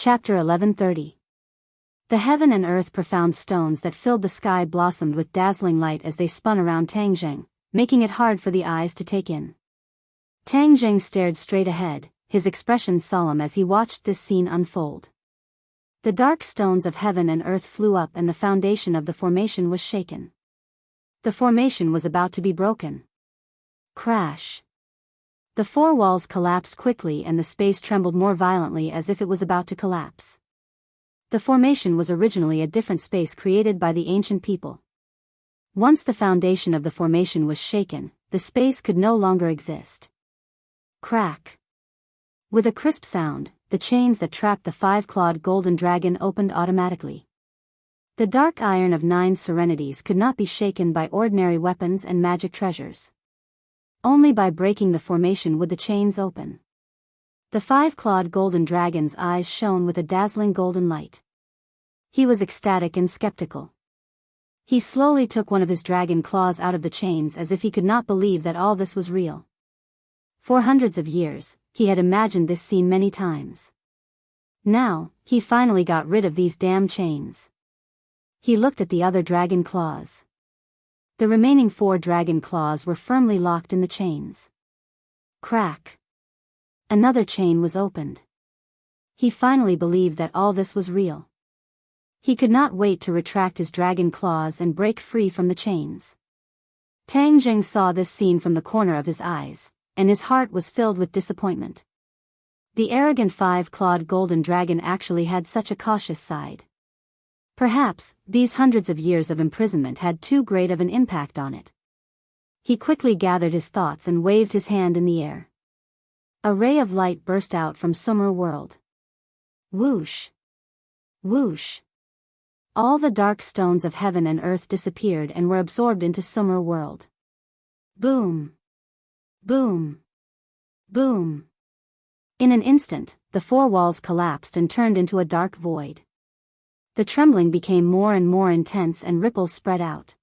Chapter 1130. The heaven and earth profound stones that filled the sky blossomed with dazzling light as they spun around Tang Zheng, making it hard for the eyes to take in. Tang Zheng stared straight ahead, his expression solemn as he watched this scene unfold. The dark stones of heaven and earth flew up and the foundation of the formation was shaken. The formation was about to be broken. Crash. The four walls collapsed quickly and the space trembled more violently as if it was about to collapse. The formation was originally a different space created by the ancient people. Once the foundation of the formation was shaken, the space could no longer exist. Crack. With a crisp sound, the chains that trapped the five-clawed golden dragon opened automatically. The dark iron of 9 serenities could not be shaken by ordinary weapons and magic treasures. Only by breaking the formation would the chains open. The five-clawed golden dragon's eyes shone with a dazzling golden light. He was ecstatic and skeptical. He slowly took one of his dragon claws out of the chains as if he could not believe that all this was real. For hundreds of years, he had imagined this scene many times. Now, he finally got rid of these damn chains. He looked at the other dragon claws. The remaining 4 dragon claws were firmly locked in the chains. Crack. Another chain was opened. He finally believed that all this was real. He could not wait to retract his dragon claws and break free from the chains. Tang Zheng saw this scene from the corner of his eyes, and his heart was filled with disappointment. The arrogant 5-clawed golden dragon actually had such a cautious side. Perhaps, these hundreds of years of imprisonment had too great of an impact on it. He quickly gathered his thoughts and waved his hand in the air. A ray of light burst out from Summer World. Whoosh! Whoosh! All the dark stones of heaven and earth disappeared and were absorbed into Summer World. Boom! Boom! Boom! In an instant, the 4 walls collapsed and turned into a dark void. The trembling became more and more intense and ripples spread out.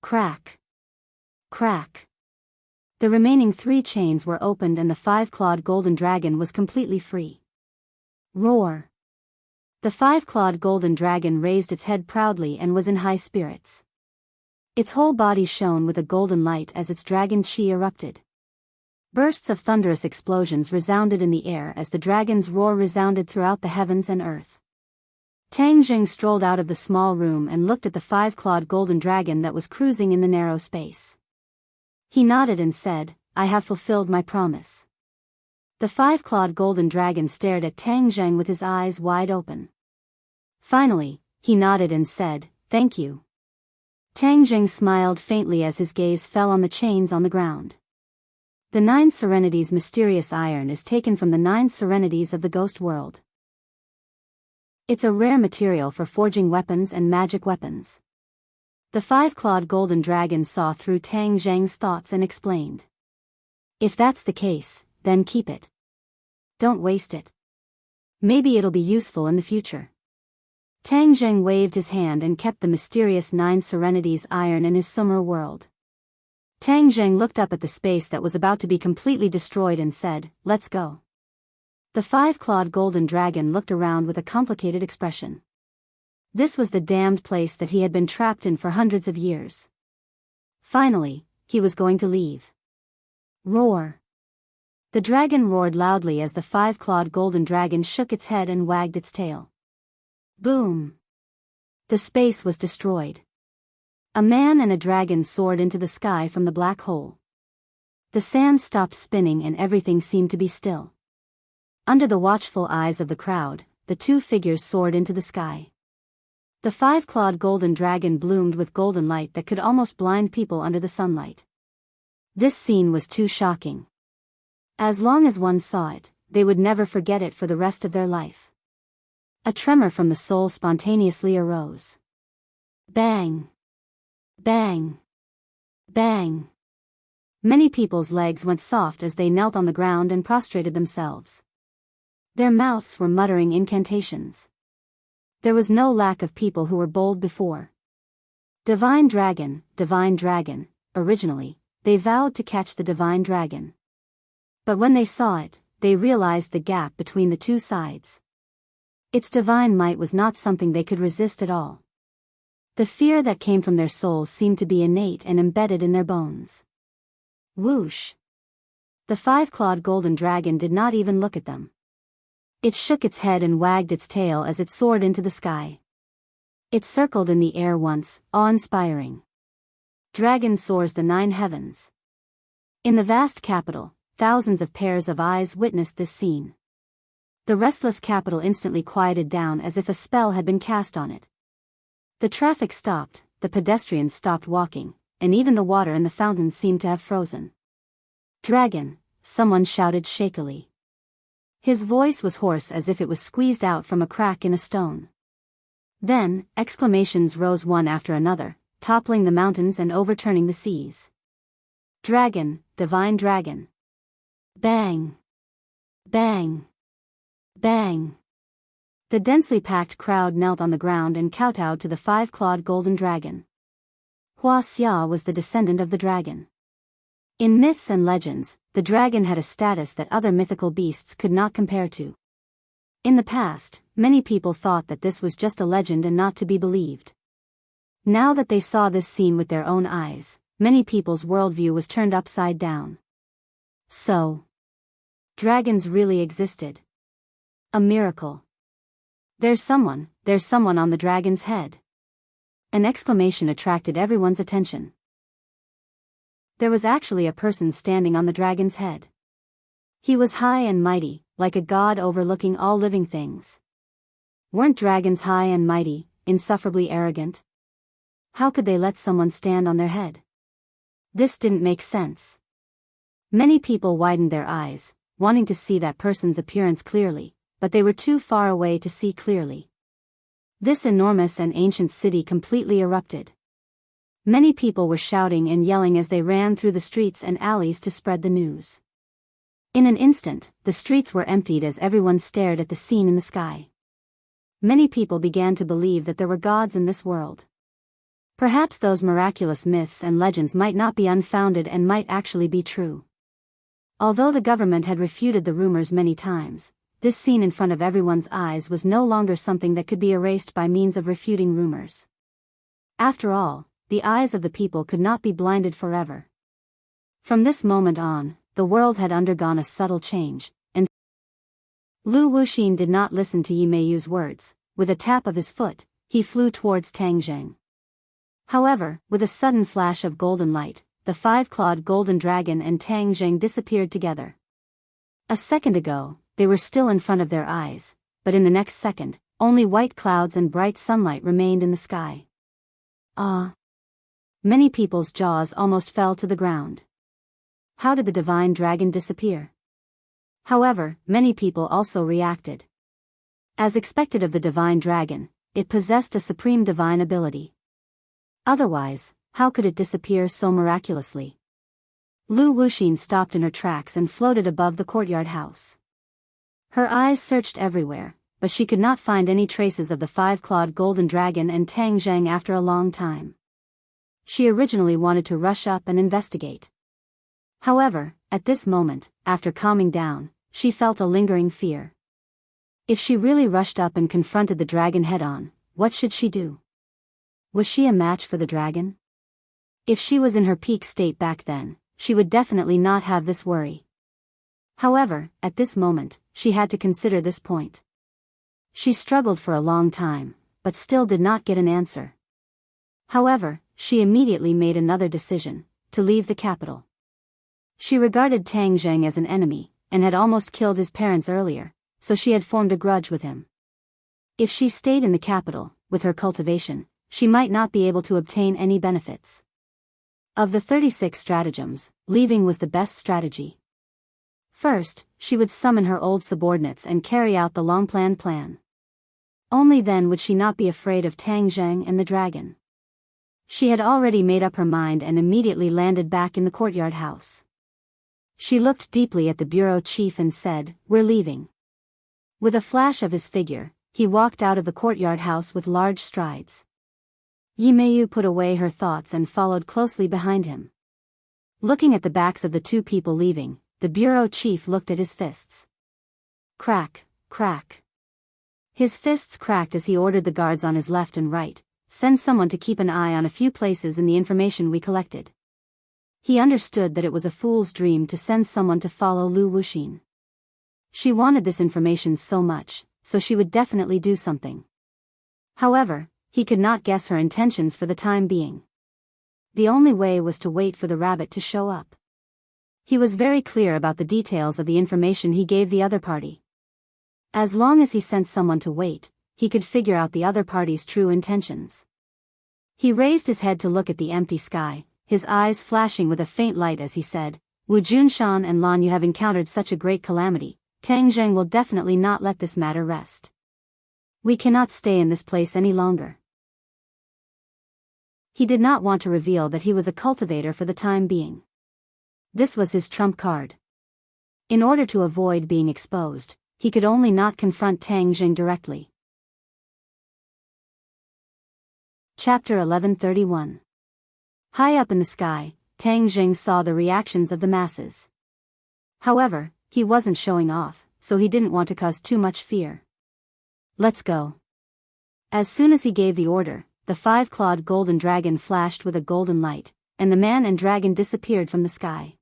Crack! Crack! The remaining 3 chains were opened and the 5-clawed golden dragon was completely free. Roar! The 5-clawed golden dragon raised its head proudly and was in high spirits. Its whole body shone with a golden light as its dragon chi erupted. Bursts of thunderous explosions resounded in the air as the dragon's roar resounded throughout the heavens and earth. Tang Zheng strolled out of the small room and looked at the 5-clawed golden dragon that was cruising in the narrow space. He nodded and said, "I have fulfilled my promise." The 5-clawed golden dragon stared at Tang Zheng with his eyes wide open. Finally, he nodded and said, "Thank you." Tang Zheng smiled faintly as his gaze fell on the chains on the ground. The 9 serenities mysterious iron is taken from the 9 serenities of the ghost world. It's a rare material for forging weapons and magic weapons. The 5-clawed golden dragon saw through Tang Zheng's thoughts and explained. "If that's the case, then keep it. Don't waste it. Maybe it'll be useful in the future." Tang Zheng waved his hand and kept the mysterious 9 serenities iron in his summer world. Tang Zheng looked up at the space that was about to be completely destroyed and said, "Let's go." The 5-clawed golden dragon looked around with a complicated expression. This was the damned place that he had been trapped in for hundreds of years. Finally, he was going to leave. Roar! The dragon roared loudly as the 5-clawed golden dragon shook its head and wagged its tail. Boom! The space was destroyed. A man and a dragon soared into the sky from the black hole. The sand stopped spinning and everything seemed to be still. Under the watchful eyes of the crowd, the 2 figures soared into the sky. The 5-clawed golden dragon bloomed with golden light that could almost blind people under the sunlight. This scene was too shocking. As long as one saw it, they would never forget it for the rest of their life. A tremor from the soul spontaneously arose. Bang! Bang! Bang! Many people's legs went soft as they knelt on the ground and prostrated themselves. Their mouths were muttering incantations. There was no lack of people who were bold before. Divine dragon, originally, they vowed to catch the divine dragon. But when they saw it, they realized the gap between the 2 sides. Its divine might was not something they could resist at all. The fear that came from their souls seemed to be innate and embedded in their bones. Whoosh! The five-clawed golden dragon did not even look at them. It shook its head and wagged its tail as it soared into the sky. It circled in the air once, awe-inspiring. Dragon soars the 9 heavens. In the vast capital, thousands of pairs of eyes witnessed this scene. The restless capital instantly quieted down as if a spell had been cast on it. The traffic stopped, the pedestrians stopped walking, and even the water in the fountain seemed to have frozen. "Dragon," someone shouted shakily. His voice was hoarse as if it was squeezed out from a crack in a stone. Then, exclamations rose one after another, toppling the mountains and overturning the seas. "Dragon, divine dragon!" Bang! Bang! Bang! The densely packed crowd knelt on the ground and kowtowed to the five-clawed golden dragon. Hua Xia was the descendant of the dragon. In myths and legends, the dragon had a status that other mythical beasts could not compare to. In the past, many people thought that this was just a legend and not to be believed. Now that they saw this scene with their own eyes, many people's worldview was turned upside down. So, dragons really existed. A miracle. There's someone on the dragon's head." An exclamation attracted everyone's attention. There was actually a person standing on the dragon's head. He was high and mighty, like a god overlooking all living things. Weren't dragons high and mighty, insufferably arrogant? How could they let someone stand on their head? This didn't make sense. Many people widened their eyes, wanting to see that person's appearance clearly, but they were too far away to see clearly. This enormous and ancient city completely erupted. Many people were shouting and yelling as they ran through the streets and alleys to spread the news. In an instant, the streets were emptied as everyone stared at the scene in the sky. Many people began to believe that there were gods in this world. Perhaps those miraculous myths and legends might not be unfounded and might actually be true. Although the government had refuted the rumors many times, this scene in front of everyone's eyes was no longer something that could be erased by means of refuting rumors. After all, the eyes of the people could not be blinded forever. From this moment on, the world had undergone a subtle change, and Lu Wuxin did not listen to Yi Meiyu's words. With a tap of his foot, he flew towards Tang Zheng. However, with a sudden flash of golden light, the five-clawed golden dragon and Tang Zheng disappeared together. A second ago, they were still in front of their eyes, but in the next second, only white clouds and bright sunlight remained in the sky. Ah! Many people's jaws almost fell to the ground. How did the divine dragon disappear? However, many people also reacted. As expected of the divine dragon, it possessed a supreme divine ability. Otherwise, how could it disappear so miraculously? Lu Wuxin stopped in her tracks and floated above the courtyard house. Her eyes searched everywhere, but she could not find any traces of the five-clawed golden dragon and Tang Zheng after a long time. She originally wanted to rush up and investigate. However, at this moment, after calming down, she felt a lingering fear. If she really rushed up and confronted the dragon head-on, what should she do? Was she a match for the dragon? If she was in her peak state back then, she would definitely not have this worry. However, at this moment, she had to consider this point. She struggled for a long time, but still did not get an answer. However, she immediately made another decision, to leave the capital. She regarded Tang Zheng as an enemy, and had almost killed his parents earlier, so she had formed a grudge with him. If she stayed in the capital, with her cultivation, she might not be able to obtain any benefits. Of the 36 stratagems, leaving was the best strategy. First, she would summon her old subordinates and carry out the long-planned plan. Only then would she not be afraid of Tang Zheng and the dragon. She had already made up her mind and immediately landed back in the courtyard house. She looked deeply at the bureau chief and said, "We're leaving." With a flash of his figure, he walked out of the courtyard house with large strides. Yi Meiyu put away her thoughts and followed closely behind him. Looking at the backs of the two people leaving, the bureau chief looked at his fists. Crack, crack. His fists cracked as he ordered the guards on his left and right, "Send someone to keep an eye on a few places in the information we collected." He understood that it was a fool's dream to send someone to follow Lu Wuxin. She wanted this information so much, so she would definitely do something. However, he could not guess her intentions for the time being. The only way was to wait for the rabbit to show up. He was very clear about the details of the information he gave the other party. As long as he sent someone to wait, he could figure out the other party's true intentions. He raised his head to look at the empty sky, his eyes flashing with a faint light as he said, "Wu Junshan and Lan, you have encountered such a great calamity. Tang Zheng will definitely not let this matter rest. We cannot stay in this place any longer." He did not want to reveal that he was a cultivator for the time being. This was his trump card. In order to avoid being exposed, he could only not confront Tang Zheng directly. Chapter 1131. High up in the sky, Tang Zheng saw the reactions of the masses. However, he wasn't showing off, so he didn't want to cause too much fear. "Let's go." As soon as he gave the order, the five-clawed golden dragon flashed with a golden light, and the man and dragon disappeared from the sky.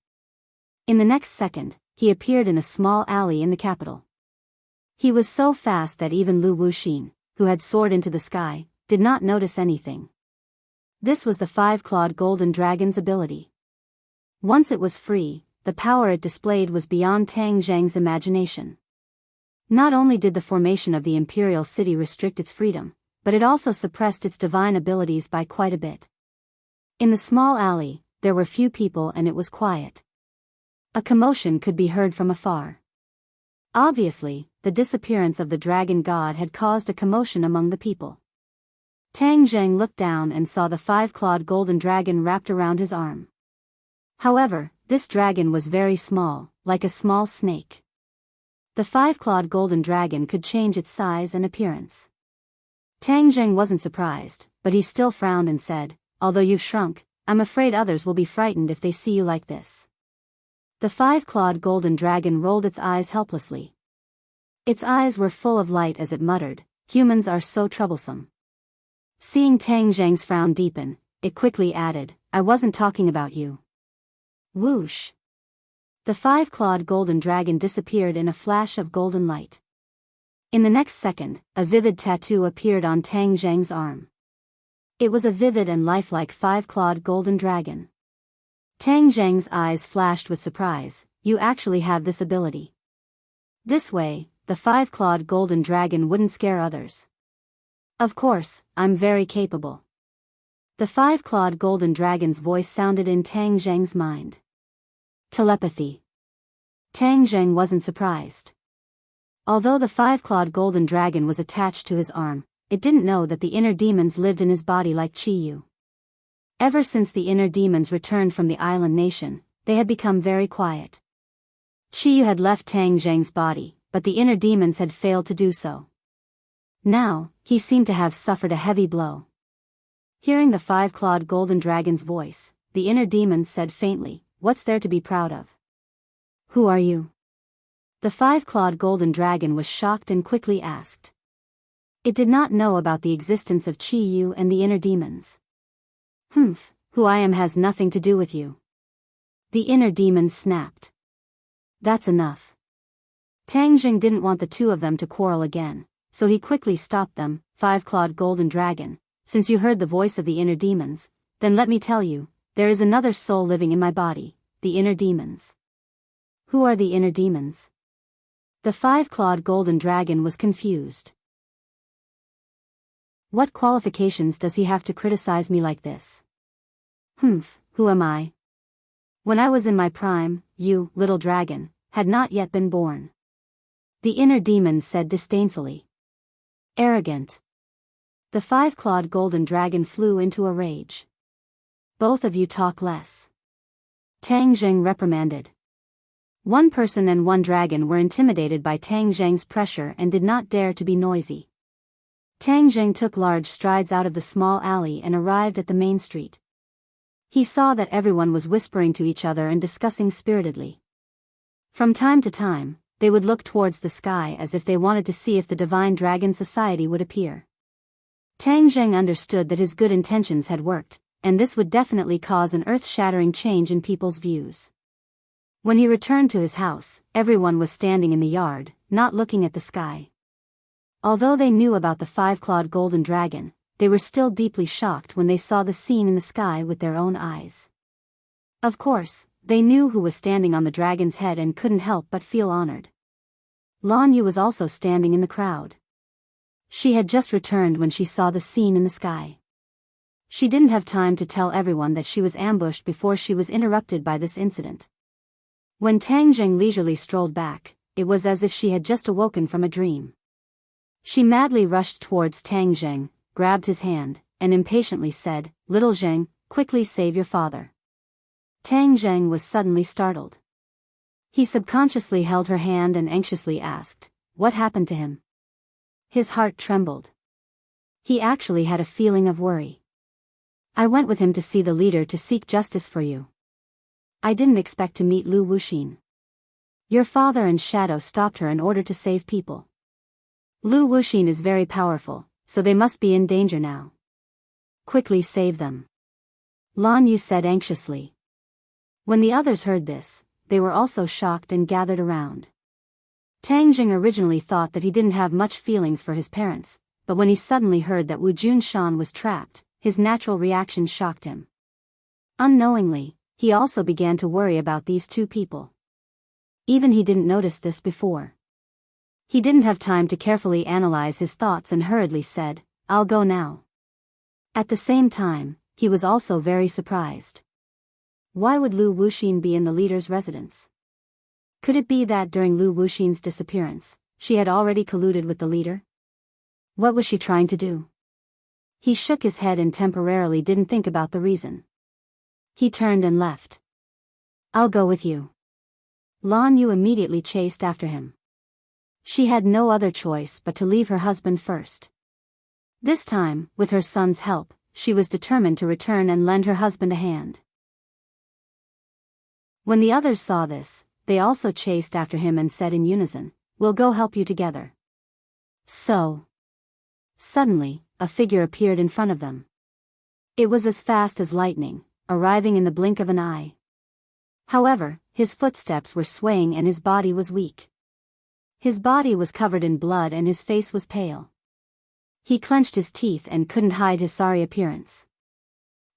In the next second, he appeared in a small alley in the capital. He was so fast that even Lu Wuxin, who had soared into the sky, did not notice anything. This was the five-clawed golden dragon's ability. Once it was free, the power it displayed was beyond Tang Zheng's imagination. Not only did the formation of the imperial city restrict its freedom, but it also suppressed its divine abilities by quite a bit. In the small alley, there were few people and it was quiet. A commotion could be heard from afar. Obviously, the disappearance of the dragon god had caused a commotion among the people. Tang Zheng looked down and saw the five-clawed golden dragon wrapped around his arm. However, this dragon was very small, like a small snake. The five-clawed golden dragon could change its size and appearance. Tang Zheng wasn't surprised, but he still frowned and said, "Although you've shrunk, I'm afraid others will be frightened if they see you like this." The five-clawed golden dragon rolled its eyes helplessly. Its eyes were full of light as it muttered, "Humans are so troublesome." Seeing Tang Zheng's frown deepen, it quickly added, "I wasn't talking about you." Whoosh! The five-clawed golden dragon disappeared in a flash of golden light. In the next second, a vivid tattoo appeared on Tang Zheng's arm. It was a vivid and lifelike five-clawed golden dragon. Tang Zheng's eyes flashed with surprise, "You actually have this ability." This way, the five-clawed golden dragon wouldn't scare others. "Of course, I'm very capable." The five-clawed golden dragon's voice sounded in Tang Zheng's mind. Telepathy. Tang Zheng wasn't surprised. Although the five-clawed golden dragon was attached to his arm, it didn't know that the inner demons lived in his body like Chi-Yu. Ever since the inner demons returned from the island nation, they had become very quiet. Chi-Yu had left Tang Zheng's body, but the inner demons had failed to do so. Now, he seemed to have suffered a heavy blow. Hearing the five-clawed golden dragon's voice, the inner demons said faintly, "What's there to be proud of? Who are you?" The five-clawed golden dragon was shocked and quickly asked. It did not know about the existence of Chi-Yu and the inner demons. "Humph, who I am has nothing to do with you." The inner demons snapped. "That's enough." Tang Zheng didn't want the two of them to quarrel again, so he quickly stopped them. "Five-clawed golden dragon, since you heard the voice of the inner demons, then let me tell you, there is another soul living in my body, the inner demons." "Who are the inner demons?" The five-clawed golden dragon was confused. "What qualifications does he have to criticize me like this?" "Humph, who am I? When I was in my prime, you, little dragon, had not yet been born." The inner demons said disdainfully. "Arrogant." The five-clawed golden dragon flew into a rage. "Both of you talk less." Tang Zheng reprimanded. One person and one dragon were intimidated by Tang Zheng's pressure and did not dare to be noisy. Tang Zheng took large strides out of the small alley and arrived at the main street. He saw that everyone was whispering to each other and discussing spiritedly. From time to time, they would look towards the sky as if they wanted to see if the Divine Dragon Society would appear. Tang Zheng understood that his good intentions had worked, and this would definitely cause an earth-shattering change in people's views. When he returned to his house, everyone was standing in the yard, not looking at the sky. Although they knew about the five-clawed golden dragon, they were still deeply shocked when they saw the scene in the sky with their own eyes. Of course, they knew who was standing on the dragon's head and couldn't help but feel honored. Lan Yu was also standing in the crowd. She had just returned when she saw the scene in the sky. She didn't have time to tell everyone that she was ambushed before she was interrupted by this incident. When Tang Zheng leisurely strolled back, it was as if she had just awoken from a dream. She madly rushed towards Tang Zheng, grabbed his hand, and impatiently said, "Little Zheng, quickly save your father." Tang Zheng was suddenly startled. He subconsciously held her hand and anxiously asked, "What happened to him?" His heart trembled. He actually had a feeling of worry. "I went with him to see the leader to seek justice for you. I didn't expect to meet Lu Wuxin. Your father and Shadow stopped her in order to save people. Lu Wuxin is very powerful, so they must be in danger now. Quickly save them," Lan Yu said anxiously. When the others heard this, they were also shocked and gathered around. Tang Zheng originally thought that he didn't have much feelings for his parents, but when he suddenly heard that Wu Junshan was trapped, his natural reaction shocked him. Unknowingly, he also began to worry about these two people. Even he didn't notice this before. He didn't have time to carefully analyze his thoughts and hurriedly said, "I'll go now." At the same time, he was also very surprised. Why would Lu Wuxin be in the leader's residence? Could it be that during Lu Wuxin's disappearance, she had already colluded with the leader? What was she trying to do? He shook his head and temporarily didn't think about the reason. He turned and left. "I'll go with you." Lan Yu immediately chased after him. She had no other choice but to leave her husband first. This time, with her son's help, she was determined to return and lend her husband a hand. When the others saw this, they also chased after him and said in unison, "We'll go help you together." Suddenly, a figure appeared in front of them. It was as fast as lightning, arriving in the blink of an eye. However, his footsteps were swaying and his body was weak. His body was covered in blood and his face was pale. He clenched his teeth and couldn't hide his sorry appearance.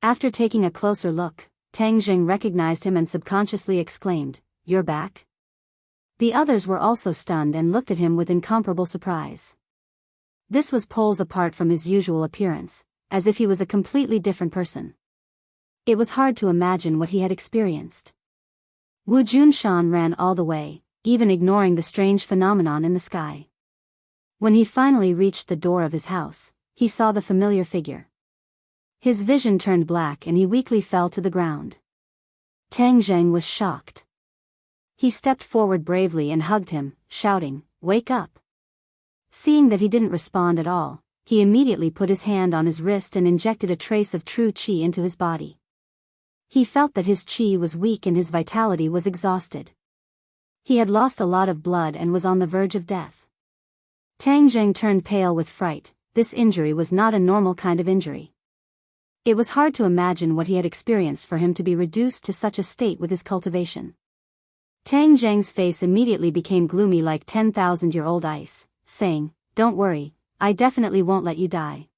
After taking a closer look, Tang Zheng recognized him and subconsciously exclaimed, "You're back?" The others were also stunned and looked at him with incomparable surprise. This was poles apart from his usual appearance, as if he was a completely different person. It was hard to imagine what he had experienced. Wu Junshan ran all the way, even ignoring the strange phenomenon in the sky. When he finally reached the door of his house, he saw the familiar figure. His vision turned black and he weakly fell to the ground. Tang Zheng was shocked. He stepped forward bravely and hugged him, shouting, "Wake up!" Seeing that he didn't respond at all, he immediately put his hand on his wrist and injected a trace of true qi into his body. He felt that his qi was weak and his vitality was exhausted. He had lost a lot of blood and was on the verge of death. Tang Zheng turned pale with fright. This injury was not a normal kind of injury. It was hard to imagine what he had experienced for him to be reduced to such a state with his cultivation. Tang Zheng's face immediately became gloomy like 10,000-year-old ice, saying, "Don't worry, I definitely won't let you die."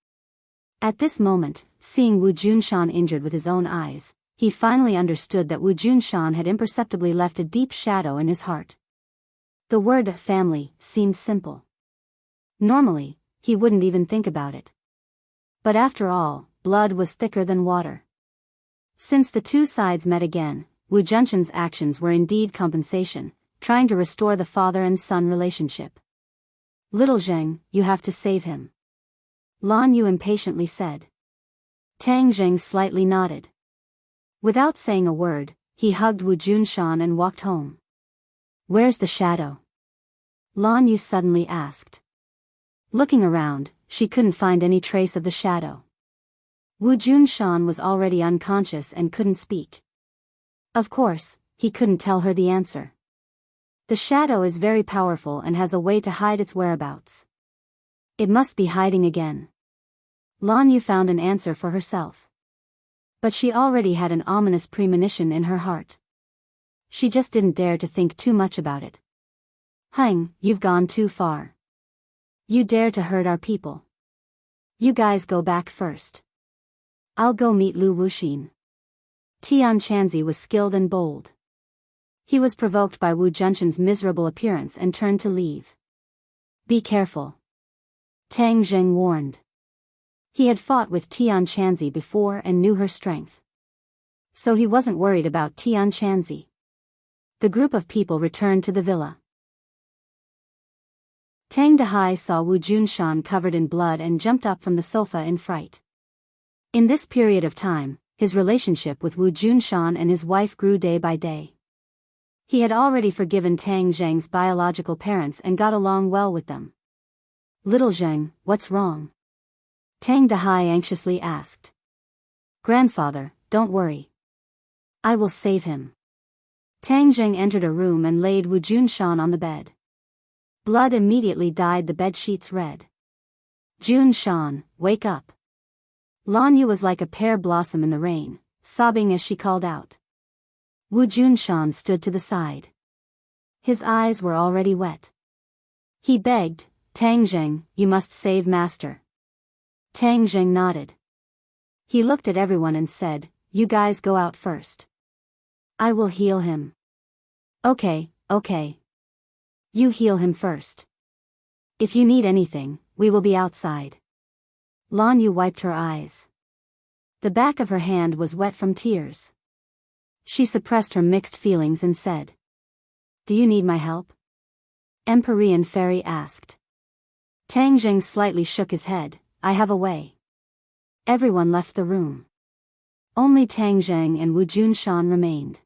At this moment, seeing Wu Junshan injured with his own eyes, he finally understood that Wu Junshan had imperceptibly left a deep shadow in his heart. The word family seemed simple. Normally, he wouldn't even think about it. But after all, blood was thicker than water. Since the two sides met again, Wu Junshan's actions were indeed compensation, trying to restore the father and son relationship. "Little Zheng, you have to save him," Lan Yu impatiently said. Tang Zheng slightly nodded. Without saying a word, he hugged Wu Junshan and walked home. "Where's the shadow?" Lan Yu suddenly asked. Looking around, she couldn't find any trace of the shadow. Wu Junshan was already unconscious and couldn't speak. Of course, he couldn't tell her the answer. The shadow is very powerful and has a way to hide its whereabouts. It must be hiding again. Lan Yu found an answer for herself. But she already had an ominous premonition in her heart. She just didn't dare to think too much about it. Hang, you've gone too far. You dare to hurt our people. You guys go back first. I'll go meet Lu Wuxin. Tian Chanzi was skilled and bold. He was provoked by Wu Junshan's miserable appearance and turned to leave. Be careful. Tang Zheng warned. He had fought with Tian Chanzi before and knew her strength. So he wasn't worried about Tian Chanzi. The group of people returned to the villa. Tang Dehai saw Wu Junshan covered in blood and jumped up from the sofa in fright. In this period of time, his relationship with Wu Junshan and his wife grew day by day. He had already forgiven Tang Zheng's biological parents and got along well with them. Little Zheng, what's wrong? Tang Dehai anxiously asked. Grandfather, don't worry. I will save him. Tang Zheng entered a room and laid Wu Junshan on the bed. Blood immediately dyed the bedsheets red. Junshan, wake up. Lan Yu was like a pear blossom in the rain, sobbing as she called out. Wu Junshan stood to the side. His eyes were already wet. He begged, Tang Zheng, you must save master. Tang Zheng nodded. He looked at everyone and said, you guys go out first. I will heal him. Okay. You heal him first. If you need anything, we will be outside. Lan Yu wiped her eyes. The back of her hand was wet from tears. She suppressed her mixed feelings and said, do you need my help? Empyrean Fairy asked. Tang Zheng slightly shook his head, I have a way. Everyone left the room. Only Tang Zheng and Wu Junshan remained.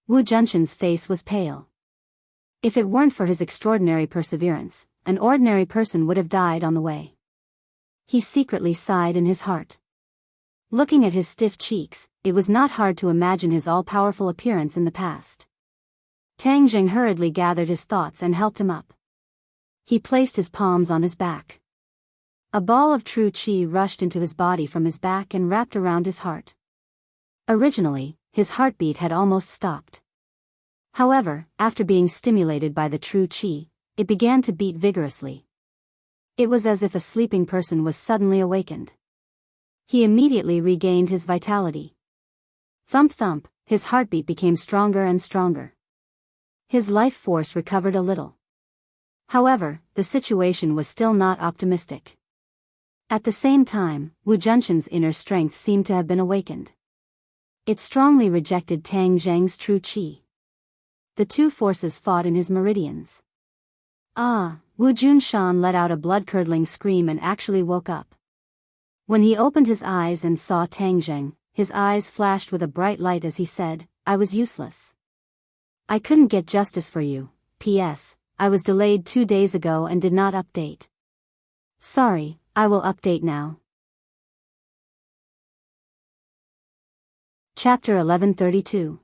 Wu Junshan's face was pale. If it weren't for his extraordinary perseverance, an ordinary person would have died on the way. He secretly sighed in his heart. Looking at his stiff cheeks, it was not hard to imagine his all-powerful appearance in the past. Tang Zheng hurriedly gathered his thoughts and helped him up. He placed his palms on his back. A ball of true qi rushed into his body from his back and wrapped around his heart. Originally, his heartbeat had almost stopped. However, after being stimulated by the true qi, it began to beat vigorously. It was as if a sleeping person was suddenly awakened. He immediately regained his vitality. Thump thump, his heartbeat became stronger and stronger. His life force recovered a little. However, the situation was still not optimistic. At the same time, Wu Junshan's inner strength seemed to have been awakened. It strongly rejected Tang Zheng's true qi. The two forces fought in his meridians. Wu Junshan let out a blood-curdling scream and actually woke up. When he opened his eyes and saw Tang Zheng, his eyes flashed with a bright light as he said, I was useless. I couldn't get justice for you. P.S. I was delayed 2 days ago and did not update. Sorry, I will update now. Chapter 1132.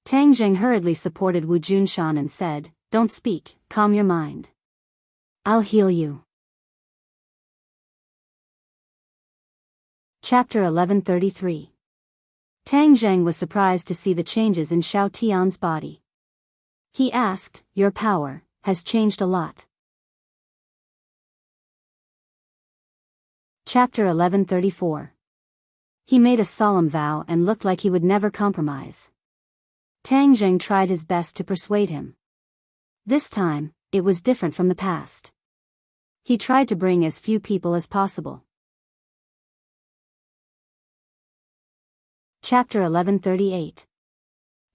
Tang Zheng hurriedly supported Wu Junshan and said, don't speak, calm your mind. I'll heal you. Chapter 1133. Tang Zheng was surprised to see the changes in Xiao Tian's body. He asked, your power has changed a lot. Chapter 1134. He made a solemn vow and looked like he would never compromise. Tang Zheng tried his best to persuade him. This time, it was different from the past. He tried to bring as few people as possible. Chapter 1138.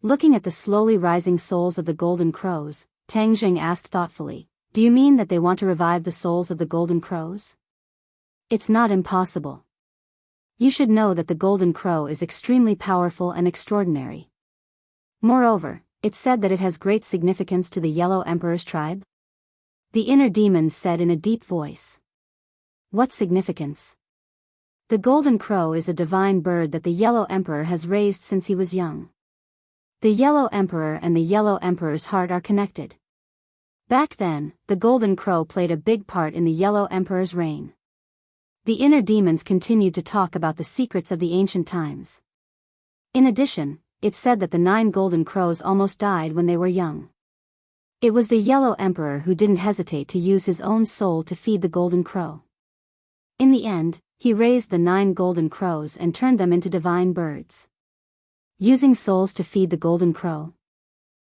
Looking at the slowly rising souls of the golden crows, Tang Zheng asked thoughtfully, do you mean that they want to revive the souls of the golden crows? It's not impossible. You should know that the golden crow is extremely powerful and extraordinary. Moreover, it's said that it has great significance to the Yellow Emperor's tribe. The inner demon said in a deep voice. What significance? The golden crow is a divine bird that the Yellow Emperor has raised since he was young. The Yellow Emperor and the Yellow Emperor's heart are connected. Back then, the Golden Crow played a big part in the Yellow Emperor's reign. The inner demons continued to talk about the secrets of the ancient times. In addition, it said that the 9 Golden Crows almost died when they were young. It was the Yellow Emperor who didn't hesitate to use his own soul to feed the Golden Crow. In the end, he raised the 9 Golden Crows and turned them into divine birds. Using souls to feed the Golden Crow.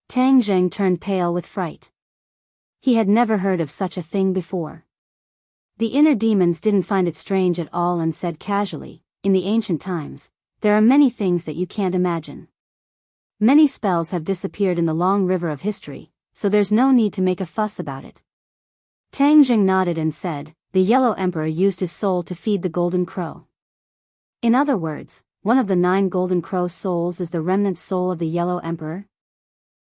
Tang Zheng turned pale with fright. He had never heard of such a thing before. The inner demons didn't find it strange at all and said casually, "In the ancient times, there are many things that you can't imagine. Many spells have disappeared in the long river of history, so there's no need to make a fuss about it." Tang Zheng nodded and said, "The Yellow Emperor used his soul to feed the Golden Crow. In other words, one of the 9 Golden Crow souls is the remnant soul of the Yellow Emperor?"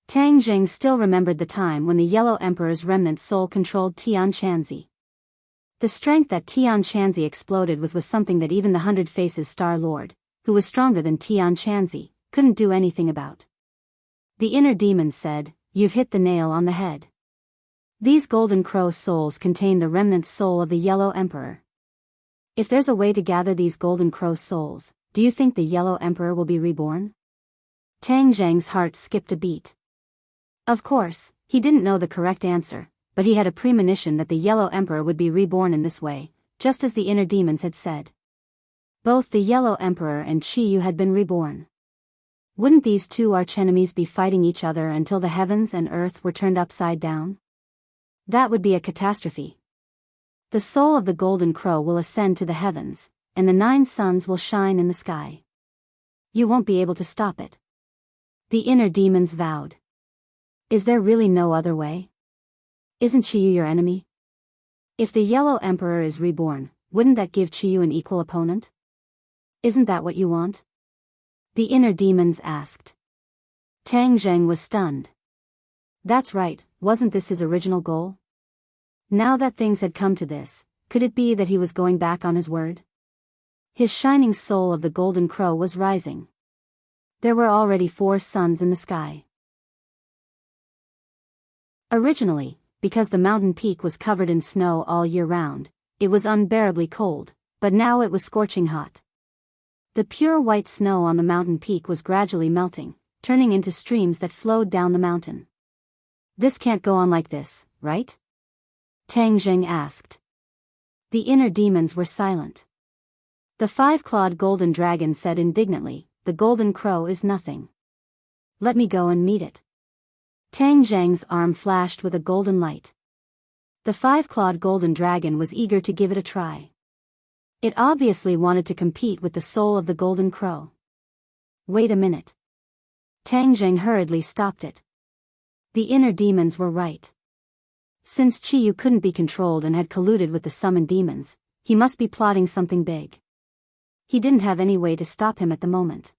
Tang Zheng still remembered the time when the Yellow Emperor's remnant soul controlled Tian Chanzi. The strength that Tian Chanzi exploded with was something that even the 100 Faces Star Lord, who was stronger than Tian Chanzi, couldn't do anything about. The inner demon said, "You've hit the nail on the head. These Golden Crow souls contain the remnant soul of the Yellow Emperor. If there's a way to gather these Golden Crow souls, do you think the Yellow Emperor will be reborn?" Tang Zheng's heart skipped a beat. Of course, he didn't know the correct answer, but he had a premonition that the Yellow Emperor would be reborn in this way, just as the inner demons had said. Both the Yellow Emperor and Chi Yu had been reborn. Wouldn't these two archenemies be fighting each other until the heavens and earth were turned upside down? That would be a catastrophe. The soul of the Golden Crow will ascend to the heavens, and the 9 suns will shine in the sky. You won't be able to stop it. The inner demons vowed. Is there really no other way? Isn't Chi Yu your enemy? If the Yellow Emperor is reborn, wouldn't that give Chi Yu an equal opponent? Isn't that what you want? The inner demons asked. Tang Zheng was stunned. That's right, wasn't this his original goal? Now that things had come to this, could it be that he was going back on his word? His shining soul of the Golden Crow was rising. There were already 4 suns in the sky. Originally, because the mountain peak was covered in snow all year round, it was unbearably cold, but now it was scorching hot. The pure white snow on the mountain peak was gradually melting, turning into streams that flowed down the mountain. This can't go on like this, right? Tang Zheng asked. The inner demons were silent. The 5-clawed golden dragon said indignantly, "The Golden Crow is nothing. Let me go and meet it." Tang Zheng's arm flashed with a golden light. The 5-clawed golden dragon was eager to give it a try. It obviously wanted to compete with the soul of the Golden Crow. Wait a minute. Tang Zheng hurriedly stopped it. The inner demons were right. Since Chi Yu couldn't be controlled and had colluded with the summoned demons, he must be plotting something big. He didn't have any way to stop him at the moment.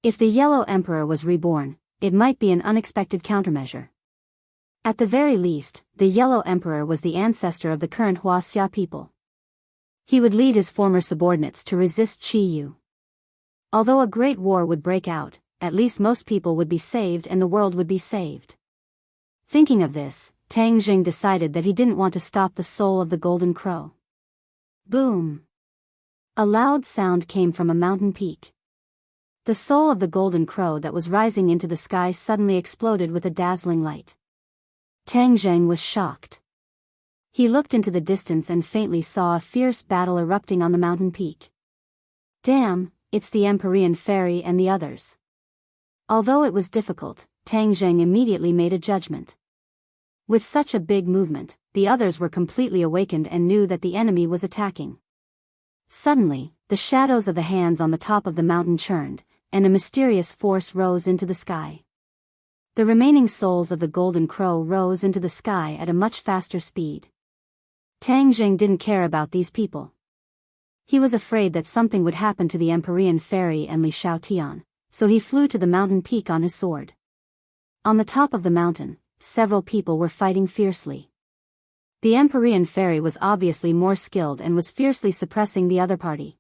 If the Yellow Emperor was reborn, it might be an unexpected countermeasure. At the very least, the Yellow Emperor was the ancestor of the current Huaxia people. He would lead his former subordinates to resist Chi Yu. Although a great war would break out, at least most people would be saved and the world would be saved. Thinking of this, Tang Zheng decided that he didn't want to stop the soul of the Golden Crow. Boom! A loud sound came from a mountain peak. The soul of the Golden Crow that was rising into the sky suddenly exploded with a dazzling light. Tang Zheng was shocked. He looked into the distance and faintly saw a fierce battle erupting on the mountain peak. Damn, it's the Empyrean Fairy and the others. Although it was difficult, Tang Zheng immediately made a judgment. With such a big movement, the others were completely awakened and knew that the enemy was attacking. Suddenly, the shadows of the hands on the top of the mountain churned, and a mysterious force rose into the sky. The remaining souls of the Golden Crow rose into the sky at a much faster speed. Tang Zheng didn't care about these people. He was afraid that something would happen to the Empyrean Fairy and Li Shaotian, so he flew to the mountain peak on his sword. On the top of the mountain, several people were fighting fiercely. The Empyrean Fairy was obviously more skilled and was fiercely suppressing the other party.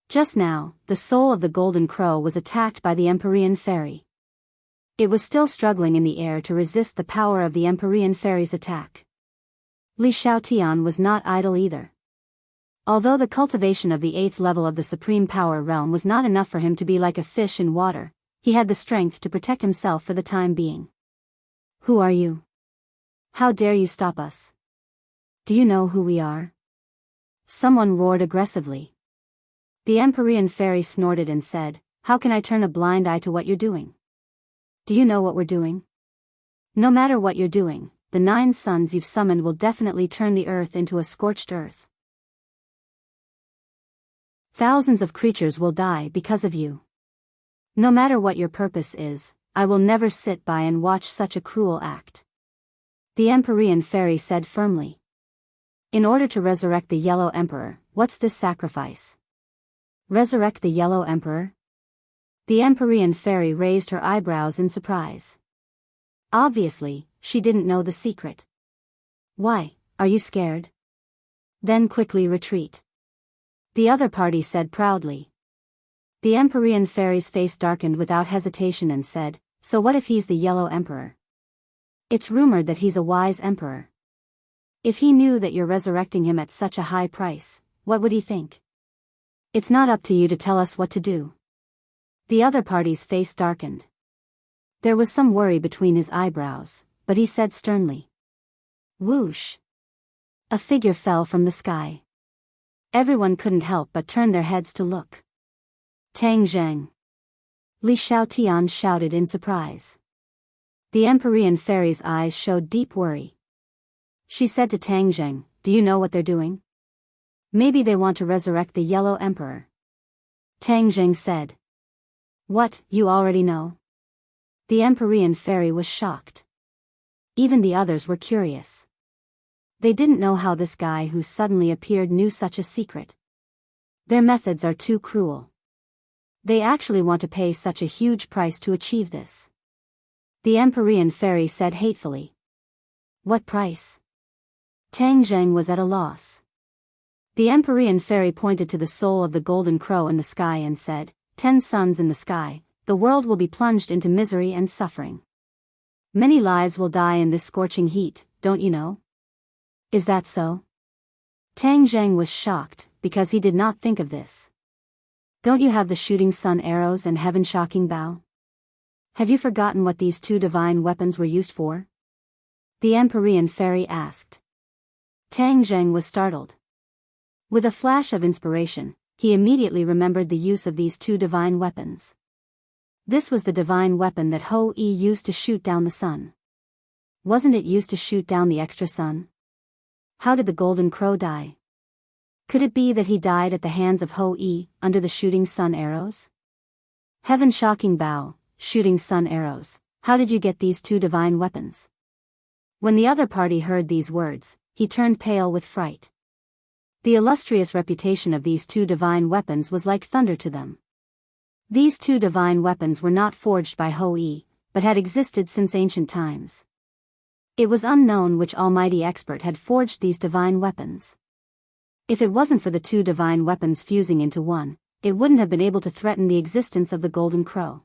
Just now, the soul of the Golden Crow was attacked by the Empyrean Fairy. It was still struggling in the air to resist the power of the Empyrean fairy's attack. Li Xiaotian was not idle either. Although the cultivation of the 8th level of the Supreme Power Realm was not enough for him to be like a fish in water, he had the strength to protect himself for the time being. Who are you? How dare you stop us? Do you know who we are? Someone roared aggressively. The Empyrean fairy snorted and said, how can I turn a blind eye to what you're doing? Do you know what we're doing? No matter what you're doing, the 9 suns you've summoned will definitely turn the earth into a scorched earth. Thousands of creatures will die because of you. No matter what your purpose is, I will never sit by and watch such a cruel act. The Empyrean fairy said firmly. In order to resurrect the Yellow Emperor, what's this sacrifice? Resurrect the Yellow Emperor? The Empyrean fairy raised her eyebrows in surprise. Obviously, she didn't know the secret. Why, are you scared? Then quickly retreat. The other party said proudly. The Empyrean fairy's face darkened without hesitation and said, so what if he's the Yellow Emperor? It's rumored that he's a wise emperor. If he knew that you're resurrecting him at such a high price, what would he think? It's not up to you to tell us what to do. The other party's face darkened. There was some worry between his eyebrows, but he said sternly. Whoosh! A figure fell from the sky. Everyone couldn't help but turn their heads to look. Tang Zheng! Li Xiaotian shouted in surprise. The Empyrean fairy's eyes showed deep worry. She said to Tang Zheng, do you know what they're doing? Maybe they want to resurrect the Yellow Emperor. Tang Zheng said. What, you already know? The Empyrean fairy was shocked. Even the others were curious. They didn't know how this guy who suddenly appeared knew such a secret. Their methods are too cruel. They actually want to pay such a huge price to achieve this. The Empyrean fairy said hatefully. What price? Tang Zheng was at a loss. The Empyrean fairy pointed to the soul of the golden crow in the sky and said, 10 suns in the sky, the world will be plunged into misery and suffering. Many lives will die in this scorching heat, don't you know? Is that so? Tang Zheng was shocked, because he did not think of this. Don't you have the shooting sun arrows and heaven-shocking bow? Have you forgotten what these 2 divine weapons were used for? The Empyrean fairy asked. Tang Zheng was startled. With a flash of inspiration, he immediately remembered the use of these 2 divine weapons. This was the divine weapon that Ho-E used to shoot down the sun. Wasn't it used to shoot down the extra sun? How did the golden crow die? Could it be that he died at the hands of Ho-E, under the shooting sun arrows? Heaven-shocking bow, shooting sun arrows, how did you get these 2 divine weapons? When the other party heard these words, he turned pale with fright. The illustrious reputation of these 2 divine weapons was like thunder to them. These 2 divine weapons were not forged by Ho-E, but had existed since ancient times. It was unknown which almighty expert had forged these divine weapons. If it wasn't for the 2 divine weapons fusing into one, it wouldn't have been able to threaten the existence of the golden crow.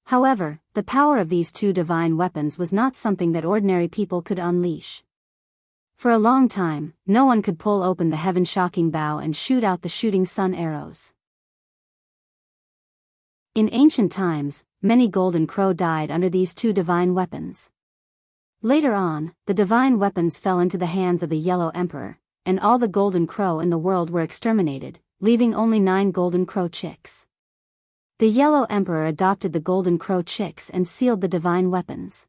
However, the power of these 2 divine weapons was not something that ordinary people could unleash. For a long time, no one could pull open the heaven-shocking bow and shoot out the shooting sun arrows. In ancient times, many golden crow died under these 2 divine weapons. Later on, the divine weapons fell into the hands of the Yellow Emperor, and all the golden crow in the world were exterminated, leaving only 9 golden crow chicks. The Yellow Emperor adopted the golden crow chicks and sealed the divine weapons.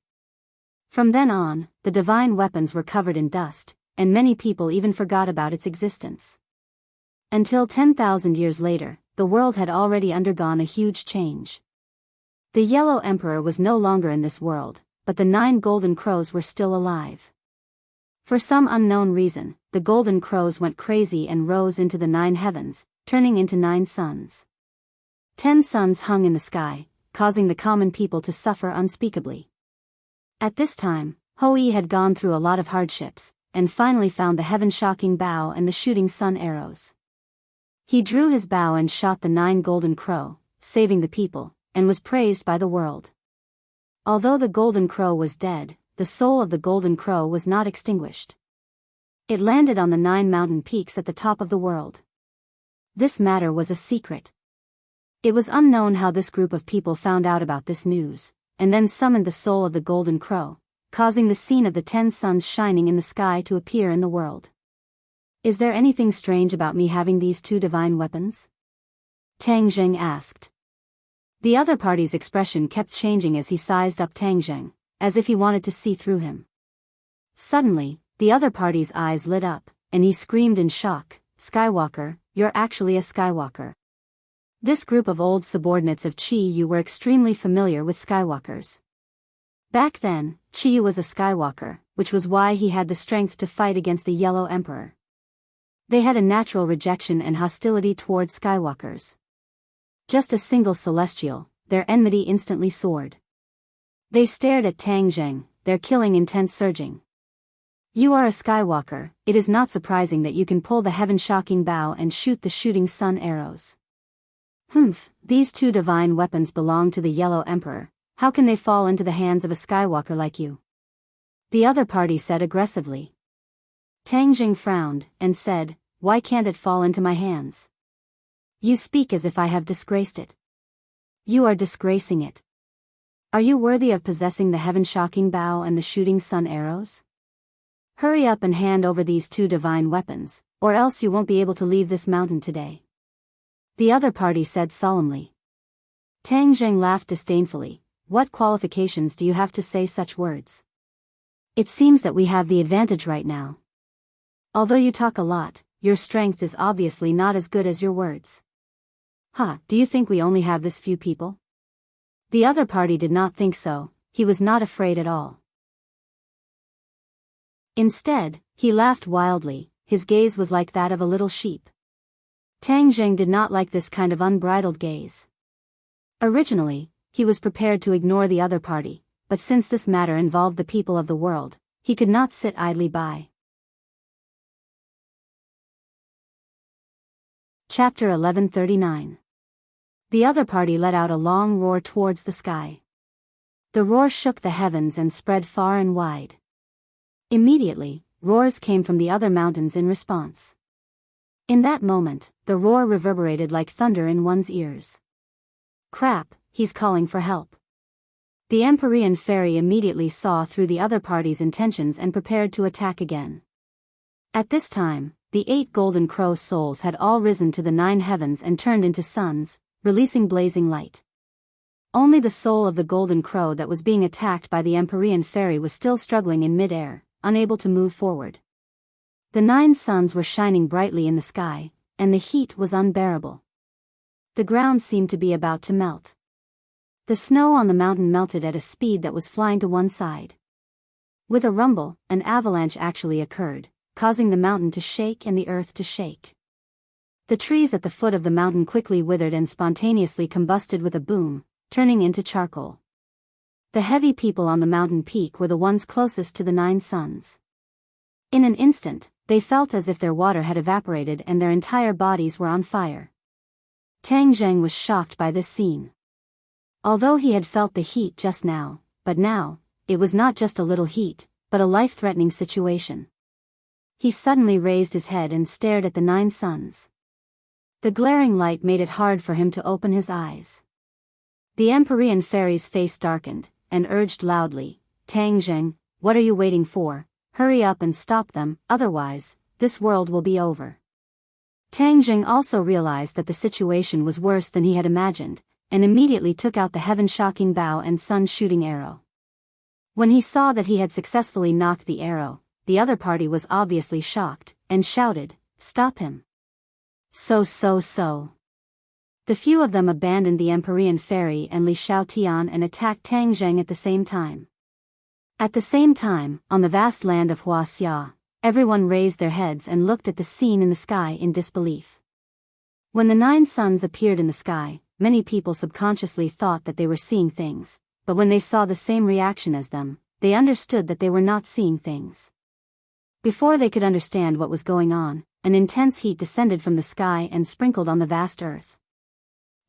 From then on, the divine weapons were covered in dust, and many people even forgot about its existence. Until 10,000 years later, the world had already undergone a huge change. The Yellow Emperor was no longer in this world, but the 9 golden crows were still alive. For some unknown reason, the golden crows went crazy and rose into the 9 heavens, turning into 9 suns. 10 suns hung in the sky, causing the common people to suffer unspeakably. At this time, Ho-E had gone through a lot of hardships, and finally found the heaven-shocking bow and the shooting sun arrows. He drew his bow and shot the 9 golden crow, saving the people, and was praised by the world. Although the golden crow was dead, the soul of the golden crow was not extinguished. It landed on the 9 mountain peaks at the top of the world. This matter was a secret. It was unknown how this group of people found out about this news, and then summoned the soul of the golden crow, causing the scene of the 10 suns shining in the sky to appear in the world. Is there anything strange about me having these 2 divine weapons? Tang Zheng asked. The other party's expression kept changing as he sized up Tang Zheng, as if he wanted to see through him. Suddenly, the other party's eyes lit up, and he screamed in shock, "Skywalker, you're actually a Skywalker." This group of old subordinates of Chi Yu were extremely familiar with Skywalkers. Back then, Chi Yu was a Skywalker, which was why he had the strength to fight against the Yellow Emperor. They had a natural rejection and hostility towards Skywalkers. Just a single celestial, their enmity instantly soared. They stared at Tang Zheng, their killing intent surging. "You are a Skywalker, it is not surprising that you can pull the heaven-shocking bow and shoot the shooting sun arrows." "Humph, these 2 divine weapons belong to the Yellow Emperor, how can they fall into the hands of a Skywalker like you?" the other party said aggressively. Tang Zheng frowned, and said, "Why can't it fall into my hands? You speak as if I have disgraced it. You are disgracing it. Are you worthy of possessing the heaven-shocking bow and the shooting sun arrows? Hurry up and hand over these 2 divine weapons, or else you won't be able to leave this mountain today," the other party said solemnly. Tang Zheng laughed disdainfully. "What qualifications do you have to say such words? It seems that we have the advantage right now. Although you talk a lot, your strength is obviously not as good as your words." "Huh, do you think we only have this few people?" The other party did not think so, he was not afraid at all. Instead, he laughed wildly, his gaze was like that of a little sheep. Tang Zheng did not like this kind of unbridled gaze. Originally, he was prepared to ignore the other party, but since this matter involved the people of the world, he could not sit idly by. Chapter 1139. The other party let out a long roar towards the sky. The roar shook the heavens and spread far and wide. Immediately, roars came from the other mountains in response. In that moment, the roar reverberated like thunder in one's ears. "Crap, he's calling for help." The Empyrean fairy immediately saw through the other party's intentions and prepared to attack again. At this time, the 8 golden crow souls had all risen to the 9 heavens and turned into suns, releasing blazing light. Only the soul of the golden crow that was being attacked by the Empyrean fairy was still struggling in mid-air, unable to move forward. The 9 suns were shining brightly in the sky, and the heat was unbearable. The ground seemed to be about to melt. The snow on the mountain melted at a speed that was flying to one side. With a rumble, an avalanche actually occurred, causing the mountain to shake and the earth to shake. The trees at the foot of the mountain quickly withered and spontaneously combusted with a boom, turning into charcoal. The heavy people on the mountain peak were the ones closest to the 9 suns. In an instant, they felt as if their water had evaporated and their entire bodies were on fire. Tang Zheng was shocked by this scene. Although he had felt the heat just now, but now, it was not just a little heat, but a life-threatening situation. He suddenly raised his head and stared at the 9 suns. The glaring light made it hard for him to open his eyes. The Empyrean fairy's face darkened, and urged loudly, "Tang Zheng, what are you waiting for? Hurry up and stop them, otherwise, this world will be over." Tang Zheng also realized that the situation was worse than he had imagined, and immediately took out the heaven-shocking bow and sun-shooting arrow. When he saw that he had successfully knocked the arrow, the other party was obviously shocked, and shouted, "Stop him!" So. The few of them abandoned the Empyrean fairy and Li Xiaotian and attacked Tang Zheng at the same time. At the same time, on the vast land of Huaxia, everyone raised their heads and looked at the scene in the sky in disbelief. When the 9 suns appeared in the sky, many people subconsciously thought that they were seeing things, but when they saw the same reaction as them, they understood that they were not seeing things. Before they could understand what was going on, an intense heat descended from the sky and sprinkled on the vast earth.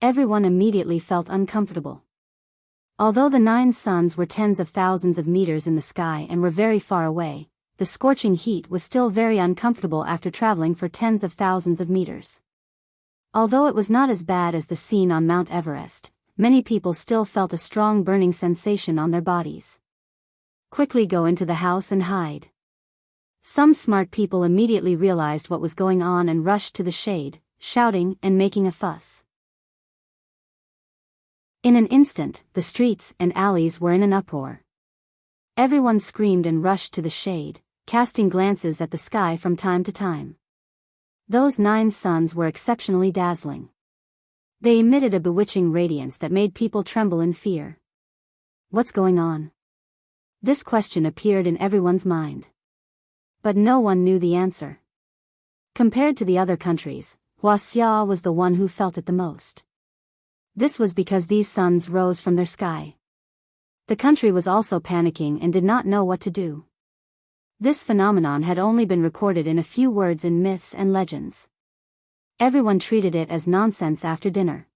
Everyone immediately felt uncomfortable. Although the 9 suns were tens of thousands of meters in the sky and were very far away, the scorching heat was still very uncomfortable after traveling for tens of thousands of meters. Although it was not as bad as the scene on Mount Everest, many people still felt a strong burning sensation on their bodies. Quickly go into the house and hide. Some smart people immediately realized what was going on and rushed to the shade, shouting and making a fuss. In an instant, the streets and alleys were in an uproar. Everyone screamed and rushed to the shade, casting glances at the sky from time to time. Those 9 suns were exceptionally dazzling. They emitted a bewitching radiance that made people tremble in fear. What's going on? This question appeared in everyone's mind. But no one knew the answer. Compared to the other countries, Huaxia was the one who felt it the most. This was because these suns rose from their sky. The country was also panicking and did not know what to do. This phenomenon had only been recorded in a few words in myths and legends. Everyone treated it as nonsense after dinner.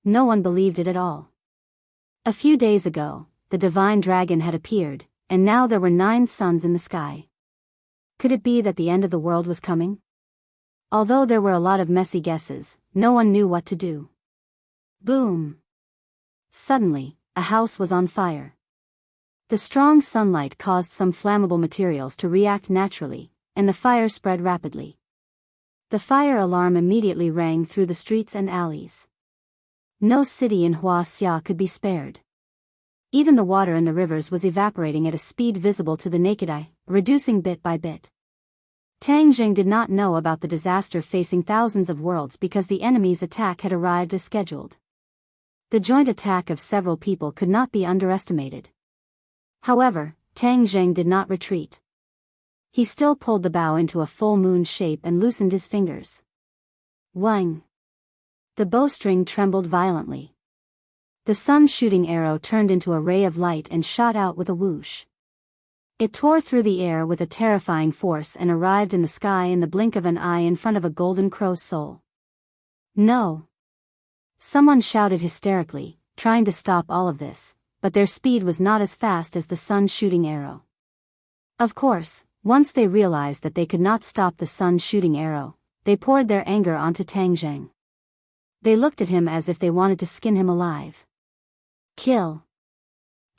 No one believed it at all. A few days ago, the divine dragon had appeared, and now there were 9 suns in the sky. Could it be that the end of the world was coming? Although there were a lot of messy guesses, no one knew what to do. Boom! Suddenly, a house was on fire. The strong sunlight caused some flammable materials to react naturally, and the fire spread rapidly. The fire alarm immediately rang through the streets and alleys. No city in Huaxia could be spared. Even the water in the rivers was evaporating at a speed visible to the naked eye, reducing bit by bit. Tang Jing did not know about the disaster facing thousands of worlds because the enemy's attack had arrived as scheduled. The joint attack of several people could not be underestimated. However, Tang Jing did not retreat. He still pulled the bow into a full moon shape and loosened his fingers. Wang! The bowstring trembled violently. The sun-shooting arrow turned into a ray of light and shot out with a whoosh. It tore through the air with a terrifying force and arrived in the sky in the blink of an eye in front of a golden crow's soul. No! Someone shouted hysterically, trying to stop all of this, but their speed was not as fast as the sun-shooting arrow. Of course, once they realized that they could not stop the sun-shooting arrow, they poured their anger onto Tang Jing. They looked at him as if they wanted to skin him alive. Kill!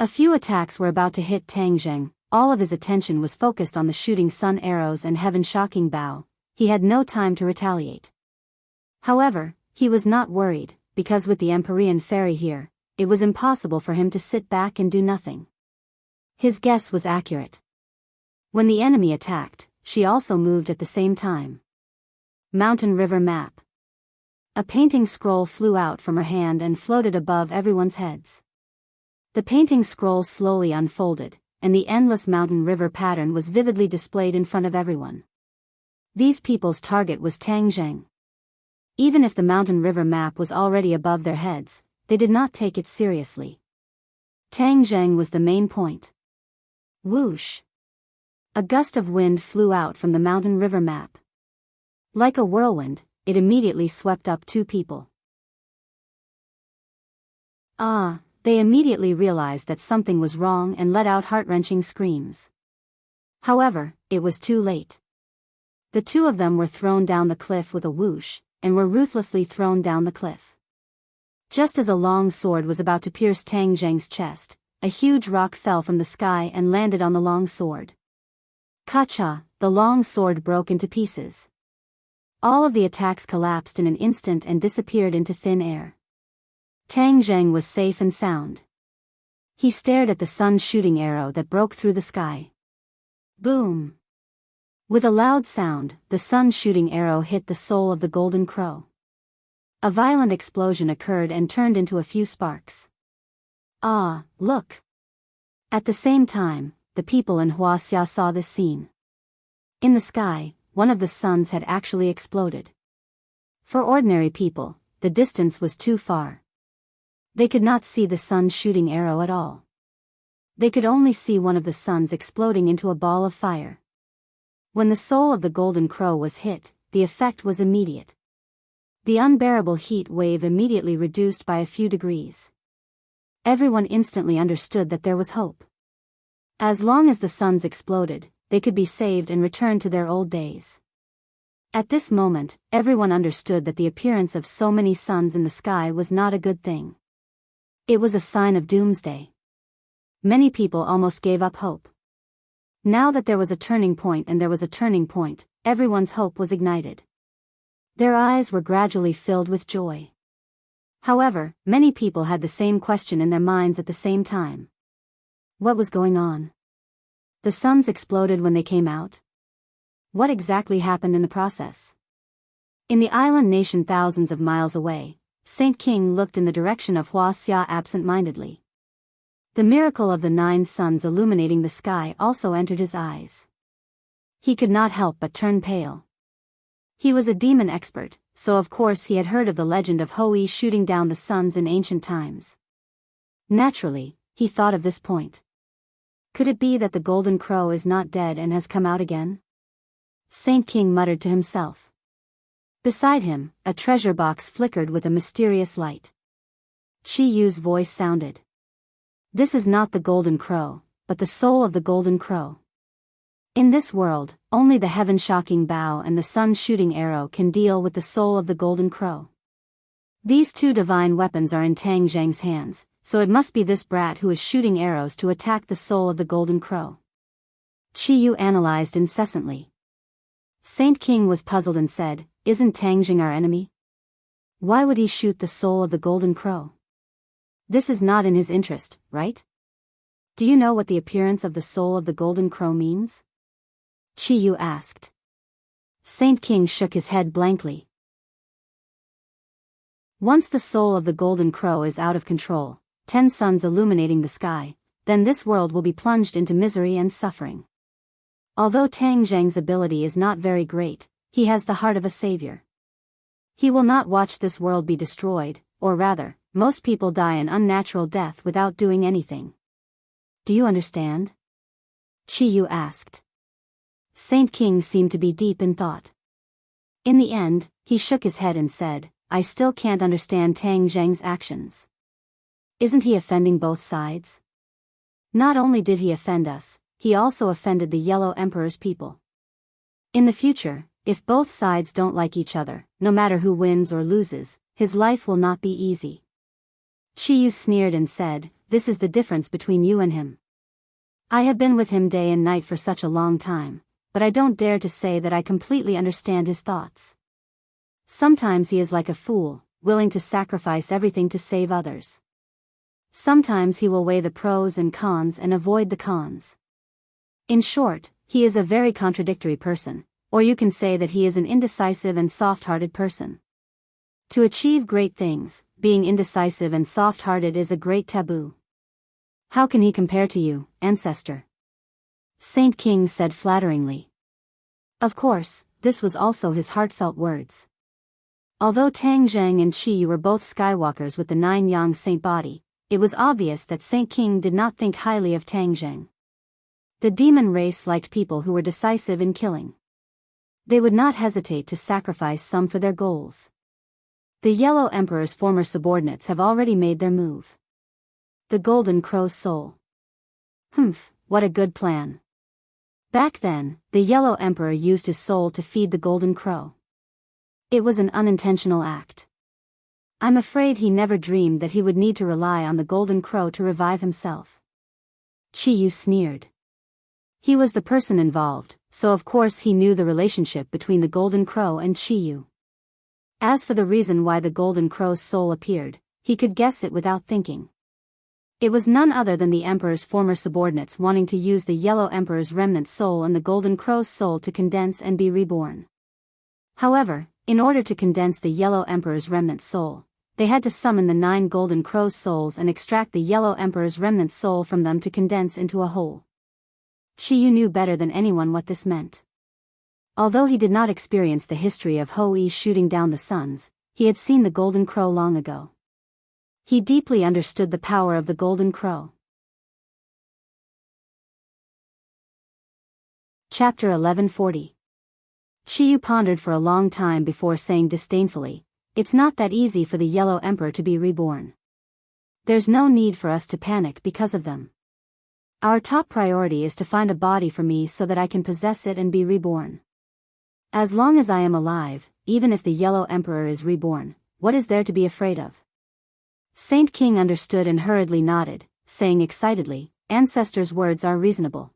A few attacks were about to hit Tang Jing. All of his attention was focused on the shooting sun arrows and heaven-shocking bow. He had no time to retaliate. However, he was not worried, because with the Empyrean fairy here, it was impossible for him to sit back and do nothing. His guess was accurate. When the enemy attacked, she also moved at the same time. Mountain River Map. A painting scroll flew out from her hand and floated above everyone's heads. The painting scroll slowly unfolded, and the endless mountain river pattern was vividly displayed in front of everyone. These people's target was Tang Jing. Even if the mountain river map was already above their heads, they did not take it seriously. Tang Jing was the main point. Whoosh! A gust of wind flew out from the mountain river map. Like a whirlwind, it immediately swept up 2 people. They immediately realized that something was wrong and let out heart-wrenching screams. However, it was too late. The 2 of them were thrown down the cliff with a whoosh, and were ruthlessly thrown down the cliff. Just as a long sword was about to pierce Tang Jing's chest, a huge rock fell from the sky and landed on the long sword. Kacha, the long sword broke into pieces. All of the attacks collapsed in an instant and disappeared into thin air. Tang Jing was safe and sound. He stared at the sun-shooting arrow that broke through the sky. Boom! With a loud sound, the sun-shooting arrow hit the soul of the golden crow. A violent explosion occurred and turned into a few sparks. Look! At the same time, the people in Huaxia saw this scene. In the sky, one of the suns had actually exploded. For ordinary people, the distance was too far. They could not see the sun-shooting arrow at all. They could only see one of the suns exploding into a ball of fire. When the soul of the golden crow was hit, the effect was immediate. The unbearable heat wave immediately reduced by a few degrees. everyone instantly understood that there was hope. As long as the suns exploded, they could be saved and return to their old days. At this moment, everyone understood that the appearance of so many suns in the sky was not a good thing. It was a sign of doomsday. Many people almost gave up hope. Now that there was a turning point and there was a turning point, everyone's hope was ignited. Their eyes were gradually filled with joy. However, many people had the same question in their minds at the same time. What was going on? The suns exploded when they came out? What exactly happened in the process? In the island nation thousands of miles away, Saint King looked in the direction of Hua Xia absent-mindedly. The miracle of the 9 suns illuminating the sky also entered his eyes. He could not help but turn pale. He was a demon expert, so of course he had heard of the legend of Hou Yi shooting down the suns in ancient times. Naturally, he thought of this point. Could it be that the golden crow is not dead and has come out again? Saint King muttered to himself. Beside him, a treasure box flickered with a mysterious light. Chi Yu's voice sounded. This is not the golden crow, but the soul of the golden crow. In this world, only the heaven-shocking bow and the sun-shooting arrow can deal with the soul of the golden crow. These 2 divine weapons are in Tang Zhang's hands, so it must be this brat who is shooting arrows to attack the soul of the golden crow. Chi Yu analyzed incessantly. Saint King was puzzled and said, "Isn't Tang Zhang our enemy? Why would he shoot the soul of the golden crow? This is not in his interest, right? Do you know what the appearance of the soul of the golden crow means?" Chi Yu asked. Saint King shook his head blankly. Once the soul of the golden crow is out of control, 10 suns illuminating the sky, then this world will be plunged into misery and suffering. Although Tang Zhang's ability is not very great, he has the heart of a savior. He will not watch this world be destroyed, or rather, most people die an unnatural death without doing anything. Do you understand? Chi Yu asked. Saint King seemed to be deep in thought. In the end, he shook his head and said, "I still can't understand Tang Zhang's actions. Isn't he offending both sides? Not only did he offend us, he also offended the Yellow Emperor's people. In the future, if both sides don't like each other, no matter who wins or loses, his life will not be easy." Chi Yu sneered and said, "This is the difference between you and him. I have been with him day and night for such a long time, but I don't dare to say that I completely understand his thoughts. Sometimes he is like a fool, willing to sacrifice everything to save others. Sometimes he will weigh the pros and cons and avoid the cons. In short, he is a very contradictory person, or you can say that he is an indecisive and soft-hearted person. To achieve great things, being indecisive and soft-hearted is a great taboo. How can he compare to you, ancestor?" Saint King said flatteringly. Of course, this was also his heartfelt words. Although Tang Zhang and Chi Yu were both Skywalkers with the 9 yang saint body, it was obvious that Saint King did not think highly of Tang Zhang. The demon race liked people who were decisive in killing. They would not hesitate to sacrifice some for their goals. The Yellow Emperor's former subordinates have already made their move. The Golden Crow's soul. What a good plan. Back then, the Yellow Emperor used his soul to feed the Golden Crow. It was an unintentional act. I'm afraid he never dreamed that he would need to rely on the Golden Crow to revive himself. Chi Yu sneered. He was the person involved, so of course he knew the relationship between the Golden Crow and Chi Yu. As for the reason why the Golden Crow's soul appeared, he could guess it without thinking. It was none other than the Emperor's former subordinates wanting to use the Yellow Emperor's remnant soul and the Golden Crow's soul to condense and be reborn. However, in order to condense the Yellow Emperor's remnant soul, they had to summon the 9 Golden Crow's souls and extract the Yellow Emperor's remnant soul from them to condense into a whole. Chi Yu knew better than anyone what this meant. Although he did not experience the history of Hou Yi shooting down the suns, he had seen the Golden Crow long ago. He deeply understood the power of the Golden Crow. Chapter 1140. Chi Yu pondered for a long time before saying disdainfully, "It's not that easy for the Yellow Emperor to be reborn. There's no need for us to panic because of them. Our top priority is to find a body for me so that I can possess it and be reborn. As long as I am alive, even if the Yellow Emperor is reborn, what is there to be afraid of? Saint King understood and hurriedly nodded, saying excitedly, Ancestor's words are reasonable.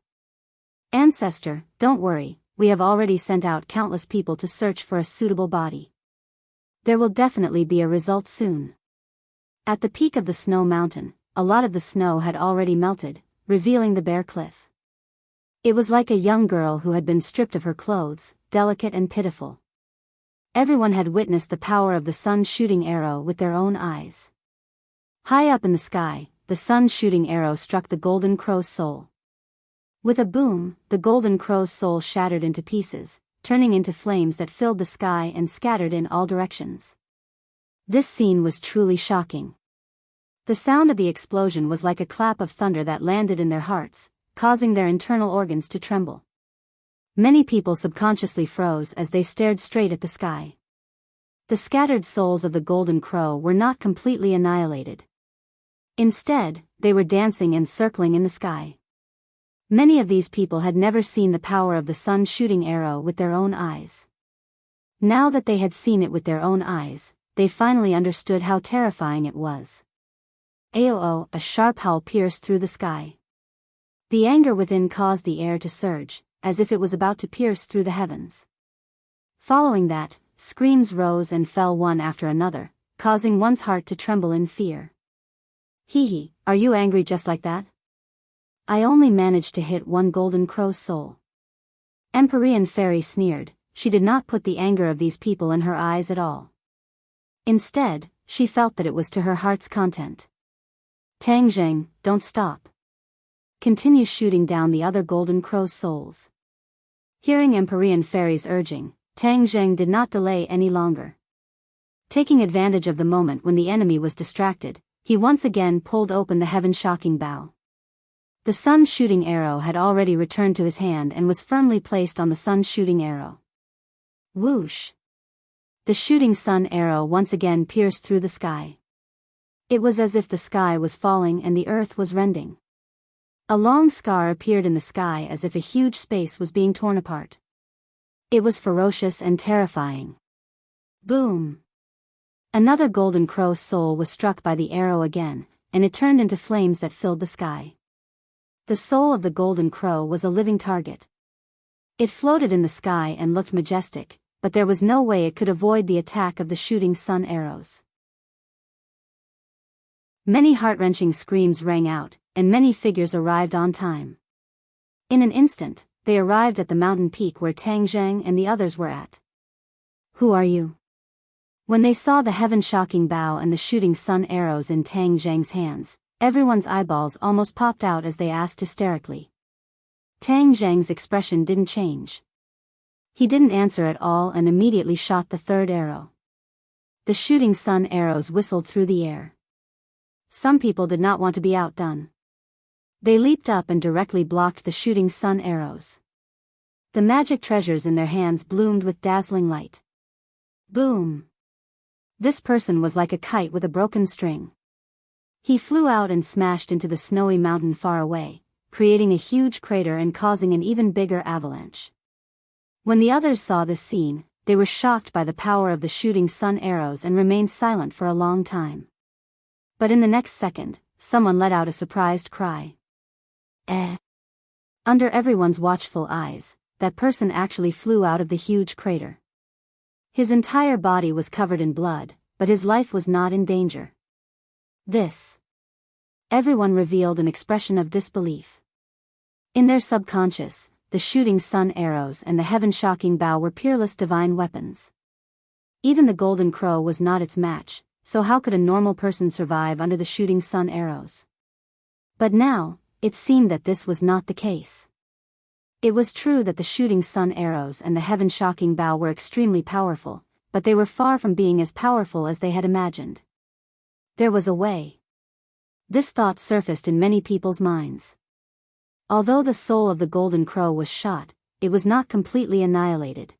Ancestor, don't worry, we have already sent out countless people to search for a suitable body. There will definitely be a result soon. At the peak of the snow mountain, a lot of the snow had already melted, revealing the bare cliff. It was like a young girl who had been stripped of her clothes, delicate and pitiful. Everyone had witnessed the power of the sun's shooting arrow with their own eyes. High up in the sky, the sun's shooting arrow struck the golden crow's soul. With a boom, the golden crow's soul shattered into pieces, turning into flames that filled the sky and scattered in all directions. This scene was truly shocking. The sound of the explosion was like a clap of thunder that landed in their hearts, causing their internal organs to tremble. Many people subconsciously froze as they stared straight at the sky. The scattered souls of the golden crow were not completely annihilated. Instead, they were dancing and circling in the sky. Many of these people had never seen the power of the sun's shooting arrow with their own eyes. Now that they had seen it with their own eyes, they finally understood how terrifying it was. Aoo! A sharp howl pierced through the sky. The anger within caused the air to surge, as if it was about to pierce through the heavens. Following that, screams rose and fell one after another, causing one's heart to tremble in fear. Hee, are you angry just like that? I only managed to hit one golden crow's soul. Empyrean Fairy sneered. She did not put the anger of these people in her eyes at all. Instead, she felt that it was to her heart's content. Tang Zheng, don't stop. Continue shooting down the other golden crow's souls. Hearing Empyrean Fairy's urging, Tang Zheng did not delay any longer. Taking advantage of the moment when the enemy was distracted, he once again pulled open the heaven-shocking bow. The sun's shooting arrow had already returned to his hand and was firmly placed on the sun's shooting arrow. Whoosh! The shooting sun arrow once again pierced through the sky. It was as if the sky was falling and the earth was rending. A long scar appeared in the sky as if a huge space was being torn apart. It was ferocious and terrifying. Boom! Another golden crow's soul was struck by the arrow again, and it turned into flames that filled the sky. The soul of the golden crow was a living target. It floated in the sky and looked majestic, but there was no way it could avoid the attack of the shooting sun arrows. Many heart-wrenching screams rang out, and many figures arrived on time. In an instant, they arrived at the mountain peak where Tang Zheng and the others were at. Who are you? When they saw the heaven-shocking bow and the shooting sun arrows in Tang Zheng's hands, everyone's eyeballs almost popped out as they asked hysterically. Tang Zheng's expression didn't change. He didn't answer at all and immediately shot the third arrow. The shooting sun arrows whistled through the air. Some people did not want to be outdone. They leaped up and directly blocked the shooting sun arrows. The magic treasures in their hands bloomed with dazzling light. Boom! This person was like a kite with a broken string. He flew out and smashed into the snowy mountain far away, creating a huge crater and causing an even bigger avalanche. When the others saw this scene, they were shocked by the power of the shooting sun arrows and remained silent for a long time. But in the next second, someone let out a surprised cry. Under everyone's watchful eyes, that person actually flew out of the huge crater. His entire body was covered in blood, but his life was not in danger. This. Everyone revealed an expression of disbelief. In their subconscious, the shooting sun arrows and the heaven-shocking bow were peerless divine weapons. Even the golden crow was not its match, so how could a normal person survive under the shooting sun arrows? But now, it seemed that this was not the case. It was true that the shooting sun arrows and the heaven-shocking bow were extremely powerful, but they were far from being as powerful as they had imagined. There was a way. This thought surfaced in many people's minds. Although the soul of the golden crow was shot, it was not completely annihilated.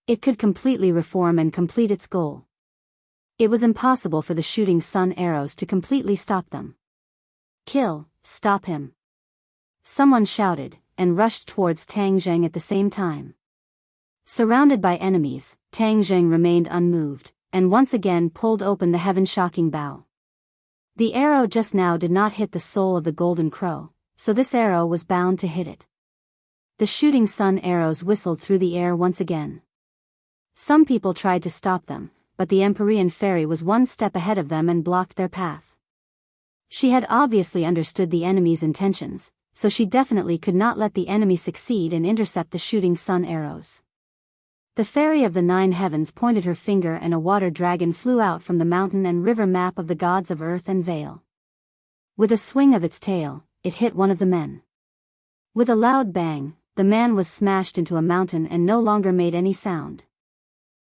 It could completely reform and complete its goal. It was impossible for the shooting sun arrows to completely stop them. Stop him! Someone shouted, and rushed towards Tang Zheng at the same time. Surrounded by enemies, Tang Zheng remained unmoved, and once again pulled open the heaven-shocking bow. The arrow just now did not hit the soul of the golden crow, so this arrow was bound to hit it. The shooting sun arrows whistled through the air once again. Some people tried to stop them, but the Empyrean fairy was one step ahead of them and blocked their path. She had obviously understood the enemy's intentions, so she definitely could not let the enemy succeed and intercept the shooting sun arrows. The fairy of the 9 heavens pointed her finger and a water dragon flew out from the mountain and river map of the gods of earth and Vale. With a swing of its tail, it hit one of the men. With a loud bang, the man was smashed into a mountain and no longer made any sound.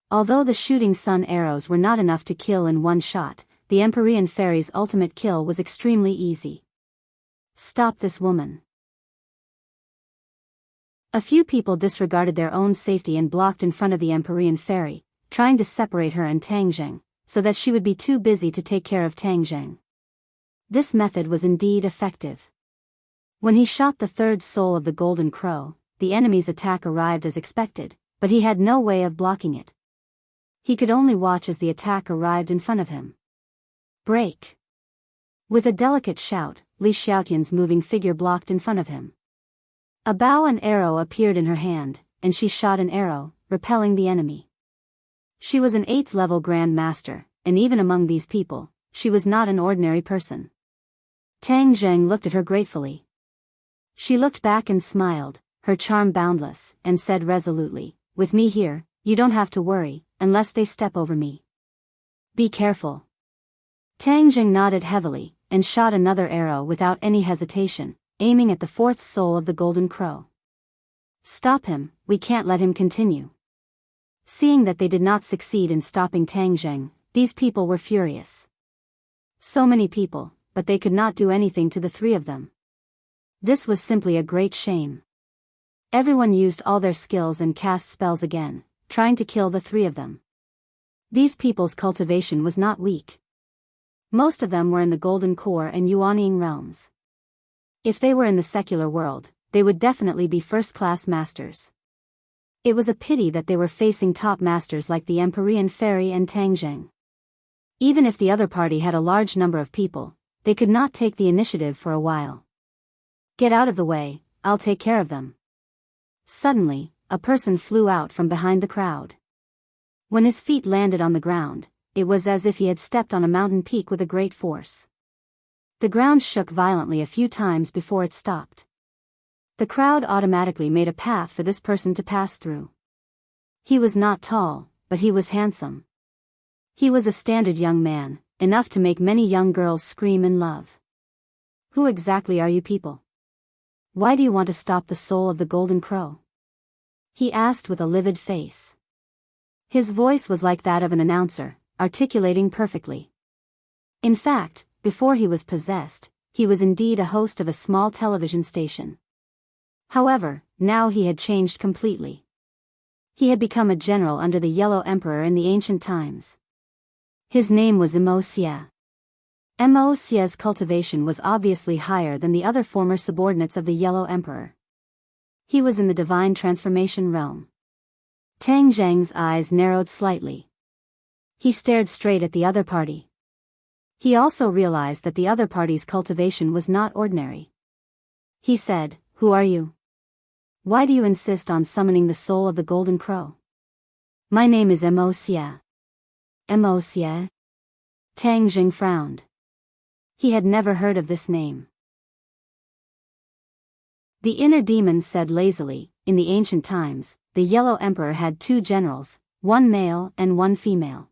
Although the shooting sun arrows were not enough to kill in one shot, the Empyrean fairy's ultimate kill was extremely easy. Stop this woman! A few people disregarded their own safety and blocked in front of the Empyrean fairy, trying to separate her and Tang Zheng, so that she would be too busy to take care of Tang Zheng. This method was indeed effective. When he shot the third soul of the golden crow, the enemy's attack arrived as expected, but he had no way of blocking it. He could only watch as the attack arrived in front of him. Break! With a delicate shout, Li Xiaotian's moving figure blocked in front of him. A bow and arrow appeared in her hand, and she shot an arrow, repelling the enemy. She was an 8th level Grand Master, and even among these people, she was not an ordinary person. Tang Zheng looked at her gratefully. She looked back and smiled, her charm boundless, and said resolutely, "With me here, you don't have to worry, unless they step over me. Be careful." Tang Zheng nodded heavily, and shot another arrow without any hesitation, aiming at the 4th soul of the golden crow. "Stop him, we can't let him continue." Seeing that they did not succeed in stopping Tang Zheng, these people were furious. So many people, but they could not do anything to the 3 of them. This was simply a great shame. Everyone used all their skills and cast spells again, trying to kill the 3 of them. These people's cultivation was not weak. Most of them were in the Golden Core and Yuanying realms. If they were in the secular world, they would definitely be first-class masters. It was a pity that they were facing top masters like the Empyrean Fairy and Tang Zheng. Even if the other party had a large number of people, they could not take the initiative for a while. "Get out of the way, I'll take care of them." Suddenly, a person flew out from behind the crowd. When his feet landed on the ground, it was as if he had stepped on a mountain peak with a great force. The ground shook violently a few times before it stopped. The crowd automatically made a path for this person to pass through. He was not tall, but he was handsome. He was a standard young man, enough to make many young girls scream in love. "Who exactly are you people? Why do you want to stop the soul of the golden crow?" he asked with a livid face. His voice was like that of an announcer, articulating perfectly. In fact, before he was possessed, he was indeed a host of a small television station. However, now he had changed completely. He had become a general under the Yellow Emperor in the ancient times. His name was Immerse. Immerse's cultivation was obviously higher than the other former subordinates of the Yellow Emperor. He was in the divine transformation realm. Tang Zheng's eyes narrowed slightly. He stared straight at the other party. He also realized that the other party's cultivation was not ordinary. He said, "Who are you? Why do you insist on summoning the soul of the golden crow?" "My name is Immerse." "Immerse?" Tang Zheng frowned. He had never heard of this name. The inner demon said lazily, "In the ancient times, the Yellow Emperor had 2 generals, one male and one female.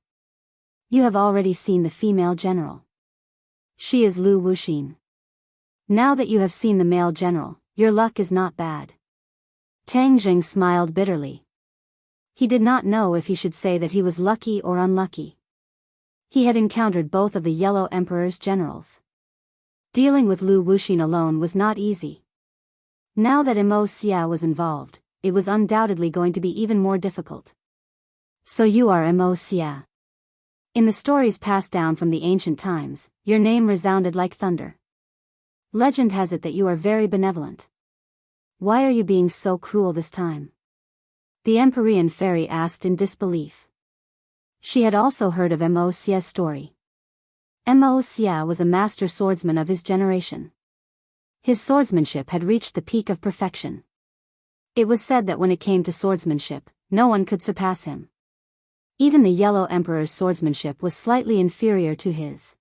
You have already seen the female general. She is Lu Wuxin. Now that you have seen the male general, your luck is not bad." Tang Zheng smiled bitterly. He did not know if he should say that he was lucky or unlucky. He had encountered both of the Yellow Emperor's generals. Dealing with Lu Wuxin alone was not easy. Now that Immerse was involved, it was undoubtedly going to be even more difficult. "So you are Immerse?" In the stories passed down from the ancient times, your name resounded like thunder. Legend has it that you are very benevolent. Why are you being so cruel this time? The Empyrean fairy asked in disbelief. She had also heard of Immerse's story. Immerse was a master swordsman of his generation. His swordsmanship had reached the peak of perfection. It was said that when it came to swordsmanship, no one could surpass him. Even the Yellow Emperor's swordsmanship was slightly inferior to his.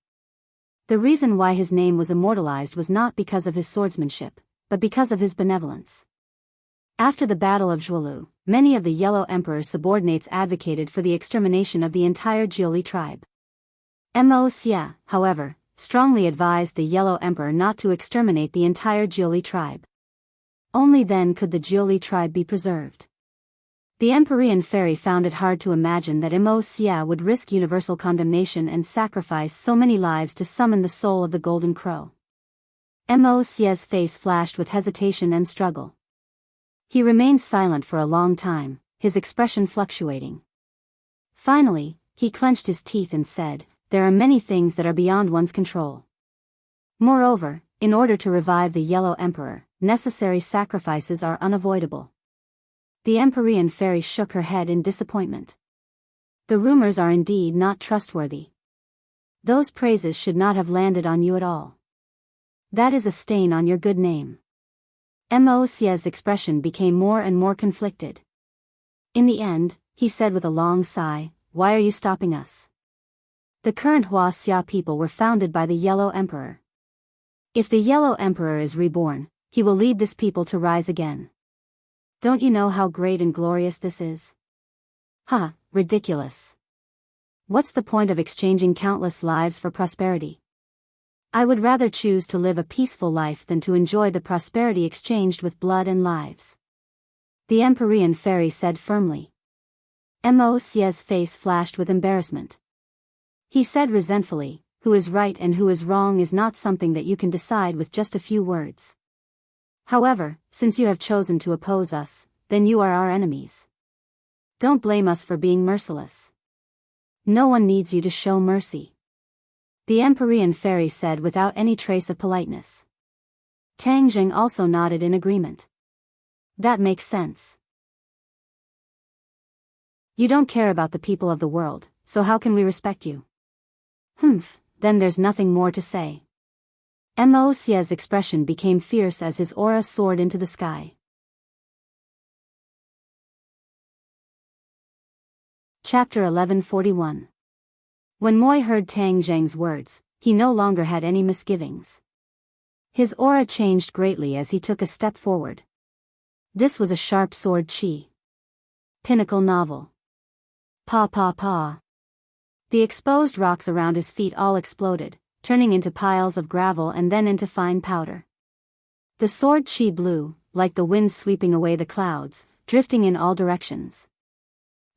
The reason why his name was immortalized was not because of his swordsmanship, but because of his benevolence. After the Battle of Zhuolu, many of the Yellow Emperor's subordinates advocated for the extermination of the entire Jiuli tribe. Immerse, however, strongly advised the Yellow Emperor not to exterminate the entire Jiuli tribe. Only then could the Jiuli tribe be preserved. The Empyrean fairy found it hard to imagine that Immerse would risk universal condemnation and sacrifice so many lives to summon the soul of the Golden Crow. Immerse's face flashed with hesitation and struggle. He remained silent for a long time, his expression fluctuating. Finally, he clenched his teeth and said, "There are many things that are beyond one's control. Moreover, in order to revive the Yellow Emperor, necessary sacrifices are unavoidable." The Empyrean fairy shook her head in disappointment. The rumors are indeed not trustworthy. Those praises should not have landed on you at all. That is a stain on your good name. Immerse's expression became more and more conflicted. In the end, he said with a long sigh, "Why are you stopping us? The current Huaxia people were founded by the Yellow Emperor. If the Yellow Emperor is reborn, he will lead this people to rise again. Don't you know how great and glorious this is? Ha, ridiculous. What's the point of exchanging countless lives for prosperity? I would rather choose to live a peaceful life than to enjoy the prosperity exchanged with blood and lives." The Empyrean fairy said firmly. Immerse's face flashed with embarrassment. He said resentfully, "Who is right and who is wrong is not something that you can decide with just a few words. However, since you have chosen to oppose us, then you are our enemies. Don't blame us for being merciless. No one needs you to show mercy." The Empyrean fairy said without any trace of politeness. Tangjing also nodded in agreement. "That makes sense. You don't care about the people of the world, so how can we respect you?" "Humph, then there's nothing more to say." Immerse's expression became fierce as his aura soared into the sky. Chapter 1141. When Moi heard Tang Zheng's words, he no longer had any misgivings. His aura changed greatly as he took a step forward. This was a sharp sword chi. Pinnacle novel. Pa pa pa. The exposed rocks around his feet all exploded, turning into piles of gravel and then into fine powder. The sword chi blew, like the wind sweeping away the clouds, drifting in all directions.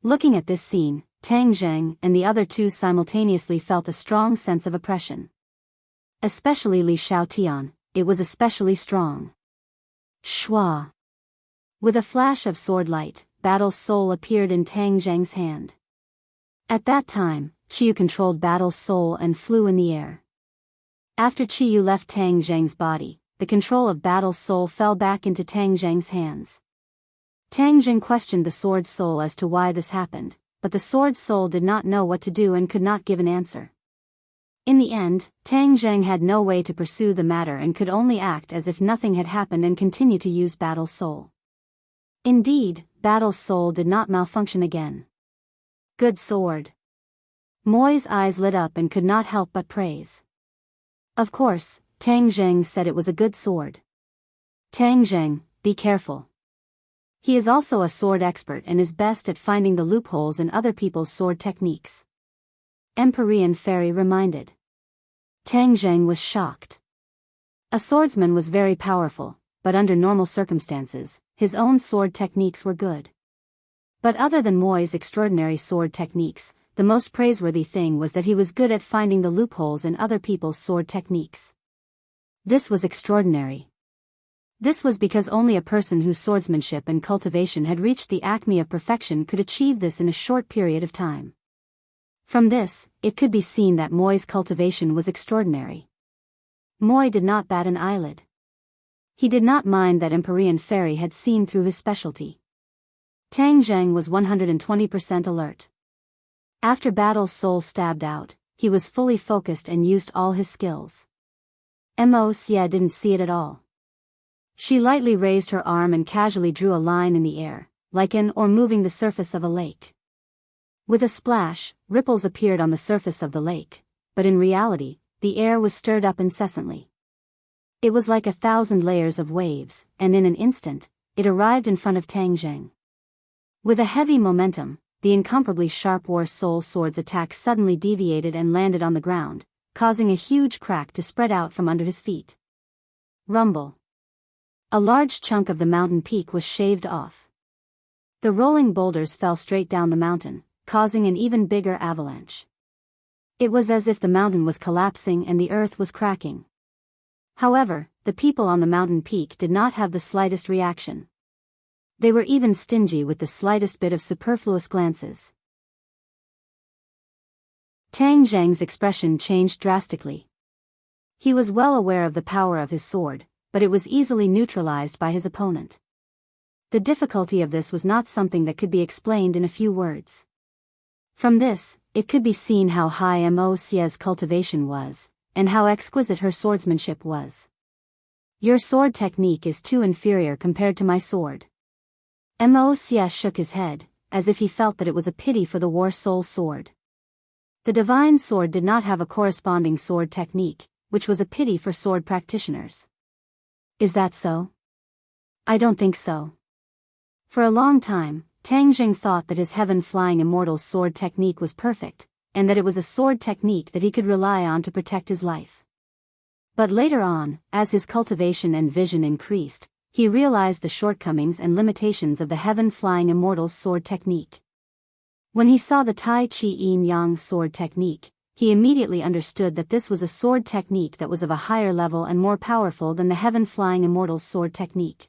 Looking at this scene, Tang Zheng and the other two simultaneously felt a strong sense of oppression. Especially Li Xiaotian, it was especially strong. Shua. With a flash of sword light, Battle's soul appeared in Tang Zheng's hand. At that time, Qiyu controlled Battle's soul and flew in the air. After Qiyu left Tang Zheng's body, the control of Battle's soul fell back into Tang Zheng's hands. Tang Zheng questioned the sword soul as to why this happened, but the sword soul did not know what to do and could not give an answer. In the end, Tang Zheng had no way to pursue the matter and could only act as if nothing had happened and continue to use Battle's soul. Indeed, Battle's soul did not malfunction again. Good sword. Moi's eyes lit up and could not help but praise. Of course, Tang Zheng said it was a good sword. Tang Zheng, be careful. He is also a sword expert and is best at finding the loopholes in other people's sword techniques. Empyrean fairy reminded. Tang Zheng was shocked. A swordsman was very powerful, but under normal circumstances, his own sword techniques were good. But other than Moi's extraordinary sword techniques, the most praiseworthy thing was that he was good at finding the loopholes in other people's sword techniques. This was extraordinary. This was because only a person whose swordsmanship and cultivation had reached the acme of perfection could achieve this in a short period of time. From this, it could be seen that Moi's cultivation was extraordinary. Moi did not bat an eyelid. He did not mind that Empyrean Fairy had seen through his specialty. Tang Zheng was 120% alert. After Battle's soul stabbed out, he was fully focused and used all his skills. Mo Xie didn't see it at all. She lightly raised her arm and casually drew a line in the air, like in or moving the surface of a lake. With a splash, ripples appeared on the surface of the lake, but in reality, the air was stirred up incessantly. It was like 1,000 layers of waves, and in an instant, it arrived in front of Tang Zheng. With a heavy momentum, the incomparably sharp War Soul Sword's attack suddenly deviated and landed on the ground, causing a huge crack to spread out from under his feet. Rumble. A large chunk of the mountain peak was shaved off. The rolling boulders fell straight down the mountain, causing an even bigger avalanche. It was as if the mountain was collapsing and the earth was cracking. However, the people on the mountain peak did not have the slightest reaction. They were even stingy with the slightest bit of superfluous glances. Tang Zheng's expression changed drastically. He was well aware of the power of his sword, but it was easily neutralized by his opponent. The difficulty of this was not something that could be explained in a few words. From this, it could be seen how high Mo Xie's cultivation was, and how exquisite her swordsmanship was. Your sword technique is too inferior compared to my sword. Mo Xie shook his head, as if he felt that it was a pity for the War Soul Sword. The divine sword did not have a corresponding sword technique, which was a pity for sword practitioners. Is that so? I don't think so. For a long time, Tang Zheng thought that his heaven-flying immortal sword technique was perfect, and that it was a sword technique that he could rely on to protect his life. But later on, as his cultivation and vision increased, he realized the shortcomings and limitations of the heaven-flying immortal sword technique. When he saw the Tai Chi Yin Yang sword technique, he immediately understood that this was a sword technique that was of a higher level and more powerful than the heaven-flying immortal sword technique.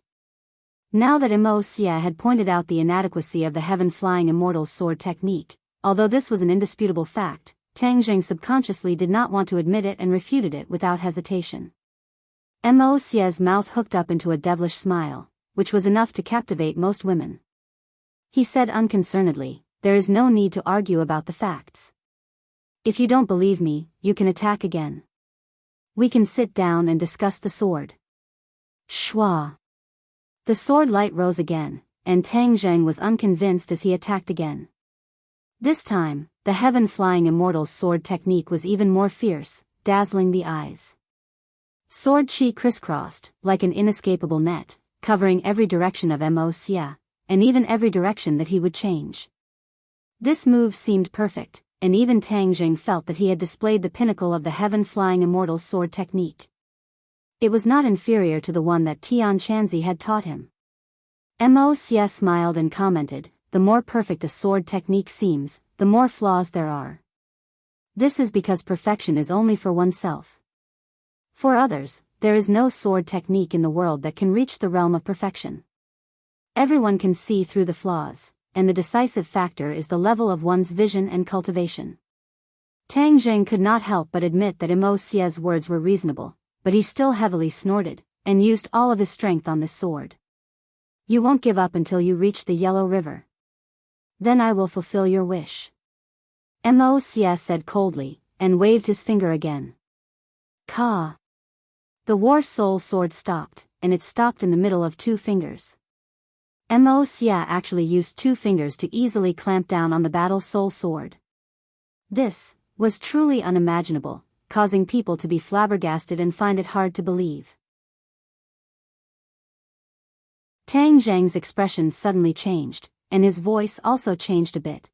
Now that Mo Xie had pointed out the inadequacy of the heaven-flying immortal sword technique, although this was an indisputable fact, Tang Zheng subconsciously did not want to admit it and refuted it without hesitation. Mo Xie's mouth hooked up into a devilish smile, which was enough to captivate most women. He said unconcernedly, "There is no need to argue about the facts. If you don't believe me, you can attack again. We can sit down and discuss the sword." Shwa. The sword light rose again, and Tang Zheng was unconvinced as he attacked again. This time, the heaven-flying immortal sword technique was even more fierce, dazzling the eyes. Sword chi crisscrossed, like an inescapable net, covering every direction of Mo Xie, and even every direction that he would change. This move seemed perfect, and even Tang Zheng felt that he had displayed the pinnacle of the heaven-flying immortal sword technique. It was not inferior to the one that Tian Chanzi had taught him. Mo Xie smiled and commented, "The more perfect a sword technique seems, the more flaws there are. This is because perfection is only for oneself. For others, there is no sword technique in the world that can reach the realm of perfection. Everyone can see through the flaws, and the decisive factor is the level of one's vision and cultivation." Tang Zheng could not help but admit that Mo Xie's words were reasonable, but he still heavily snorted, and used all of his strength on this sword. "You won't give up until you reach the Yellow River. Then I will fulfill your wish." Mo Xie said coldly, and waved his finger again. Ka. The War Soul Sword stopped, and it stopped in the middle of two fingers. Mo Xie actually used two fingers to easily clamp down on the Battle Soul Sword. This was truly unimaginable, causing people to be flabbergasted and find it hard to believe. Tang Zheng's expression suddenly changed, and his voice also changed a bit.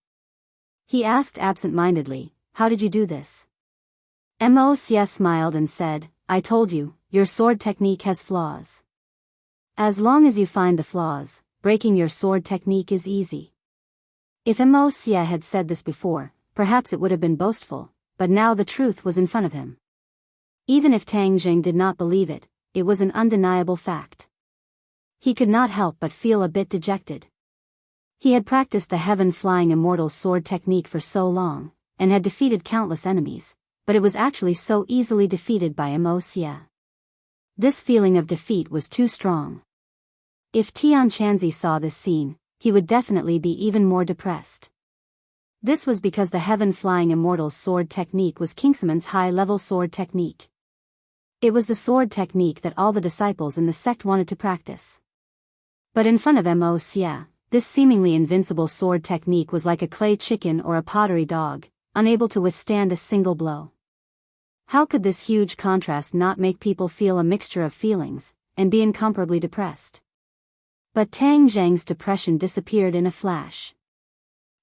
He asked absent-mindedly, "How did you do this?" Mo Xie smiled and said, "I told you, your sword technique has flaws. As long as you find the flaws, breaking your sword technique is easy." If Mo Xie had said this before, perhaps it would have been boastful, but now the truth was in front of him. Even if Tang Zheng did not believe it, it was an undeniable fact. He could not help but feel a bit dejected. He had practiced the heaven-flying immortal sword technique for so long, and had defeated countless enemies, but it was actually so easily defeated by Immerse. This feeling of defeat was too strong. If Tianqianzi saw this scene, he would definitely be even more depressed. This was because the heaven-flying immortal's sword technique was Kingsuman's high-level sword technique. It was the sword technique that all the disciples in the sect wanted to practice. But in front of Immerse, this seemingly invincible sword technique was like a clay chicken or a pottery dog, unable to withstand a single blow. How could this huge contrast not make people feel a mixture of feelings, and be incomparably depressed? But Tang Zhang's depression disappeared in a flash.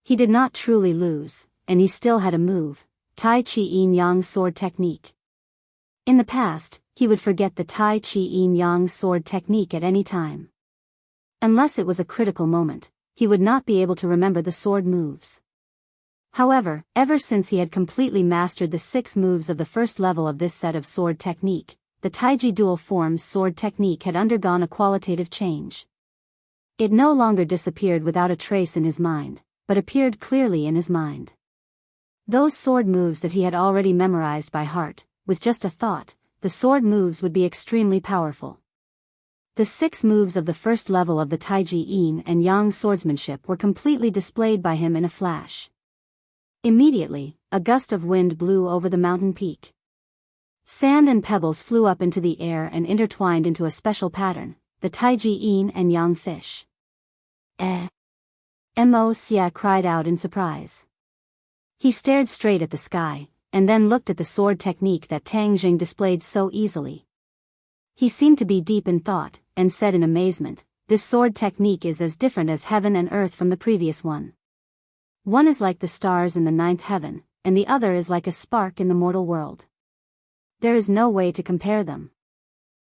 He did not truly lose, and he still had a move, Tai Chi Yin Yang sword technique. In the past, he would forget the Tai Chi Yin Yang sword technique at any time. Unless it was a critical moment, he would not be able to remember the sword moves. However, ever since he had completely mastered the 6 moves of the first level of this set of sword technique, the Taiji dual forms sword technique had undergone a qualitative change. It no longer disappeared without a trace in his mind, but appeared clearly in his mind. Those sword moves that he had already memorized by heart, with just a thought, the sword moves would be extremely powerful. The 6 moves of the first level of the Taiji Yin and Yang swordsmanship were completely displayed by him in a flash. Immediately, a gust of wind blew over the mountain peak. Sand and pebbles flew up into the air and intertwined into a special pattern, the Taiji Yin and Yang fish. Immerse cried out in surprise. He stared straight at the sky, and then looked at the sword technique that Tang Jing displayed so easily. He seemed to be deep in thought, and said in amazement, "This sword technique is as different as heaven and earth from the previous one. One is like the stars in the 9th heaven, and the other is like a spark in the mortal world. There is no way to compare them."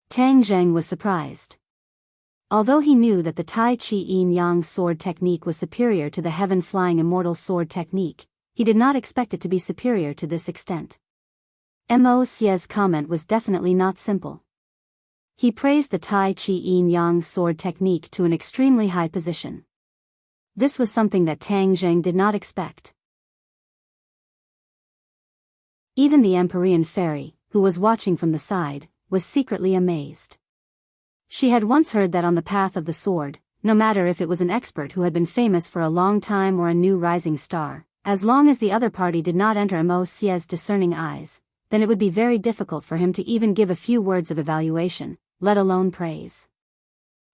Tang Zheng was surprised. Although he knew that the Tai Chi Yin Yang sword technique was superior to the heaven-flying immortal sword technique, he did not expect it to be superior to this extent. Immerse's comment was definitely not simple. He praised the Tai Chi Yin Yang sword technique to an extremely high position. This was something that Tang Zheng did not expect. Even the Empyrean fairy, who was watching from the side, was secretly amazed. She had once heard that on the path of the sword, no matter if it was an expert who had been famous for a long time or a new rising star, as long as the other party did not enter Immerse's discerning eyes, then it would be very difficult for him to even give a few words of evaluation, let alone praise.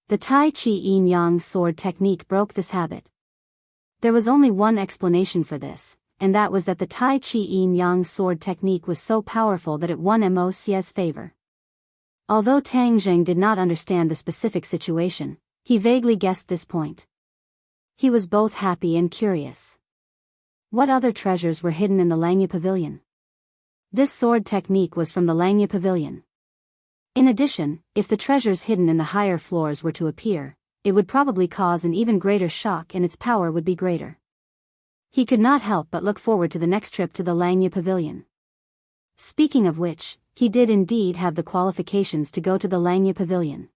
The Tai Chi Yin Yang sword technique broke this habit. There was only one explanation for this, and that was that the Tai Chi Yin Yang sword technique was so powerful that it won Immerse's favor. Although Tang Zheng did not understand the specific situation, he vaguely guessed this point. He was both happy and curious. What other treasures were hidden in the Langya Pavilion? This sword technique was from the Langya Pavilion. In addition, if the treasures hidden in the higher floors were to appear, it would probably cause an even greater shock and its power would be greater. He could not help but look forward to the next trip to the Langya Pavilion. Speaking of which, he did indeed have the qualifications to go to the Langya Pavilion.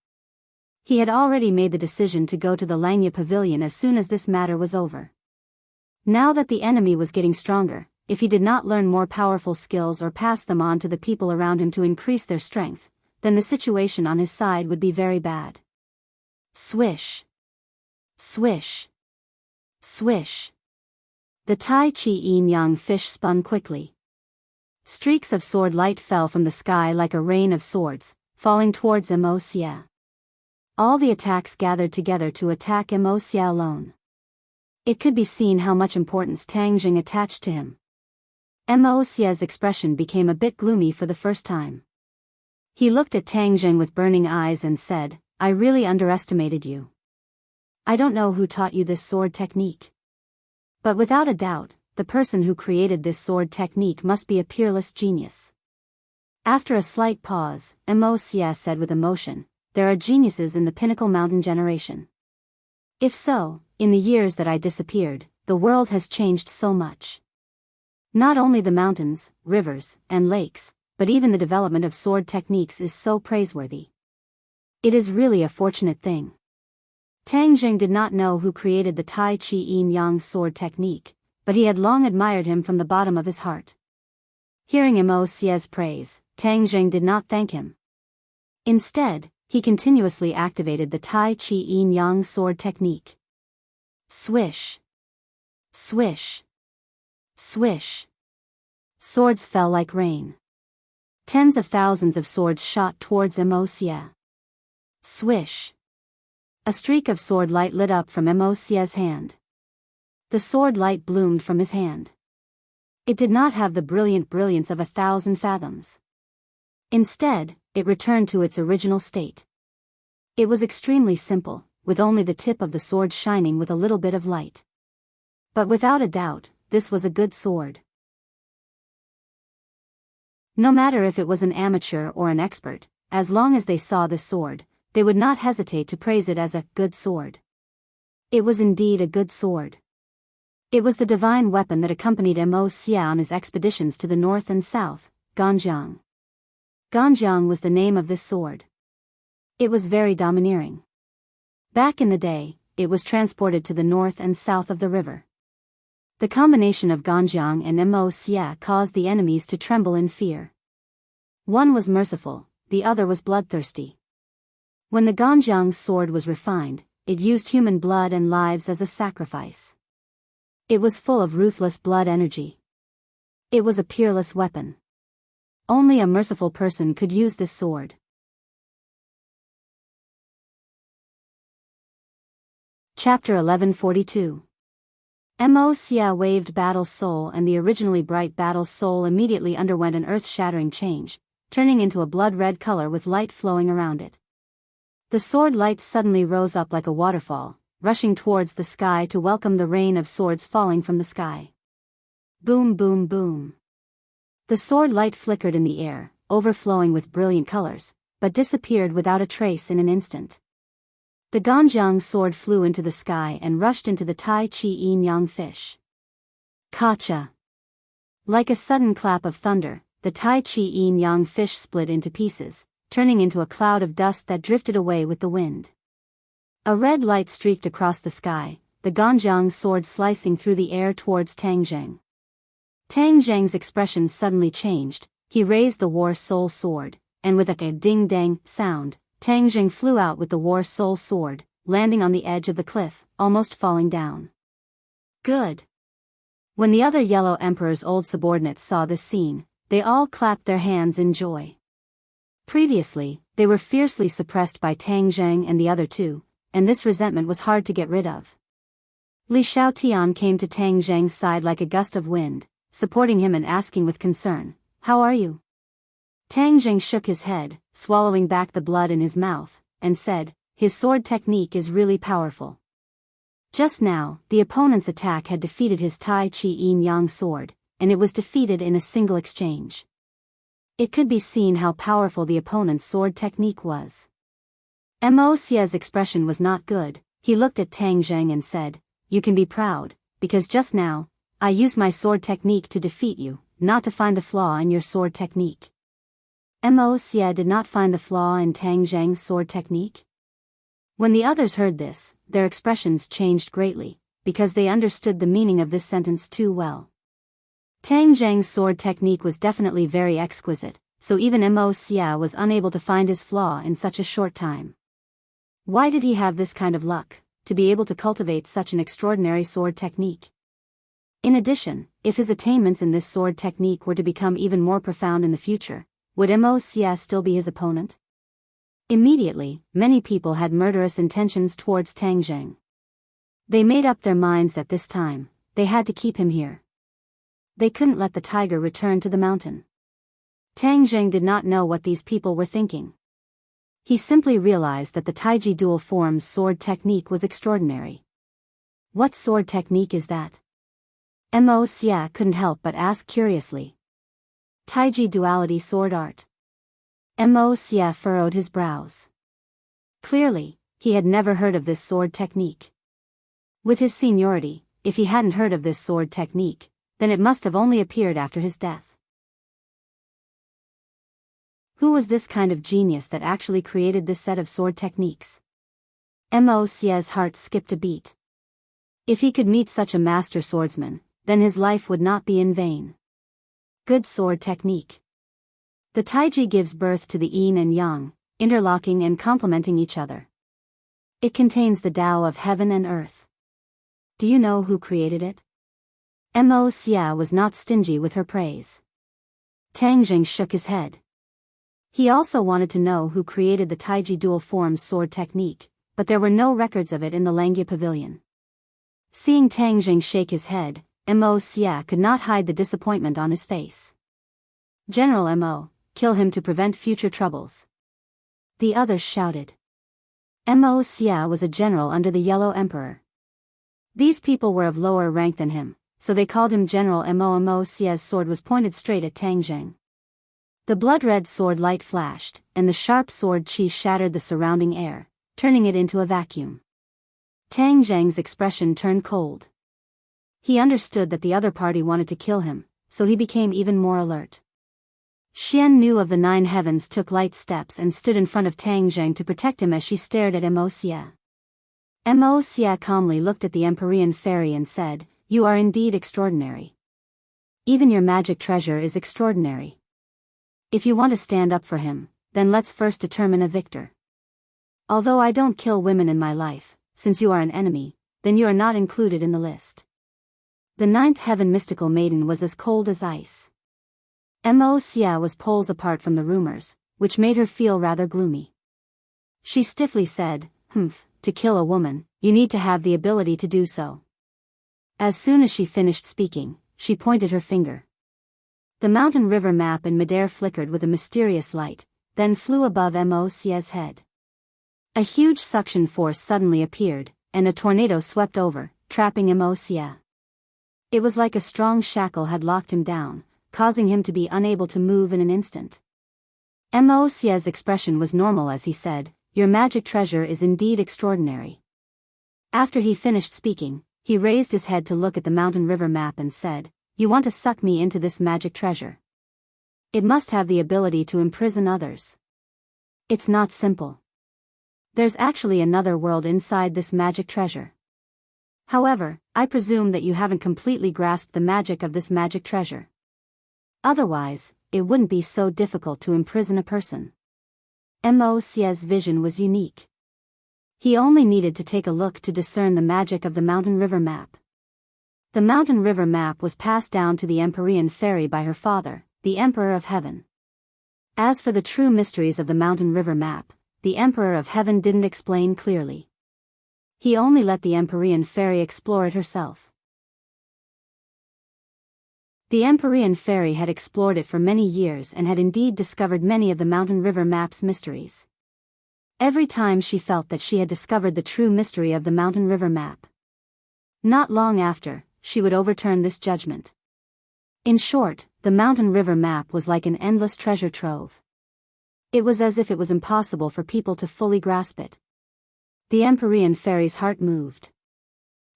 He had already made the decision to go to the Langya Pavilion as soon as this matter was over. Now that the enemy was getting stronger, if he did not learn more powerful skills or pass them on to the people around him to increase their strength, then the situation on his side would be very bad. Swish. Swish. Swish. The Tai Chi Yin Yang fish spun quickly. Streaks of sword light fell from the sky like a rain of swords, falling towards Immerse. All the attacks gathered together to attack Immerse alone. It could be seen how much importance Tang Jing attached to him. Immerse's expression became a bit gloomy for the first time. He looked at Tang Jing with burning eyes and said, "I really underestimated you. I don't know who taught you this sword technique. But without a doubt, the person who created this sword technique must be a peerless genius." After a slight pause, Immerse said with emotion, "There are geniuses in the Pinnacle Mountain generation. If so, in the years that I disappeared, the world has changed so much. Not only the mountains, rivers, and lakes, but even the development of sword techniques is so praiseworthy. It is really a fortunate thing." Tang Jing did not know who created the Tai Chi Yin Yang sword technique, but he had long admired him from the bottom of his heart. Hearing Immerse's praise, Tang Jing did not thank him. Instead, he continuously activated the Tai Chi Yin Yang sword technique. Swish. Swish. Swish. Swords fell like rain. Tens of thousands of swords shot towards Immerse. Swish. A streak of sword light lit up from Immerse's hand. The sword light bloomed from his hand. It did not have the brilliant brilliance of 1,000 fathoms. Instead, it returned to its original state. It was extremely simple, with only the tip of the sword shining with a little bit of light. But without a doubt, this was a good sword. No matter if it was an amateur or an expert, as long as they saw this sword, they would not hesitate to praise it as a good sword. It was indeed a good sword. It was the divine weapon that accompanied Immerse on his expeditions to the north and south, Ganjiang. Ganjiang was the name of this sword. It was very domineering. Back in the day, it was transported to the north and south of the river. The combination of Ganjiang and Immerse caused the enemies to tremble in fear. One was merciful, the other was bloodthirsty. When the Ganjiang sword was refined, it used human blood and lives as a sacrifice. It was full of ruthless blood energy. It was a peerless weapon. Only a merciful person could use this sword. Chapter 1142. Immerse waved Battle's soul, and the originally bright Battle's soul immediately underwent an earth-shattering change, turning into a blood-red color with light flowing around it. The sword light suddenly rose up like a waterfall, rushing towards the sky to welcome the rain of swords falling from the sky. Boom, boom, boom. The sword light flickered in the air, overflowing with brilliant colors, but disappeared without a trace in an instant. The Ganjiang sword flew into the sky and rushed into the Tai Chi Yin Yang fish. Kacha! Like a sudden clap of thunder, the Tai Chi Yin Yang fish split into pieces, turning into a cloud of dust that drifted away with the wind. A red light streaked across the sky, the Ganjiang sword slicing through the air towards Tang Jing. Tang Jing's expression suddenly changed. He raised the War Soul sword, and with a ding-dang sound, Tang Jing flew out with the War Soul sword, landing on the edge of the cliff, almost falling down. Good. When the other Yellow Emperor's old subordinates saw this scene, they all clapped their hands in joy. Previously, they were fiercely suppressed by Tang Jing and the other two, and this resentment was hard to get rid of. Li Xiaotian came to Tang Jing's side like a gust of wind, supporting him and asking with concern, "How are you?" Tang Jing shook his head, swallowing back the blood in his mouth, and said, "His sword technique is really powerful." Just now, the opponent's attack had defeated his Tai Chi Yin Yang sword, and it was defeated in a single exchange. It could be seen how powerful the opponent's sword technique was. Immerse's expression was not good. He looked at Tang Jing and said, "You can be proud, because just now, I used my sword technique to defeat you, not to find the flaw in your sword technique." Immerse did not find the flaw in Tang Jing's sword technique. When the others heard this, their expressions changed greatly, because they understood the meaning of this sentence too well. Tang Jing's sword technique was definitely very exquisite, so even Immerse was unable to find his flaw in such a short time. Why did he have this kind of luck, to be able to cultivate such an extraordinary sword technique? In addition, if his attainments in this sword technique were to become even more profound in the future, would Immerse still be his opponent? Immediately, many people had murderous intentions towards Tang Jing. They made up their minds that this time, they had to keep him here. They couldn't let the tiger return to the mountain. Tang Jing did not know what these people were thinking. He simply realized that the Taiji dual forms sword technique was extraordinary. What sword technique is that? Immerse couldn't help but ask curiously. Taiji duality sword art. Immerse furrowed his brows. Clearly, he had never heard of this sword technique. With his seniority, if he hadn't heard of this sword technique, then it must have only appeared after his death. Who was this kind of genius that actually created this set of sword techniques? Immerse's heart skipped a beat. If he could meet such a master swordsman, then his life would not be in vain. Good sword technique. The taiji gives birth to the yin and yang, interlocking and complementing each other. It contains the Tao of heaven and earth. Do you know who created it? Mo Xia was not stingy with her praise. Tang Jing shook his head. He also wanted to know who created the taiji dual forms sword technique, but there were no records of it in the Langya pavilion. Seeing Tang Jing shake his head, Mo Xia could not hide the disappointment on his face. General Mo, kill him to prevent future troubles. The others shouted. Mo Xia was a general under the Yellow Emperor. These people were of lower rank than him, so they called him General Mo. Mo Xia's sword was pointed straight at Tang Jing. The blood-red sword light flashed, and the sharp sword chi shattered the surrounding air, turning it into a vacuum. Tang Jing's expression turned cold. He understood that the other party wanted to kill him, so he became even more alert. Xian Nu of the Nine Heavens took light steps and stood in front of Tang Jing to protect him as she stared at Mo Xia. Mo Xia calmly looked at the Empyrean fairy and said, "You are indeed extraordinary. Even your magic treasure is extraordinary. If you want to stand up for him, then let's first determine a victor. Although I don't kill women in my life, since you are an enemy, then you are not included in the list." The ninth heaven mystical maiden was as cold as ice. Mo Xia was poles apart from the rumors, which made her feel rather gloomy. She stiffly said, to kill a woman, you need to have the ability to do so." As soon as she finished speaking, she pointed her finger. The mountain river map in midair flickered with a mysterious light, then flew above Mo Xia's head. A huge suction force suddenly appeared, and a tornado swept over, trapping Mo Xia. It was like a strong shackle had locked him down, causing him to be unable to move in an instant. Mo Xia's expression was normal as he said, "Your magic treasure is indeed extraordinary." After he finished speaking, he raised his head to look at the mountain river map and said, "You want to suck me into this magic treasure? It must have the ability to imprison others. It's not simple. There's actually another world inside this magic treasure. However, I presume that you haven't completely grasped the magic of this magic treasure. Otherwise, it wouldn't be so difficult to imprison a person." Mo Xia's vision was unique. He only needed to take a look to discern the magic of the mountain river map. The mountain river map was passed down to the Empyrean fairy by her father, the Emperor of Heaven. As for the true mysteries of the mountain river map, the Emperor of Heaven didn't explain clearly. He only let the Empyrean fairy explore it herself. The Empyrean fairy had explored it for many years and had indeed discovered many of the mountain river map's mysteries. Every time she felt that she had discovered the true mystery of the mountain river map. Not long after, she would overturn this judgment. In short, the mountain river map was like an endless treasure trove. It was as if it was impossible for people to fully grasp it. The Empyrean fairy's heart moved.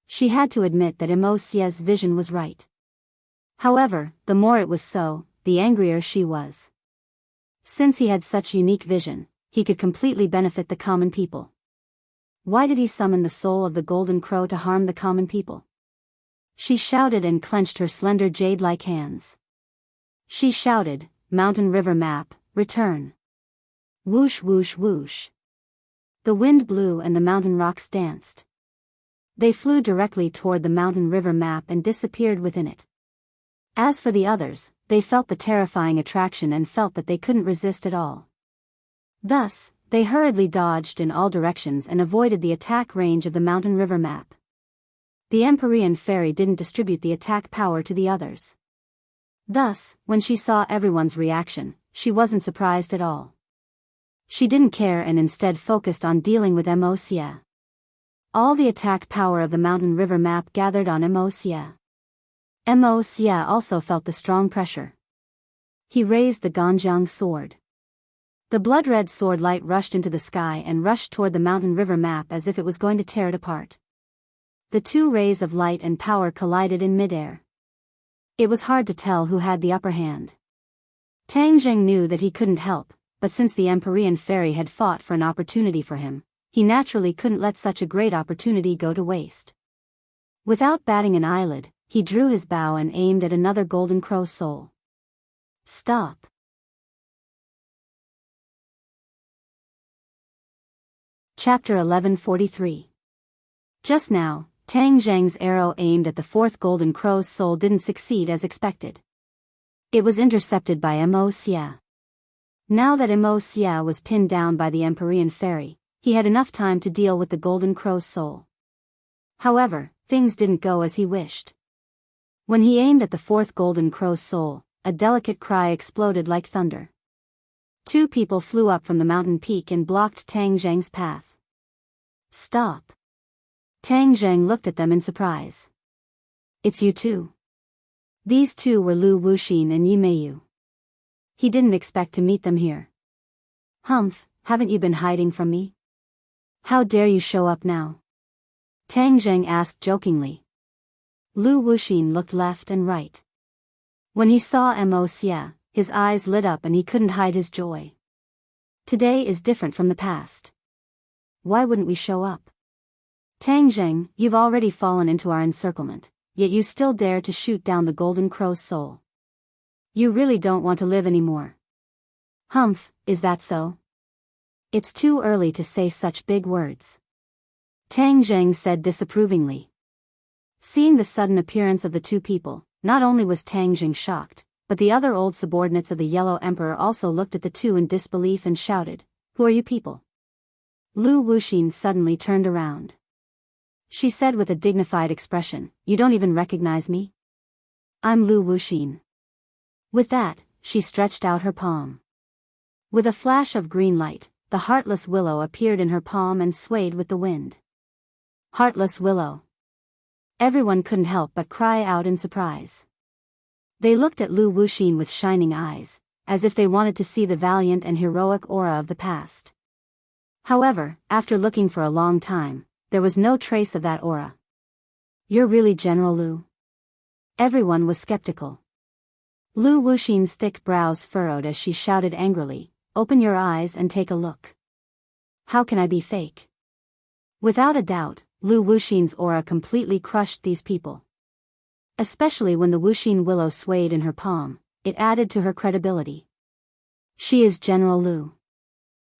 She had to admit that Mo Xia's vision was right. However, the more it was so, the angrier she was. Since he had such unique vision, he could completely benefit the common people. Why did he summon the soul of the golden crow to harm the common people? She shouted and clenched her slender jade-like hands. She shouted, "Mountain river map, return." Whoosh whoosh whoosh. The wind blew and the mountain rocks danced. They flew directly toward the mountain river map and disappeared within it. As for the others, they felt the terrifying attraction and felt that they couldn't resist at all. Thus, they hurriedly dodged in all directions and avoided the attack range of the mountain river map. The Empyrean fairy didn't distribute the attack power to the others. Thus, when she saw everyone's reaction, she wasn't surprised at all. She didn't care and instead focused on dealing with Mo Xia. All the attack power of the mountain river map gathered on Mo Xia. Mo Xia also felt the strong pressure. He raised the Ganjiang sword. The blood-red sword light rushed into the sky and rushed toward the mountain river map as if it was going to tear it apart. The two rays of light and power collided in midair. It was hard to tell who had the upper hand. Tang Jing knew that he couldn't help, but since the Empyrean fairy had fought for an opportunity for him, he naturally couldn't let such a great opportunity go to waste. Without batting an eyelid, he drew his bow and aimed at another golden crow soul. Stop. Chapter 1143. Just now, Tang Zheng's arrow aimed at the fourth golden crow's soul didn't succeed as expected. It was intercepted by Mo Xia. Now that Mo Xia was pinned down by the Empyrean fairy, he had enough time to deal with the golden crow's soul. However, things didn't go as he wished. When he aimed at the fourth golden crow's soul, a delicate cry exploded like thunder. Two people flew up from the mountain peak and blocked Tang Zheng's path. Stop. Tang Zheng looked at them in surprise. It's you two. These two were Lu Wuxin and Yi Meiyu. He didn't expect to meet them here. Humph, haven't you been hiding from me? How dare you show up now? Tang Zheng asked jokingly. Lu Wuxin looked left and right. When he saw Mo Xia, his eyes lit up and he couldn't hide his joy. Today is different from the past. Why wouldn't we show up? Tang Zheng, you've already fallen into our encirclement, yet you still dare to shoot down the golden crow's soul. You really don't want to live anymore. Humph, is that so? It's too early to say such big words. Tang Zheng said disapprovingly. Seeing the sudden appearance of the two people, not only was Tang Zheng shocked, but the other old subordinates of the Yellow Emperor also looked at the two in disbelief and shouted, "Who are you people?" Lu Wuxin suddenly turned around. She said with a dignified expression, "You don't even recognize me? I'm Lu Wuxin." With that, she stretched out her palm. With a flash of green light, the heartless willow appeared in her palm and swayed with the wind. Heartless willow. Everyone couldn't help but cry out in surprise. They looked at Lu Wuxin with shining eyes, as if they wanted to see the valiant and heroic aura of the past. However, after looking for a long time, there was no trace of that aura. You're really General Lu? Everyone was skeptical. Lu Wuxin's thick brows furrowed as she shouted angrily, "Open your eyes and take a look. How can I be fake?" Without a doubt, Lu Wuxin's aura completely crushed these people. Especially when the Wuxin willow swayed in her palm, it added to her credibility. She is General Lu.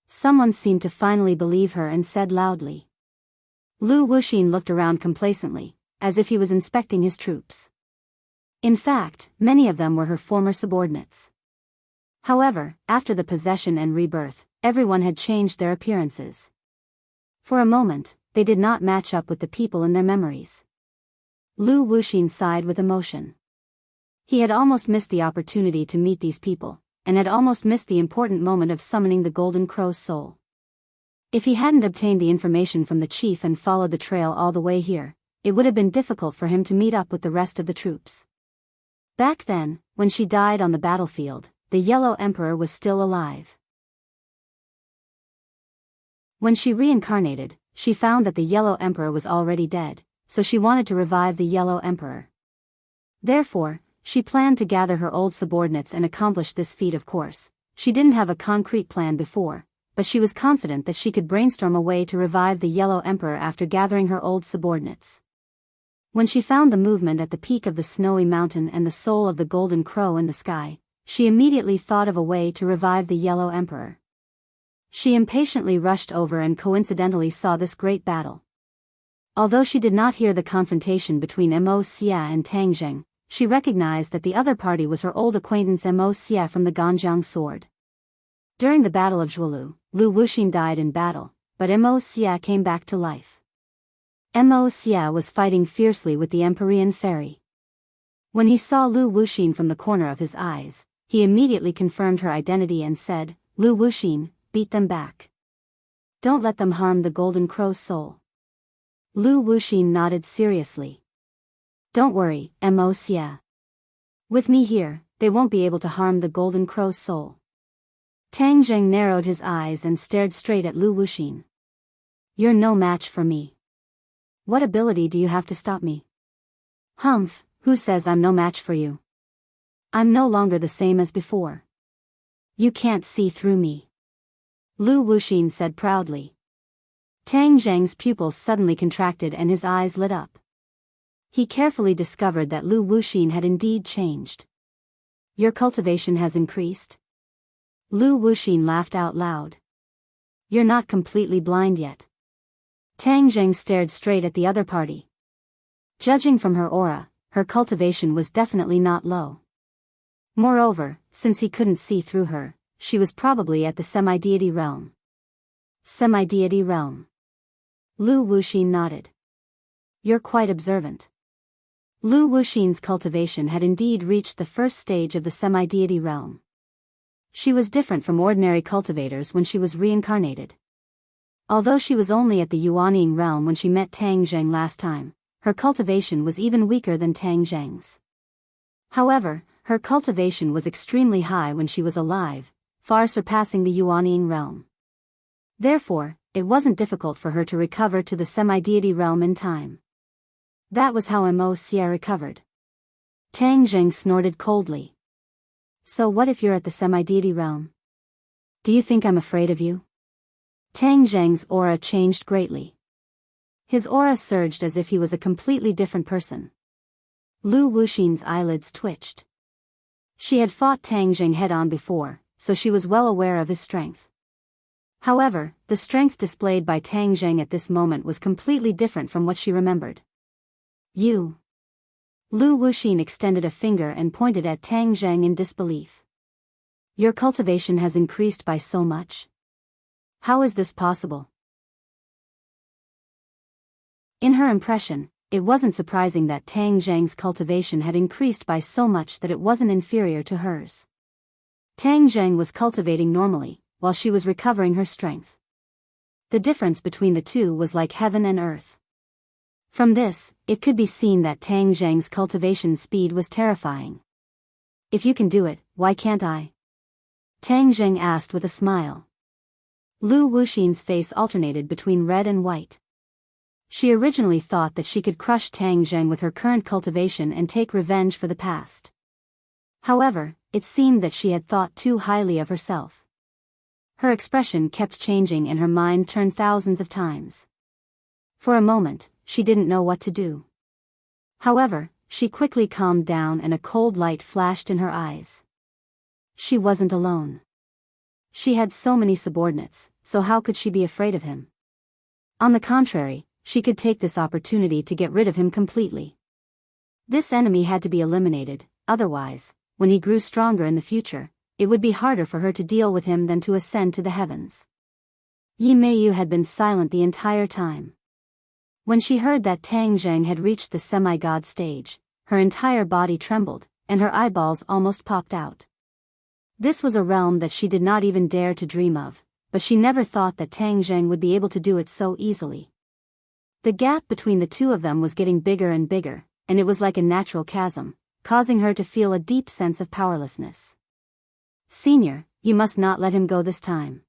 Someone seemed to finally believe her and said loudly. Lu Wuxin looked around complacently, as if he was inspecting his troops. In fact, many of them were her former subordinates. However, after the possession and rebirth, everyone had changed their appearances. For a moment, they did not match up with the people in their memories. Lu Wuxin sighed with emotion. He had almost missed the opportunity to meet these people, and had almost missed the important moment of summoning the golden crow's soul. If he hadn't obtained the information from the chief and followed the trail all the way here, it would have been difficult for him to meet up with the rest of the troops. Back then, when she died on the battlefield, the Yellow Emperor was still alive. When she reincarnated, she found that the Yellow Emperor was already dead, so she wanted to revive the Yellow Emperor. Therefore, she planned to gather her old subordinates and accomplish this feat. Of course, she didn't have a concrete plan before, but she was confident that she could brainstorm a way to revive the Yellow Emperor after gathering her old subordinates. When she found the movement at the peak of the snowy mountain and the soul of the golden crow in the sky, she immediately thought of a way to revive the Yellow Emperor. She impatiently rushed over and coincidentally saw this great battle. Although she did not hear the confrontation between Mo Xia and Tang Zheng, she recognized that the other party was her old acquaintance Mo Xia from the Ganjiang sword. During the Battle of Zhuolu, Lu Wuxin died in battle, but Mo Xia came back to life. Mo Xia was fighting fiercely with the Empyrean fairy. When he saw Lu Wuxin from the corner of his eyes, he immediately confirmed her identity and said, "Lu Wuxin, beat them back. Don't let them harm the golden crow's soul." Lu Wuxin nodded seriously. "Don't worry, Mo Xia. With me here, they won't be able to harm the golden crow's soul." Tang Zheng narrowed his eyes and stared straight at Lu Wuxin. "You're no match for me. What ability do you have to stop me?" "Humph, who says I'm no match for you? I'm no longer the same as before. You can't see through me," Lu Wuxin said proudly. Tang Zheng's pupils suddenly contracted and his eyes lit up. He carefully discovered that Lu Wuxin had indeed changed. Your cultivation has increased? Lu Wuxin laughed out loud. You're not completely blind yet. Tang Zheng stared straight at the other party. Judging from her aura, her cultivation was definitely not low. Moreover, since he couldn't see through her, she was probably at the semi-deity realm. Semi-deity realm. Lu Wuxin nodded. You're quite observant. Lu Wuxin's cultivation had indeed reached the first stage of the semi-deity realm. She was different from ordinary cultivators when she was reincarnated. Although she was only at the Yuanying realm when she met Tang Zheng last time, her cultivation was even weaker than Tang Zheng's. However, her cultivation was extremely high when she was alive, far surpassing the Yuanying realm. Therefore, it wasn't difficult for her to recover to the semi-deity realm in time. That was how Mo Xie recovered. Tang Zheng snorted coldly. So what if you're at the semi-deity realm? Do you think I'm afraid of you? Tang Zheng's aura changed greatly. His aura surged as if he was a completely different person. Lu Wuxin's eyelids twitched. She had fought Tang Zheng head-on before, so she was well aware of his strength. However, the strength displayed by Tang Zheng at this moment was completely different from what she remembered. You. Lu Wuxin extended a finger and pointed at Tang Zheng in disbelief. Your cultivation has increased by so much. How is this possible? In her impression, it wasn't surprising that Tang Zheng's cultivation had increased by so much that it wasn't inferior to hers. Tang Zheng was cultivating normally, while she was recovering her strength. The difference between the two was like heaven and earth. From this, it could be seen that Tang Zheng's cultivation speed was terrifying. If you can do it, why can't I? Tang Zheng asked with a smile. Lu Wuxin's face alternated between red and white. She originally thought that she could crush Tang Zheng with her current cultivation and take revenge for the past. However, it seemed that she had thought too highly of herself. Her expression kept changing and her mind turned thousands of times. For a moment, she didn't know what to do. However, she quickly calmed down and a cold light flashed in her eyes. She wasn't alone. She had so many subordinates, so how could she be afraid of him? On the contrary, she could take this opportunity to get rid of him completely. This enemy had to be eliminated, otherwise, when he grew stronger in the future, it would be harder for her to deal with him than to ascend to the heavens. Yi Meiyu had been silent the entire time. When she heard that Tang Zheng had reached the semi-god stage, her entire body trembled, and her eyeballs almost popped out. This was a realm that she did not even dare to dream of, but she never thought that Tang Zheng would be able to do it so easily. The gap between the two of them was getting bigger and bigger, and it was like a natural chasm, causing her to feel a deep sense of powerlessness. Senior, you must not let him go this time.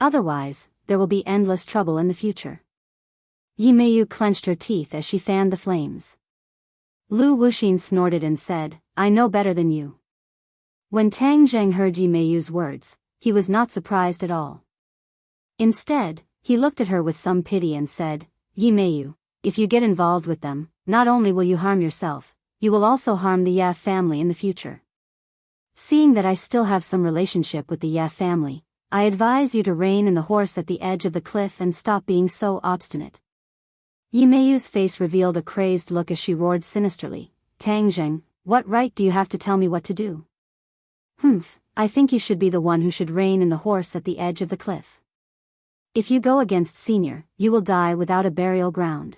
Otherwise, there will be endless trouble in the future. Yi Meiyu clenched her teeth as she fanned the flames. Lu Wuxin snorted and said, I know better than you. When Tang Zheng heard Yi Meiyu's words, he was not surprised at all. Instead, he looked at her with some pity and said, Yi Meiyu, if you get involved with them, not only will you harm yourself, you will also harm the Ye family in the future. Seeing that I still have some relationship with the Ye family, I advise you to rein in the horse at the edge of the cliff and stop being so obstinate. Yi Meiyu's face revealed a crazed look as she roared sinisterly, Tang Zheng, what right do you have to tell me what to do? I think you should be the one who should rein in the horse at the edge of the cliff. If you go against Senior, you will die without a burial ground.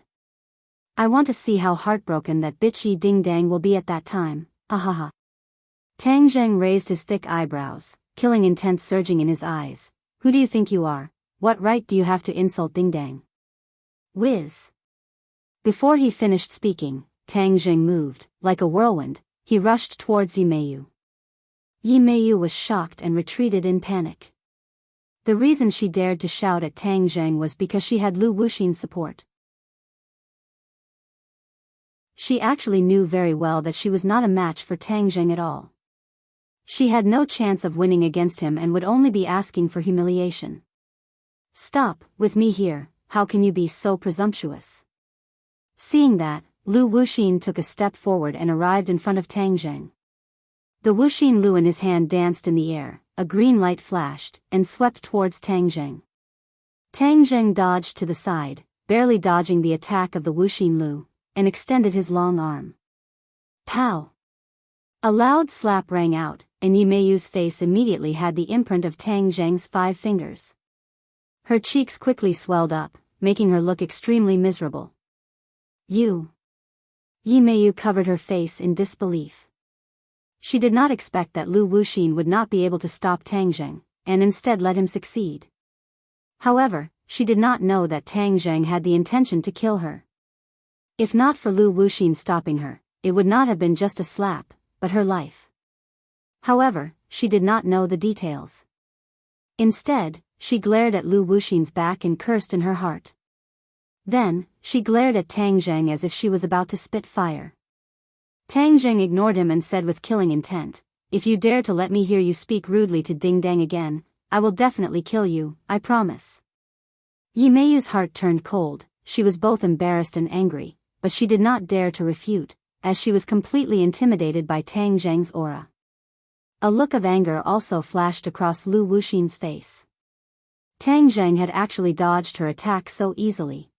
I want to see how heartbroken that bitch Yi Ding Dang will be at that time, ahaha. Tang Zheng raised his thick eyebrows, killing intent surging in his eyes. Who do you think you are? What right do you have to insult Ding Dang? Whiz. Before he finished speaking, Tang Zheng moved, like a whirlwind, he rushed towards Yi Meiyu. Yi Meiyu was shocked and retreated in panic. The reason she dared to shout at Tang Zheng was because she had Lu Wuxin's support. She actually knew very well that she was not a match for Tang Zheng at all. She had no chance of winning against him and would only be asking for humiliation. Stop, with me here, how can you be so presumptuous? Seeing that, Lu Wuxin took a step forward and arrived in front of Tang Jing. The Wuxin Lu in his hand danced in the air, a green light flashed, and swept towards Tang Jing. Tang Jing dodged to the side, barely dodging the attack of the Wuxin Lu, and extended his long arm. Pow! A loud slap rang out, and Yi Meiyu's face immediately had the imprint of Tang Jing's 5 fingers. Her cheeks quickly swelled up, making her look extremely miserable. You! Yi Meiyu covered her face in disbelief. She did not expect that Lu Wuxin would not be able to stop Tang Jing, and instead let him succeed. However, she did not know that Tang Jing had the intention to kill her. If not for Lu Wuxin stopping her, it would not have been just a slap, but her life. However, she did not know the details. Instead, she glared at Lu Wuxin's back and cursed in her heart. Then, she glared at Tang Jing as if she was about to spit fire. Tang Jing ignored him and said with killing intent, "If you dare to let me hear you speak rudely to Ding Dang again, I will definitely kill you, I promise." Yi Meiyu's heart turned cold. She was both embarrassed and angry, but she did not dare to refute, as she was completely intimidated by Tang Jing's aura. A look of anger also flashed across Lu Wuxin's face. Tang Jing had actually dodged her attack so easily.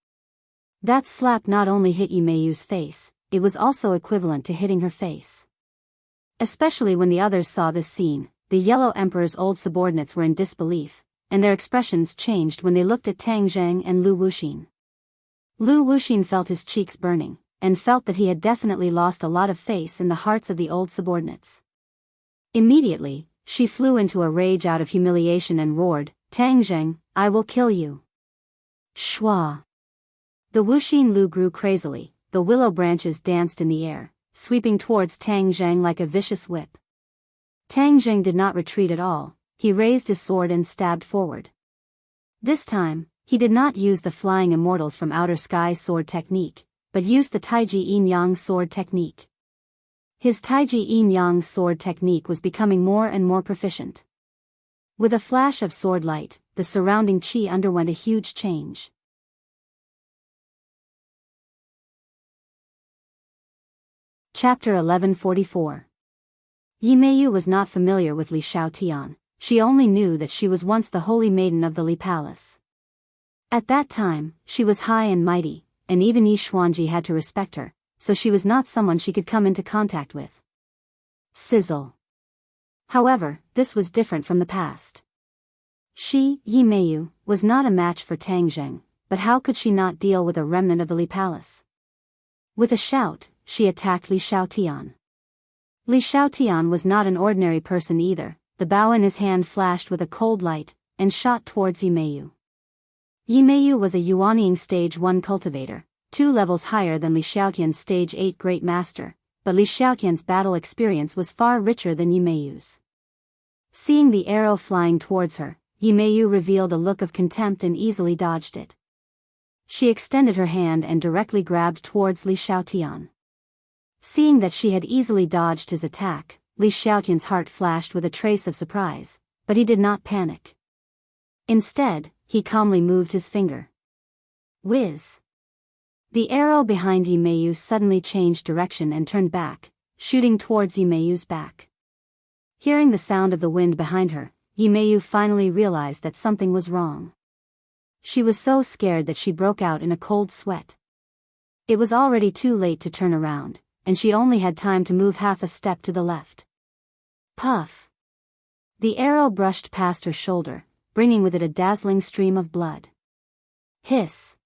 That slap not only hit Yi Meiyu's face, it was also equivalent to hitting her face. Especially when the others saw this scene, the Yellow Emperor's old subordinates were in disbelief, and their expressions changed when they looked at Tang Jing and Lu Wuxin. Lu Wuxin felt his cheeks burning, and felt that he had definitely lost a lot of face in the hearts of the old subordinates. Immediately, she flew into a rage out of humiliation and roared, "Tang Jing, I will kill you!" Shwa! The Wuxin Lu grew crazily, the willow branches danced in the air, sweeping towards Tang Jing like a vicious whip. Tang Jing did not retreat at all, he raised his sword and stabbed forward. This time, he did not use the Flying Immortals from Outer Sky sword technique, but used the Taiji Yin Yang sword technique. His Taiji Yin Yang sword technique was becoming more and more proficient. With a flash of sword light, the surrounding chi underwent a huge change. Chapter 1144. Yi Meiyu was not familiar with Li Xiaotian, she only knew that she was once the holy maiden of the Li Palace. At that time, she was high and mighty, and even Yi Xuanji had to respect her, so she was not someone she could come into contact with. Sizzle. However, this was different from the past. She, Yi Meiyu, was not a match for Tang Jing, but how could she not deal with a remnant of the Li Palace? With a shout, she attacked Li Xiaotian. Li Xiaotian was not an ordinary person either, the bow in his hand flashed with a cold light, and shot towards Yi Meiyu. Yi Meiyu was a Yuanying Stage 1 cultivator, 2 levels higher than Li Xiaotian's Stage 8 Great Master, but Li Xiaotian's battle experience was far richer than Yi Meiyu's. Seeing the arrow flying towards her, Yi Meiyu revealed a look of contempt and easily dodged it. She extended her hand and directly grabbed towards Li Xiaotian. Seeing that she had easily dodged his attack, Li Xiaotian's heart flashed with a trace of surprise, but he did not panic. Instead, he calmly moved his finger. Whiz! The arrow behind Yi Meiyu suddenly changed direction and turned back, shooting towards Yi Meiyu's back. Hearing the sound of the wind behind her, Yi Meiyu finally realized that something was wrong. She was so scared that she broke out in a cold sweat. It was already too late to turn around, and she only had time to move half a step to the left. Puff! The arrow brushed past her shoulder, bringing with it a dazzling stream of blood. Hiss!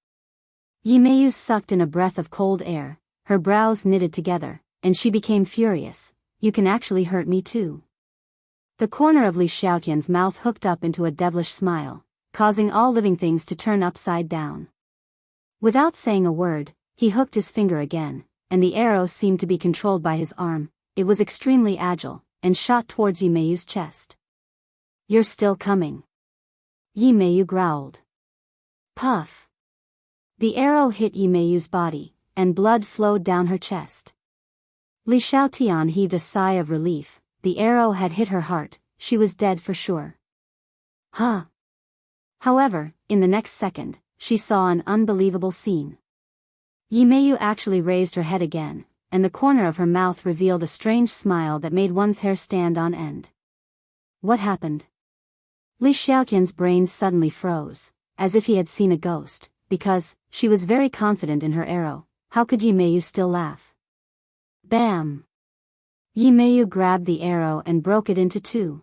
Yi Meiyu sucked in a breath of cold air, her brows knitted together, and she became furious. You can actually hurt me too. The corner of Li Xiaotian's mouth hooked up into a devilish smile, causing all living things to turn upside down. Without saying a word, he hooked his finger again, and the arrow seemed to be controlled by his arm. It was extremely agile, and shot towards Yi Meiyu's chest. You're still coming. Yi Meiyu growled. Puff! The arrow hit Yi Meiyu's body, and blood flowed down her chest. Li Xiaotian heaved a sigh of relief. The arrow had hit her heart, she was dead for sure. Huh! However, in the next second, she saw an unbelievable scene. Yimeyu actually raised her head again, and the corner of her mouth revealed a strange smile that made one's hair stand on end. What happened? Li Xiaotian's brain suddenly froze, as if he had seen a ghost, because she was very confident in her arrow. How could Yimeyu still laugh? Bam! Yimeyu grabbed the arrow and broke it into two.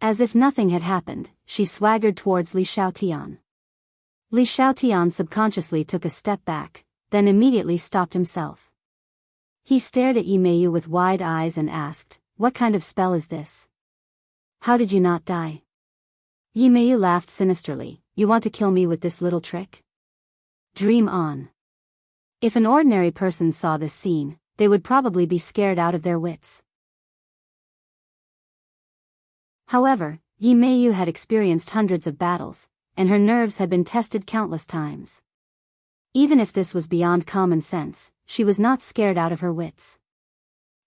As if nothing had happened, she swaggered towards Li Xiaotian. Li Xiaotian subconsciously took a step back, then immediately stopped himself. He stared at Yimeyu with wide eyes and asked, "What kind of spell is this? How did you not die?" Yimeyu laughed sinisterly. "You want to kill me with this little trick? Dream on." If an ordinary person saw this scene, they would probably be scared out of their wits. However, Yimeyu had experienced hundreds of battles, and her nerves had been tested countless times. Even if this was beyond common sense, she was not scared out of her wits.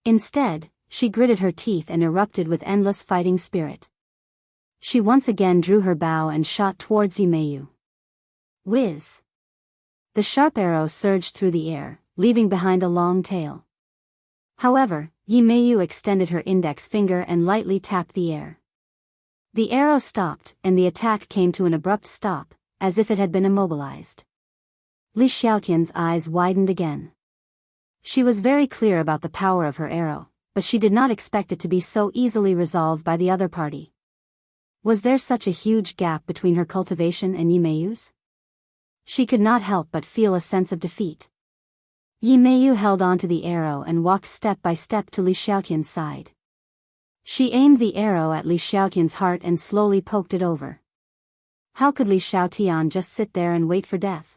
Instead, she gritted her teeth and erupted with endless fighting spirit. She once again drew her bow and shot towards Yimeyu. Whiz! The sharp arrow surged through the air, leaving behind a long tail. However, Yimeyu extended her index finger and lightly tapped the air. The arrow stopped, and the attack came to an abrupt stop, as if it had been immobilized. Li Xiaotian's eyes widened again. She was very clear about the power of her arrow, but she did not expect it to be so easily resolved by the other party. Was there such a huge gap between her cultivation and Yimeyu's? She could not help but feel a sense of defeat. Yimeyu held on to the arrow and walked step by step to Li Xiaotian's side. She aimed the arrow at Li Xiaotian's heart and slowly poked it over. How could Li Xiaotian just sit there and wait for death?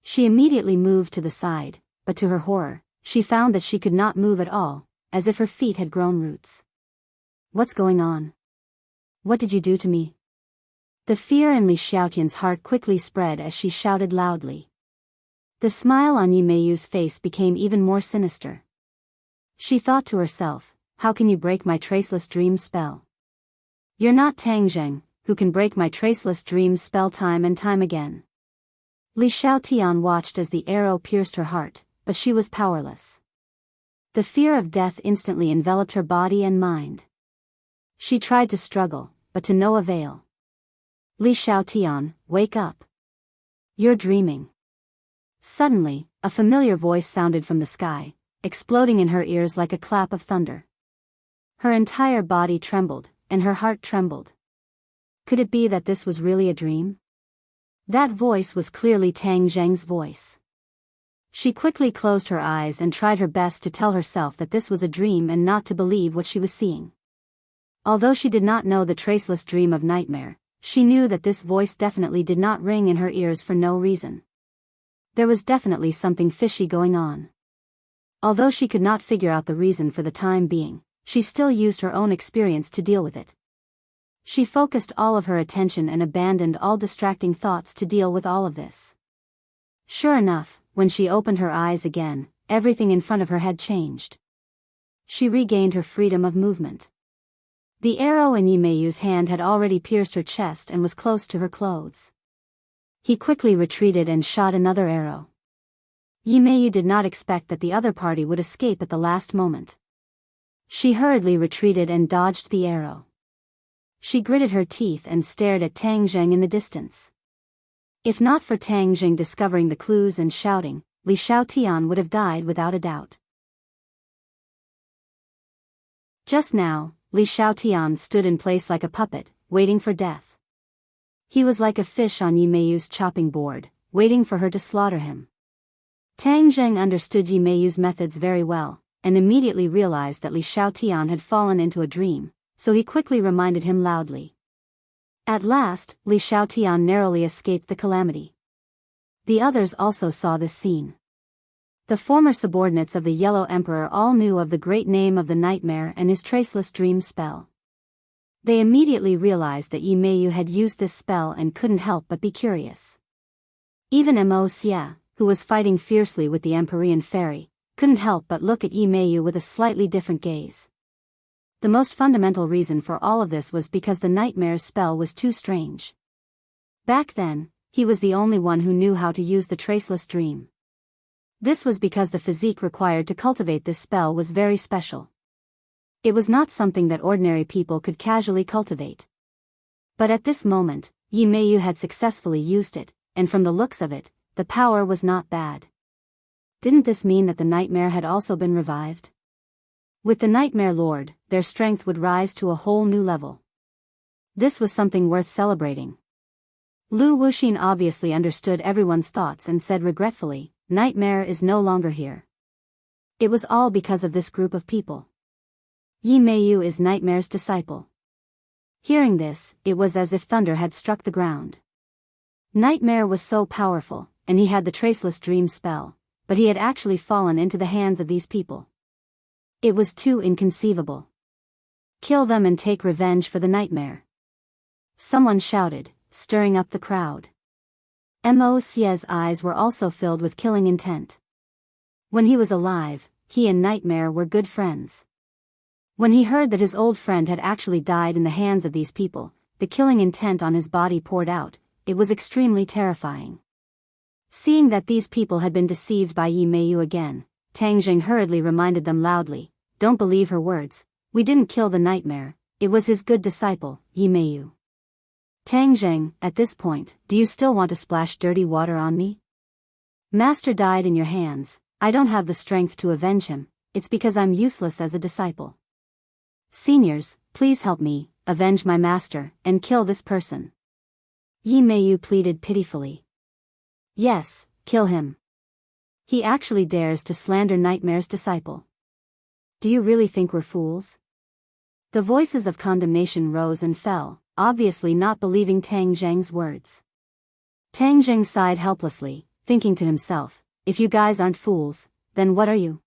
She immediately moved to the side, but to her horror, she found that she could not move at all, as if her feet had grown roots. What's going on? What did you do to me? The fear in Li Xiaotian's heart quickly spread as she shouted loudly. The smile on Yimeyu's face became even more sinister. She thought to herself, how can you break my traceless dream spell? You're not Tang Zheng, who can break my traceless dream spell time and time again. Li Xiaotian watched as the arrow pierced her heart, but she was powerless. The fear of death instantly enveloped her body and mind. She tried to struggle, but to no avail. Li Xiaotian, wake up. You're dreaming. Suddenly, a familiar voice sounded from the sky, exploding in her ears like a clap of thunder. Her entire body trembled, and her heart trembled. Could it be that this was really a dream? That voice was clearly Tang Zheng's voice. She quickly closed her eyes and tried her best to tell herself that this was a dream and not to believe what she was seeing. Although she did not know the traceless dream of nightmare, she knew that this voice definitely did not ring in her ears for no reason. There was definitely something fishy going on. Although she could not figure out the reason for the time being, she still used her own experience to deal with it. She focused all of her attention and abandoned all distracting thoughts to deal with all of this. Sure enough, when she opened her eyes again, everything in front of her had changed. She regained her freedom of movement. The arrow in Yimeyu's hand had already pierced her chest and was close to her clothes. He quickly retreated and shot another arrow. Yimeyu did not expect that the other party would escape at the last moment. She hurriedly retreated and dodged the arrow. She gritted her teeth and stared at Tang Zheng in the distance. If not for Tang Zheng discovering the clues and shouting, Li Xiaotian would have died without a doubt. Just now, Li Xiaotian stood in place like a puppet, waiting for death. He was like a fish on Yimeyu's chopping board, waiting for her to slaughter him. Tang Zheng understood Yimeyu's methods very well, and immediately realized that Li Xiaotian had fallen into a dream, so he quickly reminded him loudly. At last, Li Xiaotian narrowly escaped the calamity. The others also saw this scene. The former subordinates of the Yellow Emperor all knew of the great name of the nightmare and his traceless dream spell. They immediately realized that Yimeyu had used this spell and couldn't help but be curious. Even Mo Xie, who was fighting fiercely with the Empyrean fairy, couldn't help but look at Yimeyu with a slightly different gaze. The most fundamental reason for all of this was because the nightmare's spell was too strange. Back then, he was the only one who knew how to use the traceless dream. This was because the physique required to cultivate this spell was very special. It was not something that ordinary people could casually cultivate. But at this moment, Yi Meiyu had successfully used it, and from the looks of it, the power was not bad. Didn't this mean that the Nightmare had also been revived? With the Nightmare Lord, their strength would rise to a whole new level. This was something worth celebrating. Lu Wuxin obviously understood everyone's thoughts and said regretfully, Nightmare is no longer here. It was all because of this group of people. Yi Meiyu is Nightmare's disciple. Hearing this, it was as if thunder had struck the ground. Nightmare was so powerful, and he had the traceless dream spell, but he had actually fallen into the hands of these people. It was too inconceivable. Kill them and take revenge for the Nightmare. Someone shouted, stirring up the crowd. Mo Xie's eyes were also filled with killing intent. When he was alive, he and Nightmare were good friends. When he heard that his old friend had actually died in the hands of these people, the killing intent on his body poured out. It was extremely terrifying. Seeing that these people had been deceived by Yi Meiyu again, Tang Jing hurriedly reminded them loudly, don't believe her words, we didn't kill the Nightmare, it was his good disciple, Yi Meiyu. Tang Jing, at this point, do you still want to splash dirty water on me? Master died in your hands, I don't have the strength to avenge him, it's because I'm useless as a disciple. Seniors, please help me, avenge my master, and kill this person. Yi Meiyu pleaded pitifully. Yes, kill him. He actually dares to slander Nightmare's disciple. Do you really think we're fools? The voices of condemnation rose and fell, obviously not believing Tang Jing's words. Tang Jing sighed helplessly, thinking to himself, if you guys aren't fools, then what are you?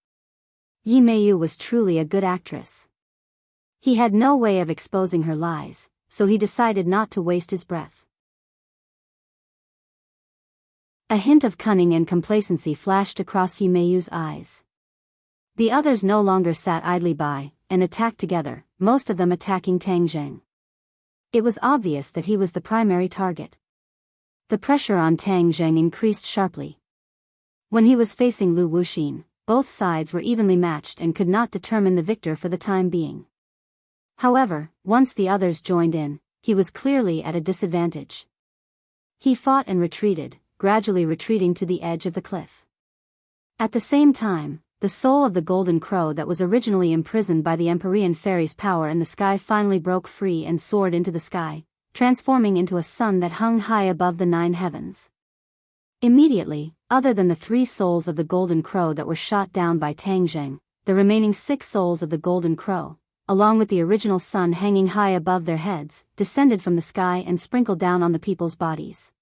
Yi Meiyu was truly a good actress. He had no way of exposing her lies, so he decided not to waste his breath. A hint of cunning and complacency flashed across Yi Meiyu's eyes. The others no longer sat idly by, and attacked together, most of them attacking Tang Jing. It was obvious that he was the primary target. The pressure on Tang Jing increased sharply. When he was facing Lu Wuxin, both sides were evenly matched and could not determine the victor for the time being. However, once the others joined in, he was clearly at a disadvantage. He fought and retreated, gradually retreating to the edge of the cliff. At the same time, the soul of the golden crow that was originally imprisoned by the Empyrean fairy's power in the sky finally broke free and soared into the sky, transforming into a sun that hung high above the 9 heavens. Immediately, other than the 3 souls of the golden crow that were shot down by Tang Jing, the remaining 6 souls of the golden crow, along with the original sun hanging high above their heads, descended from the sky and sprinkled down on the people's bodies.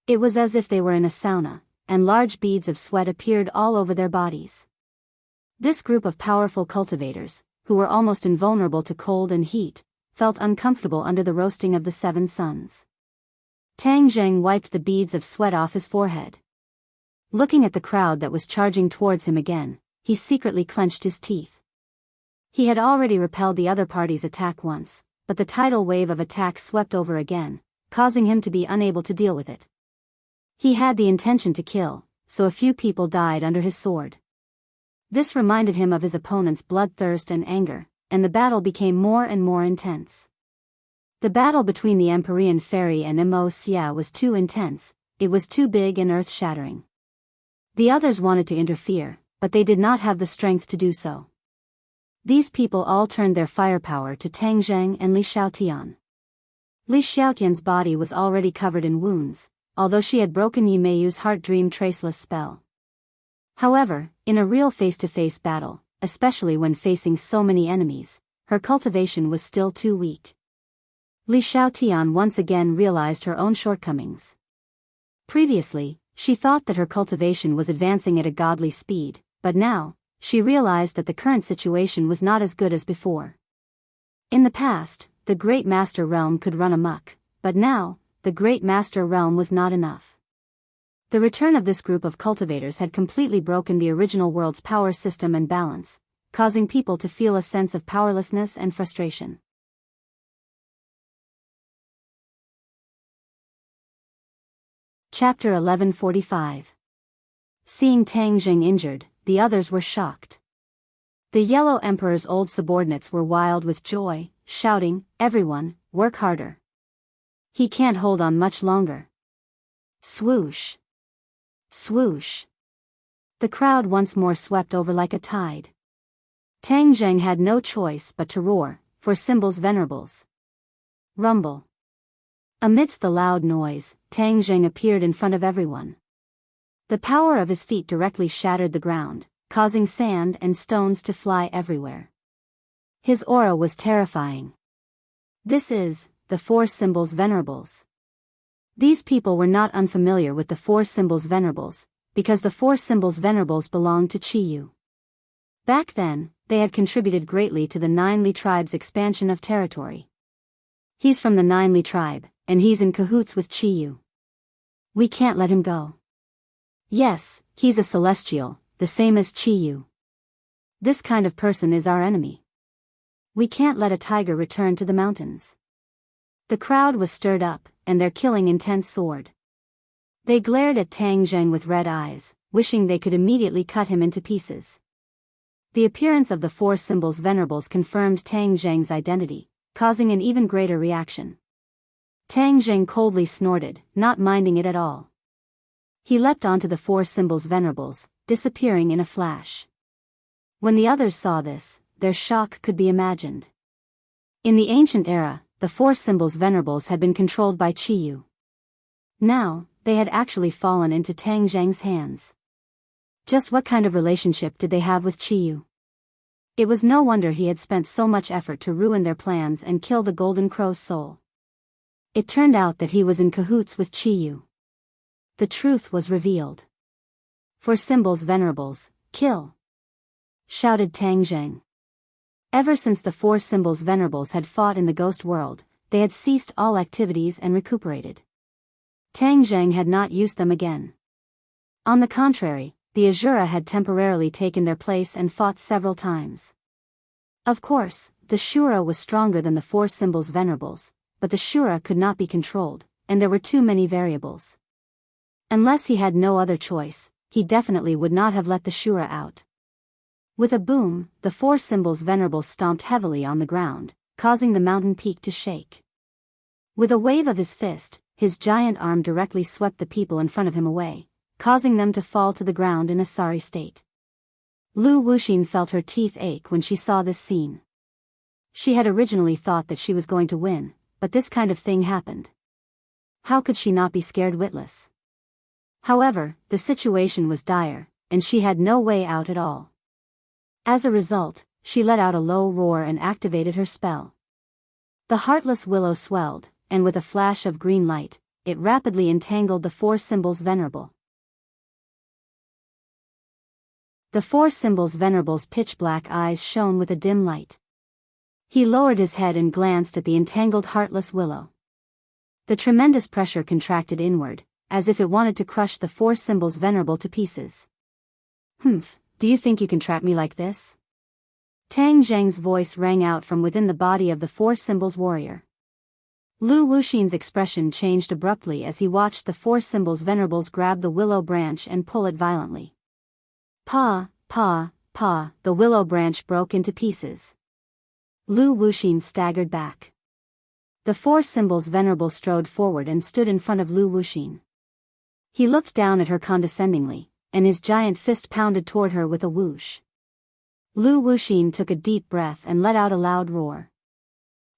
It was as if they were in a sauna, and large beads of sweat appeared all over their bodies. This group of powerful cultivators, who were almost invulnerable to cold and heat, felt uncomfortable under the roasting of the 7 suns. Tang Jing wiped the beads of sweat off his forehead. Looking at the crowd that was charging towards him again, he secretly clenched his teeth. He had already repelled the other party's attack once, but the tidal wave of attacks swept over again, causing him to be unable to deal with it. He had the intention to kill, so a few people died under his sword. This reminded him of his opponent's bloodthirst and anger, and the battle became more and more intense. The battle between the Empyrean fairy and Mo Xia was too intense, it was too big and earth-shattering. The others wanted to interfere, but they did not have the strength to do so. These people all turned their firepower to Tang Jing and Li Xiaotian. Li Xiaotian's body was already covered in wounds, although she had broken Yi Meiyu's heart dream traceless spell. However, in a real face-to-face battle, especially when facing so many enemies, her cultivation was still too weak. Li Xiaotian once again realized her own shortcomings. Previously, she thought that her cultivation was advancing at a godly speed, but now, she realized that the current situation was not as good as before. In the past, the Great Master Realm could run amok, but now, the Great Master Realm was not enough. The return of this group of cultivators had completely broken the original world's power system and balance, causing people to feel a sense of powerlessness and frustration. Chapter 1145. Seeing Tang Jing injured, the others were shocked. The Yellow Emperor's old subordinates were wild with joy, shouting, "Everyone, work harder. He can't hold on much longer." Swoosh! Swoosh! The crowd once more swept over like a tide. Tang Jing had no choice but to roar, "For Symbol's venerables." Rumble. Amidst the loud noise, Tang Jing appeared in front of everyone. The power of his feet directly shattered the ground, causing sand and stones to fly everywhere. His aura was terrifying. This is the Four Symbol's venerables. These people were not unfamiliar with the Four Symbol's venerables, because the Four Symbol's venerables belonged to Chiyu. Back then, they had contributed greatly to the Nine Li tribe's expansion of territory. "He's from the Nine Li tribe, and he's in cahoots with Chiyu. We can't let him go. Yes, he's a celestial, the same as Chiyu. This kind of person is our enemy. We can't let a tiger return to the mountains." The crowd was stirred up, and their killing intent soared. They glared at Tang Jing with red eyes, wishing they could immediately cut him into pieces. The appearance of the Four Symbol's venerables confirmed Tang Jing's identity, causing an even greater reaction. Tang Jing coldly snorted, not minding it at all. He leapt onto the Four Symbol's venerables, disappearing in a flash. When the others saw this, their shock could be imagined. In the ancient era, the Four Symbol's venerables had been controlled by Chiyu. Now, they had actually fallen into Tang Jing's hands. Just what kind of relationship did they have with Chiyu? It was no wonder he had spent so much effort to ruin their plans and kill the Golden Crow's soul. It turned out that he was in cahoots with Chiyu. The truth was revealed. "For Symbol's venerables, kill!" shouted Tang Jing. Ever since the Four Symbol's venerables had fought in the ghost world, they had ceased all activities and recuperated. Tang Jing had not used them again. On the contrary, the Azura had temporarily taken their place and fought several times. Of course, the Shura was stronger than the Four Symbol's venerables, but the Shura could not be controlled, and there were too many variables. Unless he had no other choice, he definitely would not have let the Shura out. With a boom, the Four Symbol's venerables stomped heavily on the ground, causing the mountain peak to shake. With a wave of his fist, his giant arm directly swept the people in front of him away, causing them to fall to the ground in a sorry state. Lu Wuxin felt her teeth ache when she saw this scene. She had originally thought that she was going to win, but this kind of thing happened. How could she not be scared witless? However, the situation was dire, and she had no way out at all. As a result, she let out a low roar and activated her spell. The heartless willow swelled, and with a flash of green light, it rapidly entangled the Four Symbol's venerable. The Four Symbol's venerable's pitch-black eyes shone with a dim light. He lowered his head and glanced at the entangled heartless willow. The tremendous pressure contracted inward, as if it wanted to crush the Four Symbol's venerable to pieces. "Humph, do you think you can trap me like this?" Tang Jing's voice rang out from within the body of the Four Symbol's warrior. Lu Wuxin's expression changed abruptly as he watched the Four Symbol's venerables grab the willow branch and pull it violently. Pa, pa, pa, the willow branch broke into pieces. Lu Wuxin staggered back. The Four Symbol's venerable strode forward and stood in front of Lu Wuxin. He looked down at her condescendingly, and his giant fist pounded toward her with a whoosh. Lu Wuxin took a deep breath and let out a loud roar.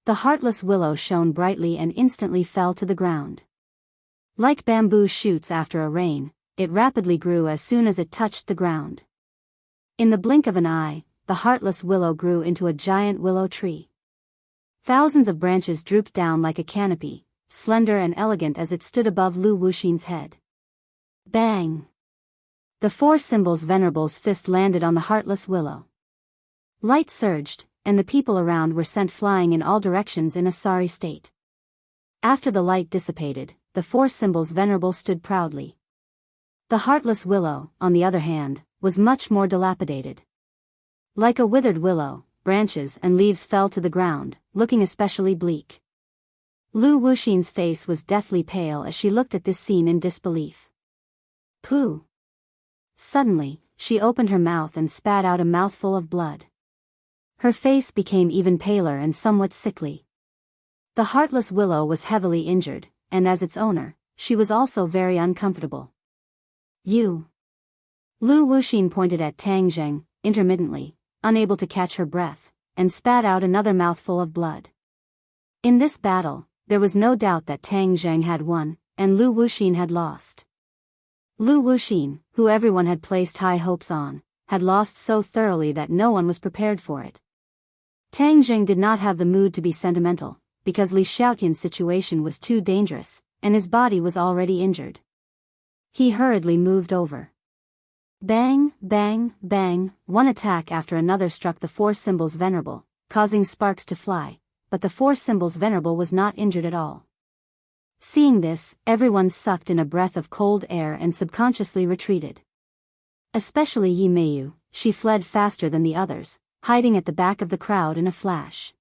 The heartless willow shone brightly and instantly fell to the ground. Like bamboo shoots after a rain, it rapidly grew as soon as it touched the ground. In the blink of an eye, the heartless willow grew into a giant willow tree. Thousands of branches drooped down like a canopy, slender and elegant as it stood above Lu Wuxin's head. Bang! The Four Symbol's venerable's fist landed on the heartless willow. Light surged, and the people around were sent flying in all directions in a sorry state. After the light dissipated, the Four Symbol's venerable stood proudly. The heartless willow, on the other hand, was much more dilapidated. Like a withered willow, branches and leaves fell to the ground, looking especially bleak. Lu Wuxin's face was deathly pale as she looked at this scene in disbelief. Pooh! Suddenly, she opened her mouth and spat out a mouthful of blood. Her face became even paler and somewhat sickly. The heartless willow was heavily injured, and as its owner, she was also very uncomfortable. You. Lu Wuxin pointed at Tang Zheng, intermittently, unable to catch her breath, and spat out another mouthful of blood. In this battle, there was no doubt that Tang Zheng had won, and Lu Wuxin had lost. Lu Wuxin, who everyone had placed high hopes on, had lost so thoroughly that no one was prepared for it. Tang Zheng did not have the mood to be sentimental, because Li Xiaotian's situation was too dangerous, and his body was already injured. He hurriedly moved over. Bang, bang, bang, one attack after another struck the four symbols venerable, causing sparks to fly, but the four symbols venerable was not injured at all. Seeing this, everyone sucked in a breath of cold air and subconsciously retreated. Especially Yi Meiyu, she fled faster than the others, hiding at the back of the crowd in a flash.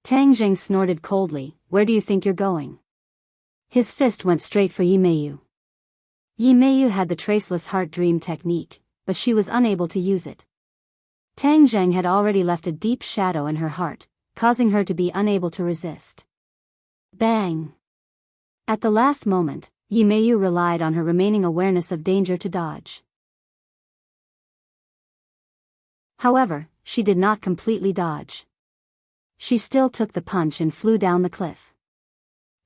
Tang Zheng snorted coldly, "Where do you think you're going?" His fist went straight for Yi Meiyu. Yi Meiyu had the traceless heart dream technique, but she was unable to use it. Tang Zheng had already left a deep shadow in her heart, causing her to be unable to resist. Bang! At the last moment, Yi Meiyu relied on her remaining awareness of danger to dodge. However, she did not completely dodge. She still took the punch and flew down the cliff.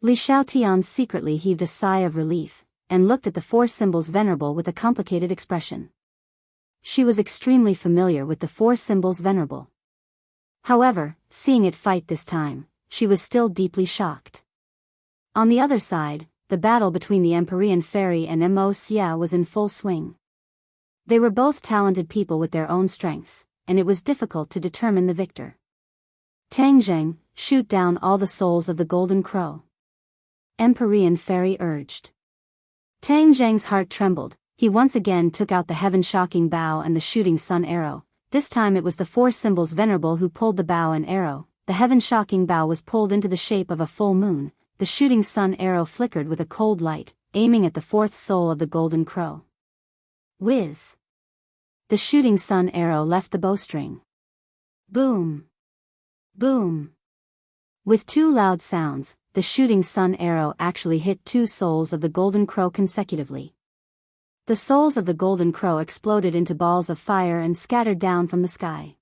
Li Xiaotian secretly heaved a sigh of relief, and looked at the four symbols venerable with a complicated expression. She was extremely familiar with the four symbols venerable. However, seeing it fight this time, she was still deeply shocked. On the other side, the battle between the Empyrean Fairy and Mo Xia was in full swing. They were both talented people with their own strengths, and it was difficult to determine the victor. Tang Zheng, shoot down all the souls of the Golden Crow. Empyrean Fairy urged. Tang Zheng's heart trembled. He once again took out the heaven-shocking bow and the shooting sun arrow. This time it was the four symbols venerable who pulled the bow and arrow. The heaven-shocking bow was pulled into the shape of a full moon. The shooting sun arrow flickered with a cold light, aiming at the fourth soul of the Golden Crow. Whiz! The shooting sun arrow left the bowstring. Boom! Boom! With two loud sounds, the shooting sun arrow actually hit two souls of the Golden Crow consecutively. The souls of the Golden Crow exploded into balls of fire and scattered down from the sky.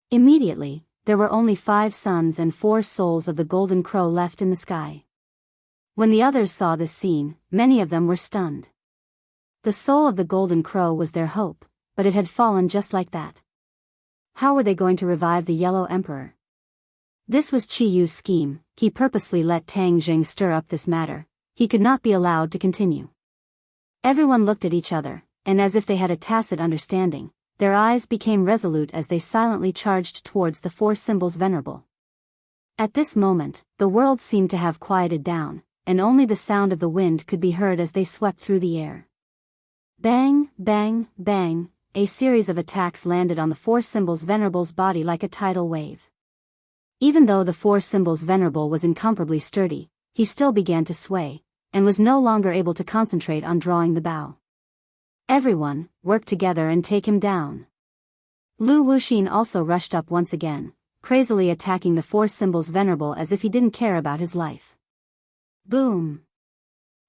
Immediately, there were only 5 suns and 4 souls of the Golden Crow left in the sky. When the others saw this scene, many of them were stunned. The soul of the Golden Crow was their hope, but it had fallen just like that. How were they going to revive the Yellow Emperor? This was Qi Yu's scheme. He purposely let Tang Zheng stir up this matter. He could not be allowed to continue. Everyone looked at each other, and as if they had a tacit understanding, their eyes became resolute as they silently charged towards the four symbols venerable. At this moment, the world seemed to have quieted down, and only the sound of the wind could be heard as they swept through the air. Bang, bang, bang, a series of attacks landed on the four symbols venerable's body like a tidal wave. Even though the four symbols venerable was incomparably sturdy, he still began to sway, and was no longer able to concentrate on drawing the bow. Everyone, work together and take him down. Lu Wuxin also rushed up once again, crazily attacking the four symbols venerable as if he didn't care about his life. Boom!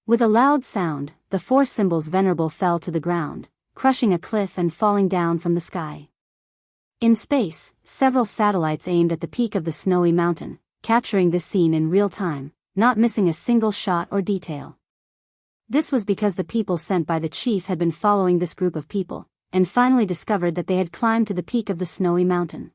With a loud sound, the four symbols venerable fell to the ground, crushing a cliff and falling down from the sky. In space, several satellites aimed at the peak of the snowy mountain, capturing this scene in real time, not missing a single shot or detail. This was because the people sent by the chief had been following this group of people, and finally discovered that they had climbed to the peak of the snowy mountain.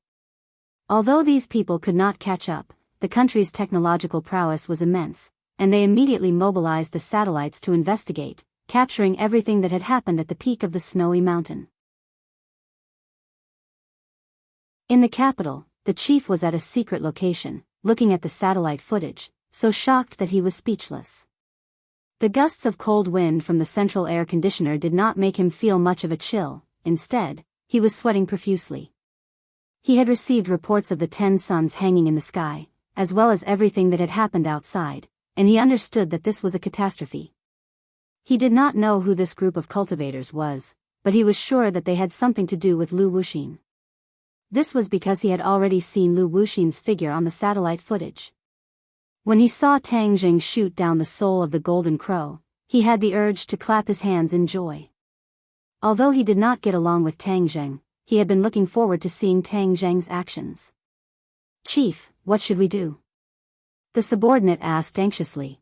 Although these people could not catch up, the country's technological prowess was immense, and they immediately mobilized the satellites to investigate, capturing everything that had happened at the peak of the snowy mountain. In the capital, the chief was at a secret location, looking at the satellite footage, so shocked that he was speechless. The gusts of cold wind from the central air conditioner did not make him feel much of a chill. Instead, he was sweating profusely. He had received reports of the 10 suns hanging in the sky, as well as everything that had happened outside, and he understood that this was a catastrophe. He did not know who this group of cultivators was, but he was sure that they had something to do with Lu Wuxin. This was because he had already seen Lu Wuxin's figure on the satellite footage. When he saw Tang Jing shoot down the soul of the golden crow, he had the urge to clap his hands in joy. Although he did not get along with Tang Jing, he had been looking forward to seeing Tang Jing's actions. "Chief, what should we do?" the subordinate asked anxiously.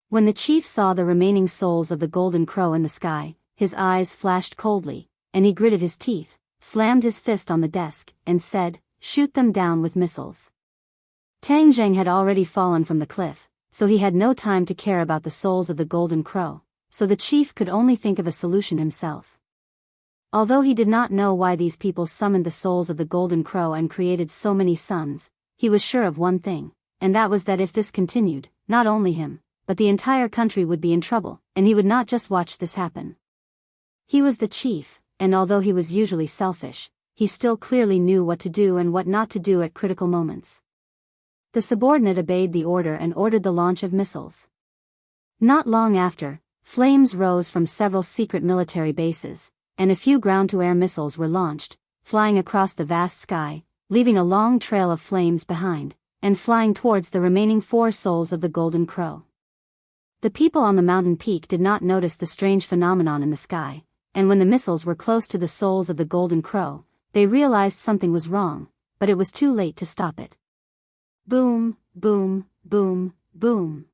When the chief saw the remaining souls of the golden crow in the sky, his eyes flashed coldly, and he gritted his teeth, slammed his fist on the desk, and said, "Shoot them down with missiles." Tang Jing had already fallen from the cliff, so he had no time to care about the souls of the golden crow, so the chief could only think of a solution himself. Although he did not know why these people summoned the souls of the golden crow and created so many sons, he was sure of one thing, and that was that if this continued, not only him, but the entire country would be in trouble, and he would not just watch this happen. He was the chief, and although he was usually selfish, he still clearly knew what to do and what not to do at critical moments. The subordinate obeyed the order and ordered the launch of missiles. Not long after, flames rose from several secret military bases, and a few ground-to-air missiles were launched, flying across the vast sky, leaving a long trail of flames behind, and flying towards the remaining 4 souls of the golden crow. The people on the mountain peak did not notice the strange phenomenon in the sky, and when the missiles were close to the souls of the golden crow, they realized something was wrong, but it was too late to stop it. Boom, boom, boom, boom.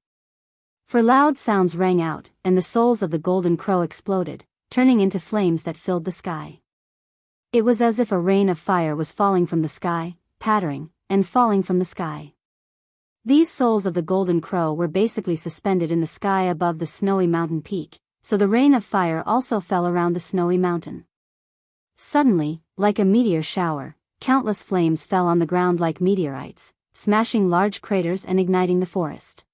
For loud sounds rang out, and the souls of the golden crow exploded, turning into flames that filled the sky. It was as if a rain of fire was falling from the sky, pattering, and falling from the sky. These souls of the golden crow were basically suspended in the sky above the snowy mountain peak, so the rain of fire also fell around the snowy mountain. Suddenly, like a meteor shower, countless flames fell on the ground like meteorites, smashing large craters and igniting the forest.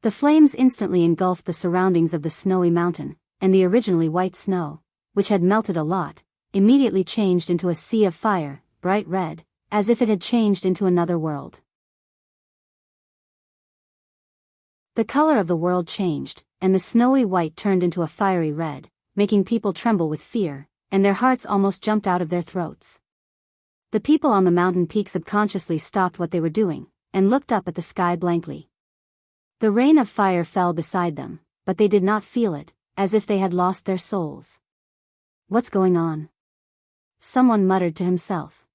The flames instantly engulfed the surroundings of the snowy mountain, and the originally white snow, which had melted a lot, immediately changed into a sea of fire, bright red, as if it had changed into another world. The color of the world changed, and the snowy white turned into a fiery red, making people tremble with fear, and their hearts almost jumped out of their throats. The people on the mountain peak subconsciously stopped what they were doing, and looked up at the sky blankly. The rain of fire fell beside them, but they did not feel it, as if they had lost their souls. "What's going on?" someone muttered to himself.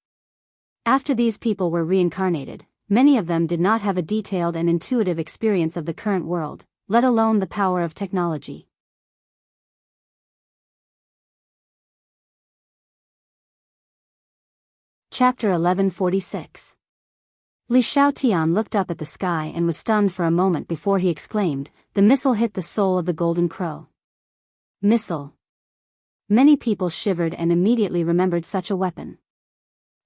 After these people were reincarnated, many of them did not have a detailed and intuitive experience of the current world, let alone the power of technology. Chapter 1146. Li Xiaotian looked up at the sky and was stunned for a moment before he exclaimed, "The missile hit the soul of the golden crow." Missile. Many people shivered and immediately remembered such a weapon.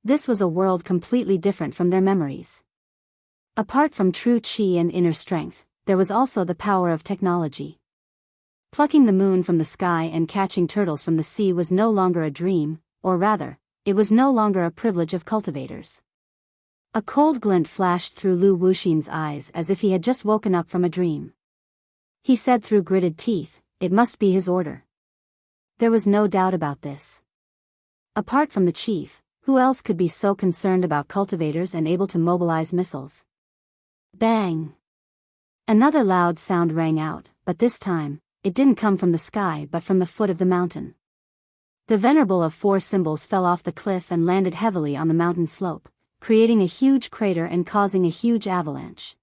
This was a world completely different from their memories. Apart from true qi and inner strength, there was also the power of technology. Plucking the moon from the sky and catching turtles from the sea was no longer a dream, or rather, it was no longer a privilege of cultivators. A cold glint flashed through Lu Wuxin's eyes as if he had just woken up from a dream. He said through gritted teeth, "It must be his order." There was no doubt about this. Apart from the chief, who else could be so concerned about cultivators and able to mobilize missiles? Bang! Another loud sound rang out, but this time, it didn't come from the sky but from the foot of the mountain. The venerable of 4 symbols fell off the cliff and landed heavily on the mountain slope, creating a huge crater and causing a huge avalanche.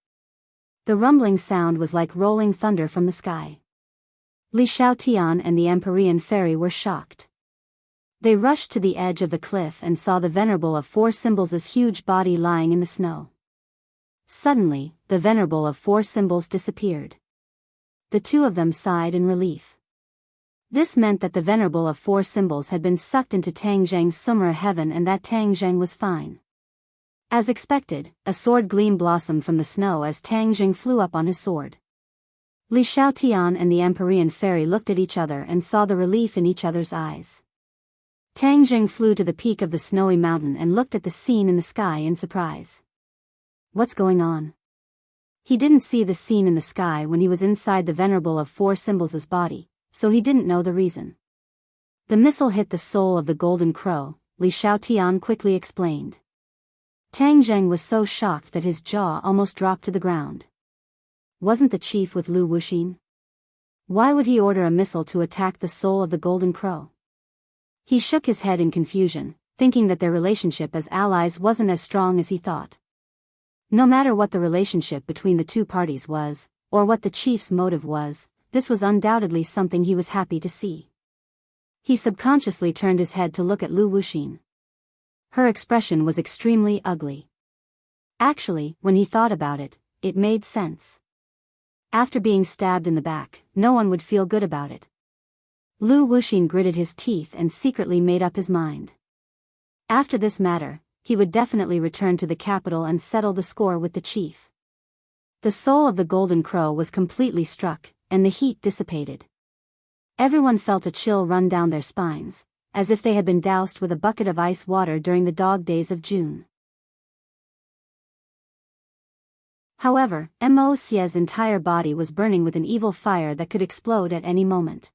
The rumbling sound was like rolling thunder from the sky. Li Xiaotian and the Empyrean fairy were shocked. They rushed to the edge of the cliff and saw the venerable of 4 symbols' huge body lying in the snow. Suddenly, the venerable of 4 symbols disappeared. The 2 of them sighed in relief. This meant that the venerable of 4 symbols had been sucked into Tang Zheng's Sumera heaven and that Tang Zheng was fine. As expected, a sword gleam blossomed from the snow as Tang Zheng flew up on his sword. Li Xiaotian and the Empyrean fairy looked at each other and saw the relief in each other's eyes. Tang Zheng flew to the peak of the snowy mountain and looked at the scene in the sky in surprise. What's going on? He didn't see the scene in the sky when he was inside the venerable of 4 symbols' body, so he didn't know the reason. The missile hit the soul of the golden crow, Li Xiaotian quickly explained. Tang Zheng was so shocked that his jaw almost dropped to the ground. Wasn't the chief with Lu Wuxin? Why would he order a missile to attack the soul of the golden crow? He shook his head in confusion, thinking that their relationship as allies wasn't as strong as he thought. No matter what the relationship between the two parties was, or what the chief's motive was, this was undoubtedly something he was happy to see. He subconsciously turned his head to look at Lu Wuxin. Her expression was extremely ugly. Actually, when he thought about it, it made sense. After being stabbed in the back, no one would feel good about it. Lu Wuxin gritted his teeth and secretly made up his mind. After this matter, he would definitely return to the capital and settle the score with the chief. The soul of the golden crow was completely struck, and the heat dissipated. Everyone felt a chill run down their spines, as if they had been doused with a bucket of ice water during the dog days of June. However, Mo Xie's entire body was burning with an evil fire that could explode at any moment.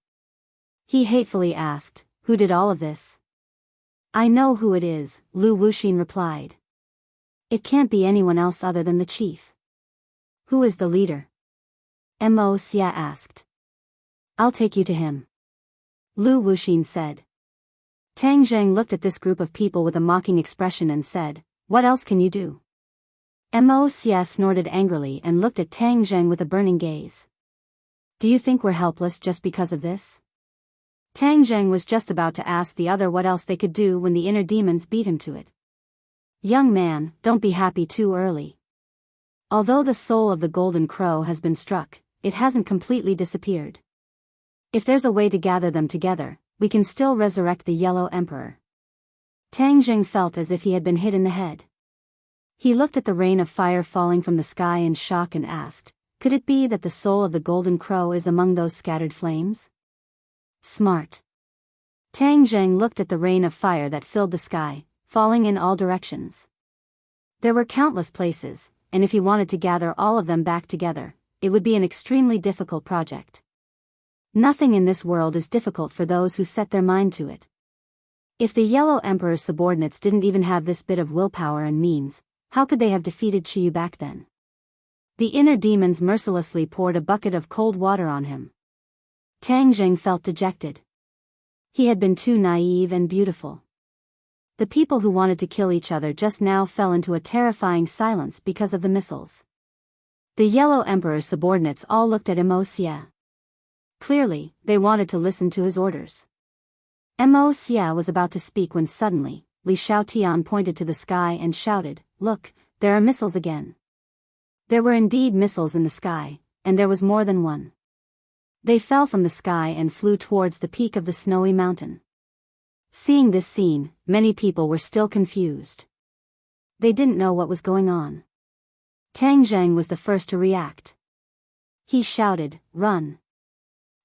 He hatefully asked, "Who did all of this?" "I know who it is," Lu Wuxin replied. "It can't be anyone else other than the chief." "Who is the leader?" Mo Xie asked. "I'll take you to him," Lu Wuxin said. Tang Zheng looked at this group of people with a mocking expression and said, "What else can you do?" Mo Xie snorted angrily and looked at Tang Zheng with a burning gaze. "Do you think we're helpless just because of this?" Tang Zheng was just about to ask the other what else they could do when the inner demons beat him to it. "Young man, don't be happy too early. Although the soul of the golden crow has been struck, it hasn't completely disappeared. If there's a way to gather them together, we can still resurrect the Yellow Emperor." Tang Zheng felt as if he had been hit in the head. He looked at the rain of fire falling from the sky in shock and asked, "Could it be that the soul of the golden crow is among those scattered flames?" "Smart." Tang Zheng looked at the rain of fire that filled the sky, falling in all directions. There were countless places, and if he wanted to gather all of them back together, it would be an extremely difficult project. Nothing in this world is difficult for those who set their mind to it. If the Yellow Emperor's subordinates didn't even have this bit of willpower and means, how could they have defeated Qiyu back then? The inner demons mercilessly poured a bucket of cold water on him. Tang Zheng felt dejected. He had been too naive and beautiful. The people who wanted to kill each other just now fell into a terrifying silence because of the missiles. The Yellow Emperor's subordinates all looked at Mo Xie. Clearly, they wanted to listen to his orders. Mo Xie was about to speak when suddenly, Li Xiaotian pointed to the sky and shouted, "Look, there are missiles again." There were indeed missiles in the sky, and there was more than one. They fell from the sky and flew towards the peak of the snowy mountain. Seeing this scene, many people were still confused. They didn't know what was going on. Tang Zheng was the first to react. He shouted, "Run!"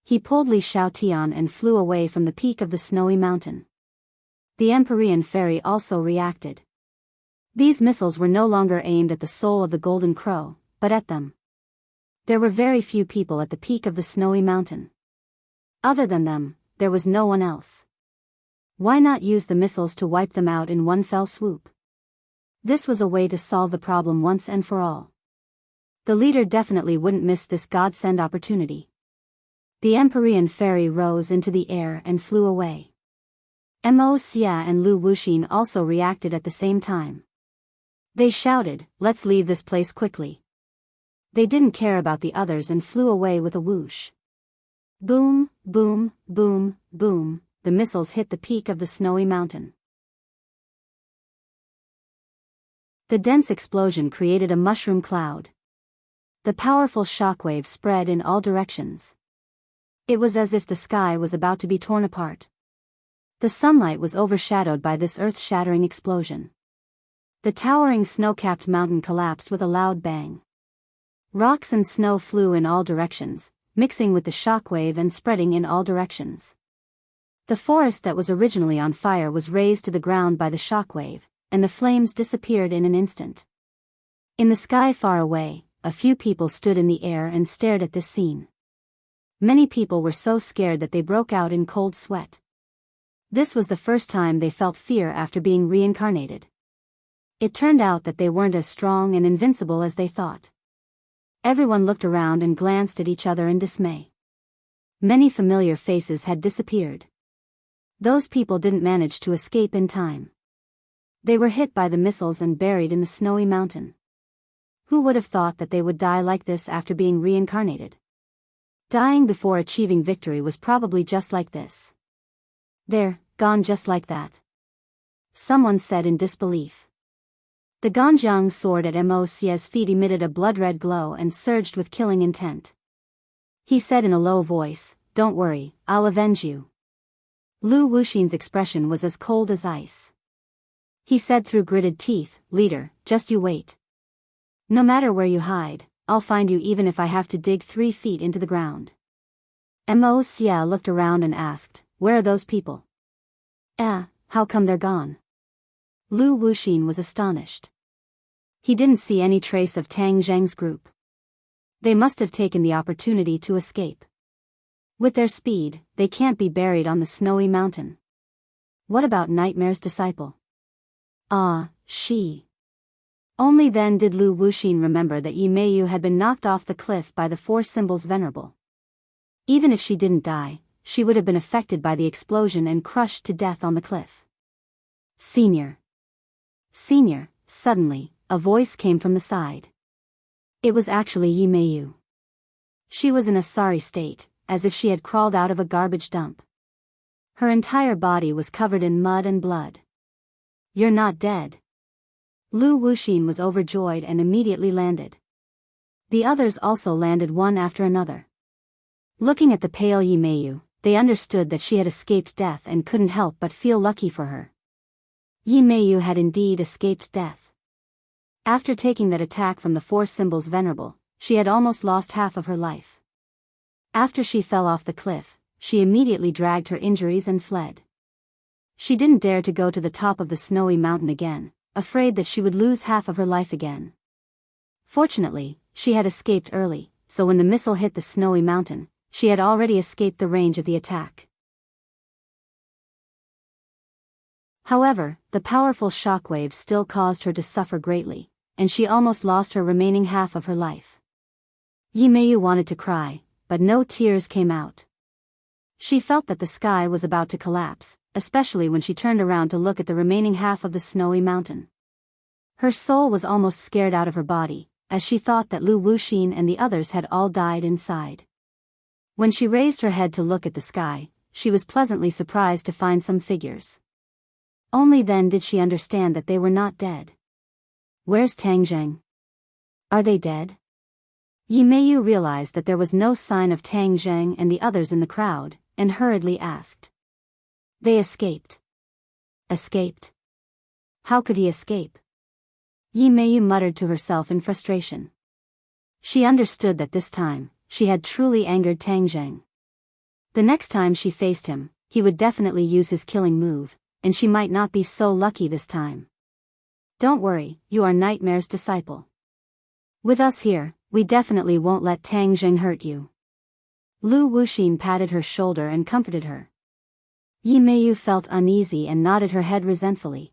He pulled Li Xiaotian and flew away from the peak of the snowy mountain. The Empyrean fairy also reacted. These missiles were no longer aimed at the soul of the golden crow, but at them. There were very few people at the peak of the snowy mountain. Other than them, there was no one else. Why not use the missiles to wipe them out in one fell swoop? This was a way to solve the problem once and for all. The leader definitely wouldn't miss this godsend opportunity. The Empyrean fairy rose into the air and flew away. Mo Xie and Lu Wuxin also reacted at the same time. They shouted, "Let's leave this place quickly." They didn't care about the others and flew away with a whoosh. Boom, boom, boom, boom, the missiles hit the peak of the snowy mountain. The dense explosion created a mushroom cloud. The powerful shockwave spread in all directions. It was as if the sky was about to be torn apart. The sunlight was overshadowed by this earth-shattering explosion. The towering snow-capped mountain collapsed with a loud bang. Rocks and snow flew in all directions, mixing with the shockwave and spreading in all directions. The forest that was originally on fire was razed to the ground by the shockwave, and the flames disappeared in an instant. In the sky far away, a few people stood in the air and stared at this scene. Many people were so scared that they broke out in cold sweat. This was the first time they felt fear after being reincarnated. It turned out that they weren't as strong and invincible as they thought. Everyone looked around and glanced at each other in dismay. Many familiar faces had disappeared. Those people didn't manage to escape in time. They were hit by the missiles and buried in the snowy mountain. Who would have thought that they would die like this after being reincarnated? Dying before achieving victory was probably just like this. They're gone just like that. Someone said in disbelief. The Ganjiang sword at Mo's feet emitted a blood-red glow and surged with killing intent. He said in a low voice, "Don't worry, I'll avenge you." Lu Wuxin's expression was as cold as ice. He said through gritted teeth, "Leader, just you wait. No matter where you hide, I'll find you even if I have to dig 3 feet into the ground." Mo Xia looked around and asked, "Where are those people?" How come they're gone?" Lu Wuxin was astonished. He didn't see any trace of Tang Zheng's group. They must have taken the opportunity to escape. With their speed, they can't be buried on the snowy mountain. What about Nightmare's disciple? She. Only then did Lu Wuxin remember that Yi Meiyu had been knocked off the cliff by the 4 symbols venerable. Even if she didn't die, she would have been affected by the explosion and crushed to death on the cliff. Senior. Suddenly, a voice came from the side. It was actually Yi Meiyu. She was in a sorry state, as if she had crawled out of a garbage dump. Her entire body was covered in mud and blood. "You're not dead." Lu Wuxin was overjoyed and immediately landed. The others also landed one after another. Looking at the pale Yi Meiyu, they understood that she had escaped death and couldn't help but feel lucky for her. Yi Meiyu had indeed escaped death. After taking that attack from the 4 symbols venerable, she had almost lost half of her life. After she fell off the cliff, she immediately dragged her injuries and fled. She didn't dare to go to the top of the snowy mountain again, afraid that she would lose half of her life again. Fortunately, she had escaped early, so when the missile hit the snowy mountain, she had already escaped the range of the attack. However, the powerful shockwaves still caused her to suffer greatly, and she almost lost her remaining half of her life. Yi Meiyu wanted to cry, but no tears came out. She felt that the sky was about to collapse, especially when she turned around to look at the remaining half of the snowy mountain. Her soul was almost scared out of her body, as she thought that Lu Wuxin and the others had all died inside. When she raised her head to look at the sky, she was pleasantly surprised to find some figures. Only then did she understand that they were not dead. Where's Tang Zheng? Are they dead? Yi Meiyu realized that there was no sign of Tang Zheng and the others in the crowd, and hurriedly asked. They escaped. Escaped? How could he escape? Yi Meiyu muttered to herself in frustration. She understood that this time, she had truly angered Tang Zheng. The next time she faced him, he would definitely use his killing move, and she might not be so lucky this time. Don't worry, you are Nightmare's disciple. With us here, we definitely won't let Tang Zheng hurt you. Lu Wuxin patted her shoulder and comforted her. Yi Meiyu felt uneasy and nodded her head resentfully.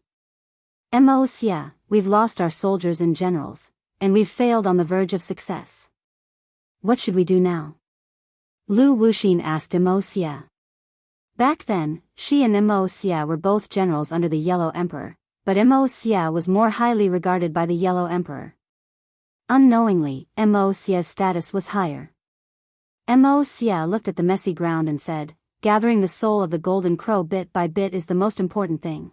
Mo Xia, we've lost our soldiers and generals, and we've failed on the verge of success. What should we do now? Lu Wuxin asked Mo Xia. Back then, she and Mo Xia were both generals under the Yellow Emperor, but Mo Xia was more highly regarded by the Yellow Emperor. Unknowingly, Mo Xia's status was higher. Mo Xia looked at the messy ground and said, gathering the soul of the golden crow bit by bit is the most important thing.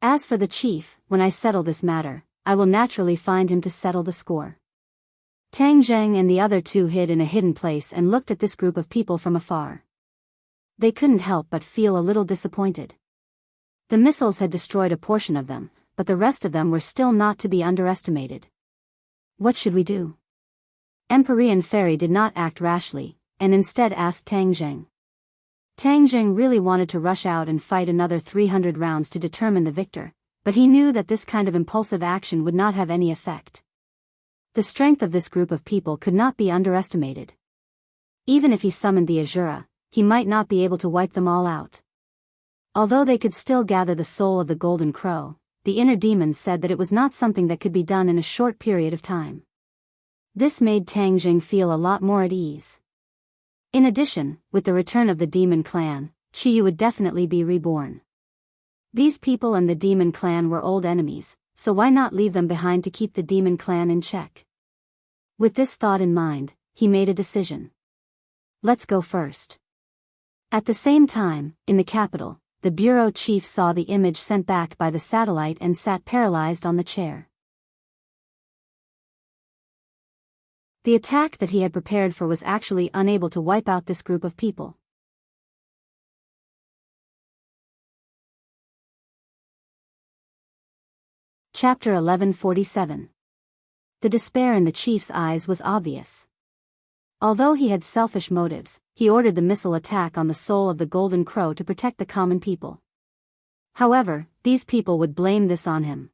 As for the chief, when I settle this matter, I will naturally find him to settle the score. Tang Zheng and the other 2 hid in a hidden place and looked at this group of people from afar. They couldn't help but feel a little disappointed. The missiles had destroyed a portion of them, but the rest of them were still not to be underestimated. What should we do? Empyrean Fairy did not act rashly, and instead asked Tang Zheng. Tang Zheng really wanted to rush out and fight another 300 rounds to determine the victor, but he knew that this kind of impulsive action would not have any effect. The strength of this group of people could not be underestimated. Even if he summoned the Azura, he might not be able to wipe them all out. Although they could still gather the soul of the golden crow, the inner demons said that it was not something that could be done in a short period of time. This made Tang Jing feel a lot more at ease. In addition, with the return of the demon clan, Qiyu would definitely be reborn. These people and the demon clan were old enemies, so why not leave them behind to keep the demon clan in check? With this thought in mind, he made a decision. Let's go first. At the same time, in the capital, the bureau chief saw the image sent back by the satellite and sat paralyzed on the chair. The attack that he had prepared for was actually unable to wipe out this group of people. Chapter 1147. The despair in the chief's eyes was obvious. Although he had selfish motives, he ordered the missile attack on the soul of the golden crow to protect the common people. However, these people would blame this on him.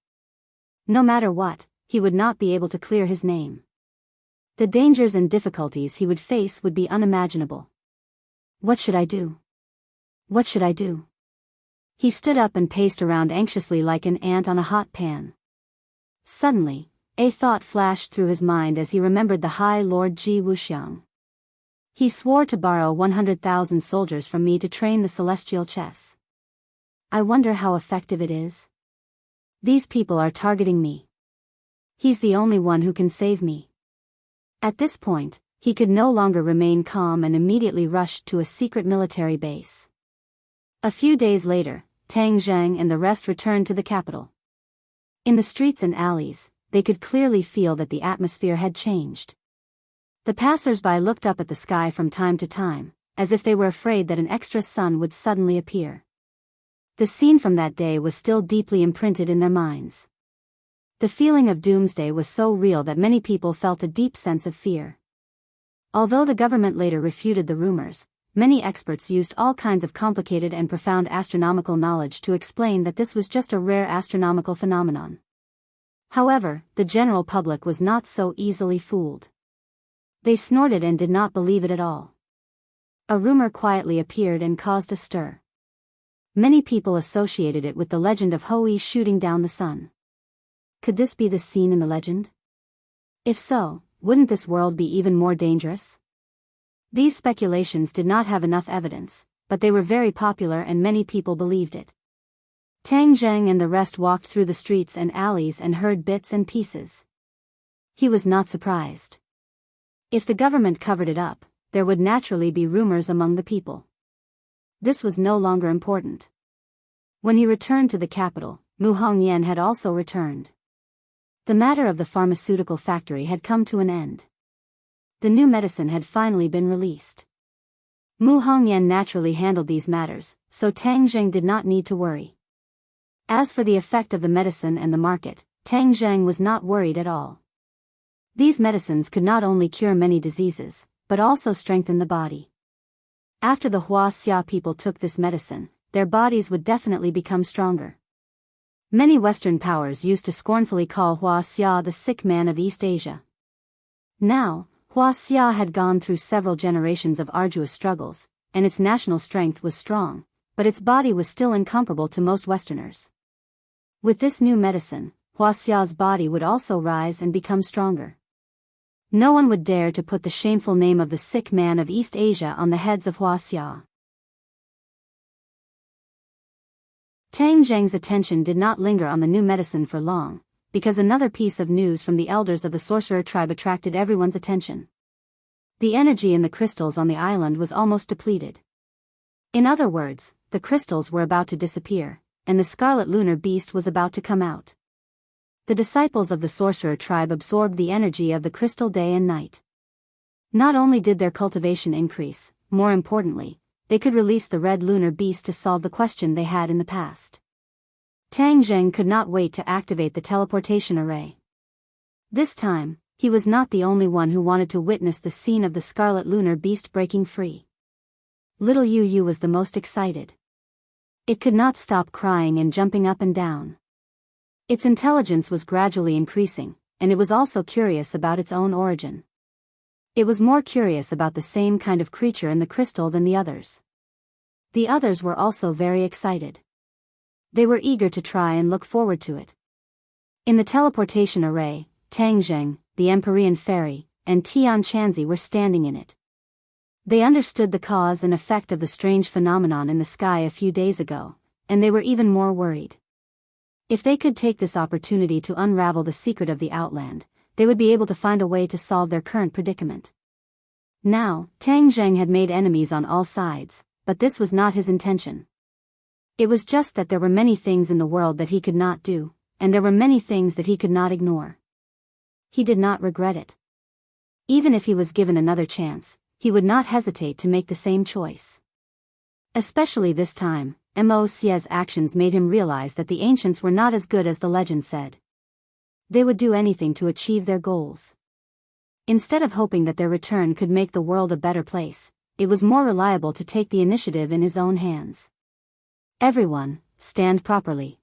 No matter what, he would not be able to clear his name. The dangers and difficulties he would face would be unimaginable. What should I do? What should I do? He stood up and paced around anxiously like an ant on a hot pan. Suddenly, a thought flashed through his mind as he remembered the High Lord Ji Wuxiang. He swore to borrow 100,000 soldiers from me to train the celestial chess. I wonder how effective it is. These people are targeting me. He's the only one who can save me. At this point, he could no longer remain calm and immediately rushed to a secret military base. A few days later, Tang Zhang and the rest returned to the capital. In the streets and alleys, they could clearly feel that the atmosphere had changed. The passers-by looked up at the sky from time to time, as if they were afraid that an extra sun would suddenly appear. The scene from that day was still deeply imprinted in their minds. The feeling of doomsday was so real that many people felt a deep sense of fear. Although the government later refuted the rumors, many experts used all kinds of complicated and profound astronomical knowledge to explain that this was just a rare astronomical phenomenon. However, the general public was not so easily fooled. They snorted and did not believe it at all. A rumor quietly appeared and caused a stir. Many people associated it with the legend of Hou shooting down the sun. Could this be the scene in the legend? If so, wouldn't this world be even more dangerous? These speculations did not have enough evidence, but they were very popular and many people believed it. Tang Zhang and the rest walked through the streets and alleys and heard bits and pieces. He was not surprised. If the government covered it up, there would naturally be rumors among the people. This was no longer important. When he returned to the capital, Mu Hongyan had also returned. The matter of the pharmaceutical factory had come to an end. The new medicine had finally been released. Mu Hongyan naturally handled these matters, so Tang Zheng did not need to worry. As for the effect of the medicine and the market, Tang Zheng was not worried at all. These medicines could not only cure many diseases, but also strengthen the body. After the Huaxia people took this medicine, their bodies would definitely become stronger. Many Western powers used to scornfully call Huaxia the sick man of East Asia. Now, Huaxia had gone through several generations of arduous struggles, and its national strength was strong, but its body was still incomparable to most Westerners. With this new medicine, Huaxia's body would also rise and become stronger. No one would dare to put the shameful name of the sick man of East Asia on the heads of Huaxia. Tang Zheng's attention did not linger on the new medicine for long, because another piece of news from the elders of the sorcerer tribe attracted everyone's attention. The energy in the crystals on the island was almost depleted. In other words, the crystals were about to disappear, and the scarlet lunar beast was about to come out. The disciples of the sorcerer tribe absorbed the energy of the crystal day and night. Not only did their cultivation increase, more importantly, they could release the red lunar beast to solve the question they had in the past. Tang Zheng could not wait to activate the teleportation array. This time, he was not the only one who wanted to witness the scene of the scarlet lunar beast breaking free. Little Yu Yu was the most excited. It could not stop crying and jumping up and down. Its intelligence was gradually increasing, and it was also curious about its own origin. It was more curious about the same kind of creature in the crystal than the others. The others were also very excited. They were eager to try and look forward to it. In the teleportation array, Tang Zheng, the Empyrean fairy, and Tian Chanzi were standing in it. They understood the cause and effect of the strange phenomenon in the sky a few days ago, and they were even more worried. If they could take this opportunity to unravel the secret of the Outland, they would be able to find a way to solve their current predicament. Now, Tang Zheng had made enemies on all sides, but this was not his intention. It was just that there were many things in the world that he could not do, and there were many things that he could not ignore. He did not regret it. Even if he was given another chance, he would not hesitate to make the same choice. Especially this time, Mo's actions made him realize that the ancients were not as good as the legend said. They would do anything to achieve their goals. Instead of hoping that their return could make the world a better place, it was more reliable to take the initiative in his own hands. Everyone, stand properly.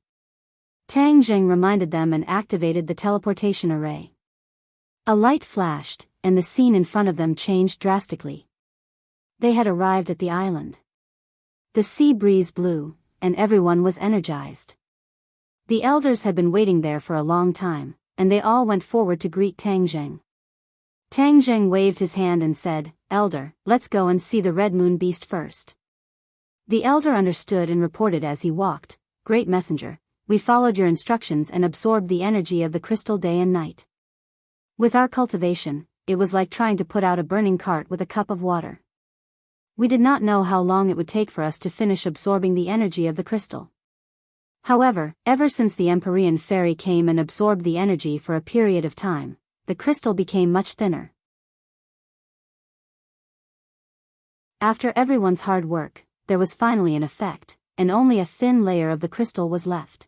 Tang Zheng reminded them and activated the teleportation array. A light flashed, and the scene in front of them changed drastically. They had arrived at the island. The sea breeze blew, and everyone was energized. The elders had been waiting there for a long time, and they all went forward to greet Tang Zheng. Tang Zheng waved his hand and said, "Elder, let's go and see the Red Moon Beast first." The elder understood and reported as he walked, "Great messenger, we followed your instructions and absorbed the energy of the crystal day and night. With our cultivation, it was like trying to put out a burning cart with a cup of water. We did not know how long it would take for us to finish absorbing the energy of the crystal. However, ever since the Empyrean fairy came and absorbed the energy for a period of time, the crystal became much thinner. After everyone's hard work, there was finally an effect, and only a thin layer of the crystal was left.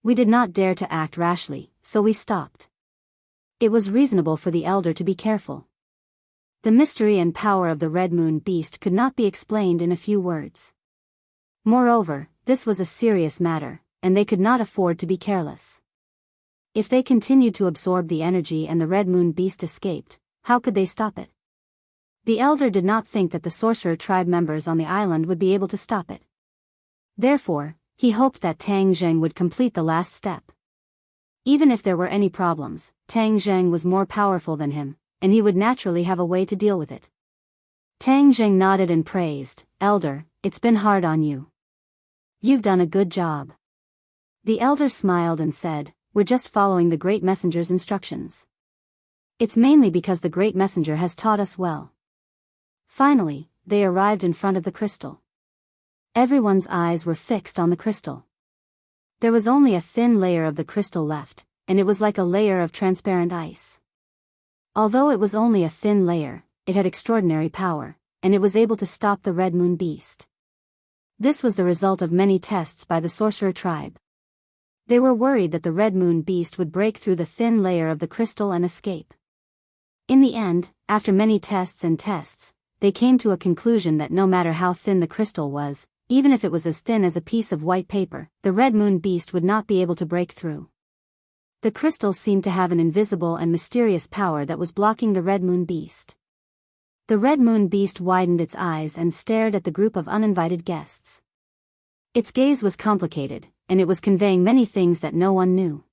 We did not dare to act rashly, so we stopped. It was reasonable for the elder to be careful. The mystery and power of the Red Moon Beast could not be explained in a few words. Moreover, this was a serious matter, and they could not afford to be careless. If they continued to absorb the energy and the Red Moon Beast escaped, how could they stop it? The elder did not think that the sorcerer tribe members on the island would be able to stop it. Therefore, he hoped that Tang Zheng would complete the last step. Even if there were any problems, Tang Zheng was more powerful than him, and he would naturally have a way to deal with it. Tang Zheng nodded and praised, "Elder, it's been hard on you. You've done a good job." The elder smiled and said, "We're just following the great messenger's instructions. It's mainly because the great messenger has taught us well." Finally, they arrived in front of the crystal. Everyone's eyes were fixed on the crystal. There was only a thin layer of the crystal left, and it was like a layer of transparent ice. Although it was only a thin layer, it had extraordinary power, and it was able to stop the Red Moon Beast. This was the result of many tests by the sorcerer tribe. They were worried that the Red Moon Beast would break through the thin layer of the crystal and escape. In the end, after many tests and tests, they came to a conclusion that no matter how thin the crystal was, even if it was as thin as a piece of white paper, the Red Moon Beast would not be able to break through. The crystal seemed to have an invisible and mysterious power that was blocking the Red Moon Beast. The Red Moon Beast widened its eyes and stared at the group of uninvited guests. Its gaze was complicated, and it was conveying many things that no one knew.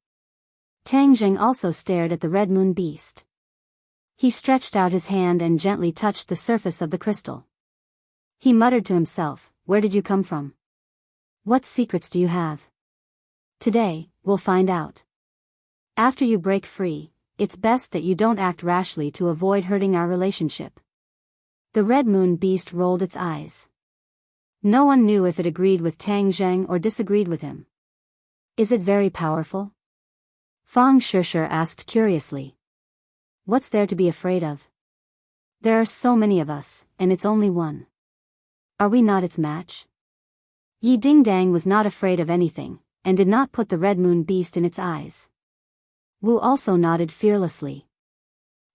Tang Zheng also stared at the Red Moon Beast. He stretched out his hand and gently touched the surface of the crystal. He muttered to himself, "Where did you come from? What secrets do you have? Today, we'll find out. After you break free, it's best that you don't act rashly to avoid hurting our relationship." The Red Moon Beast rolled its eyes. No one knew if it agreed with Tang Zheng or disagreed with him. "Is it very powerful?" Fang Shishir asked curiously. "What's there to be afraid of? There are so many of us, and it's only one. Are we not its match?" Yi Dingdang was not afraid of anything, and did not put the Red Moon Beast in its eyes. Wu also nodded fearlessly.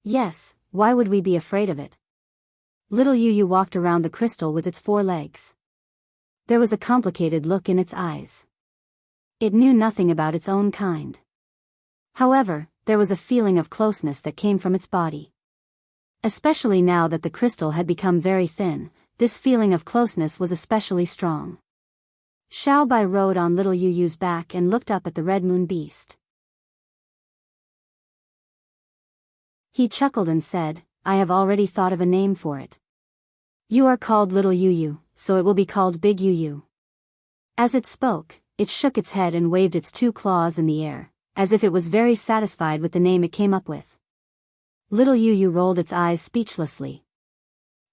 "Yes, why would we be afraid of it?" Little Yu walked around the crystal with its 4 legs. There was a complicated look in its eyes. It knew nothing about its own kind. However, there was a feeling of closeness that came from its body. Especially now that the crystal had become very thin, This feeling of closeness was especially strong. Xiaobai rode on little Yu Yu's back and looked up at the red moon beast. He chuckled and said, I have already thought of a name for it. You are called little Yu Yu, so it will be called Big Yu Yu. As it spoke, it shook its head and waved its 2 claws in the air, as if it was very satisfied with the name it came up with. Little Yu Yu rolled its eyes speechlessly.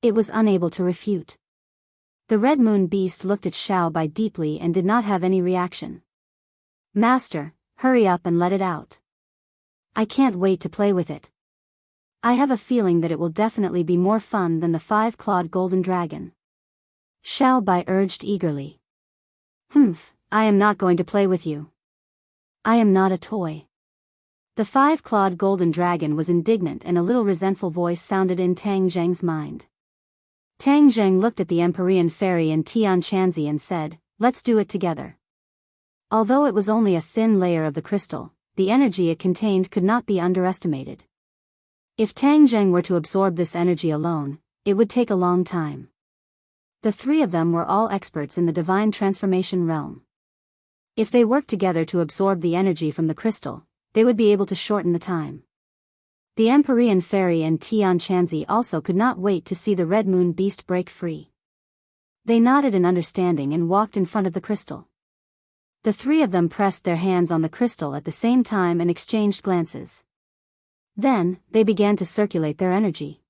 It was unable to refute. The red moon beast looked at Xiaobai deeply and did not have any reaction. Master, hurry up and let it out. I can't wait to play with it. I have a feeling that it will definitely be more fun than the 5-clawed golden dragon. Xiaobai urged eagerly. I am not going to play with you. I am not a toy. The 5-clawed golden dragon was indignant and a little resentful voice sounded in Tang Zheng's mind. Tang Zheng looked at the Empyrean fairy and Tian Chanzi and said, let's do it together. Although it was only a thin layer of the crystal, the energy it contained could not be underestimated. If Tang Zheng were to absorb this energy alone, it would take a long time. The 3 of them were all experts in the divine transformation realm. If they worked together to absorb the energy from the crystal, they would be able to shorten the time. The Empyrean fairy and Tian Chanzi also could not wait to see the red moon beast break free. They nodded in understanding and walked in front of the crystal. The 3 of them pressed their hands on the crystal at the same time and exchanged glances. Then, they began to circulate their energy.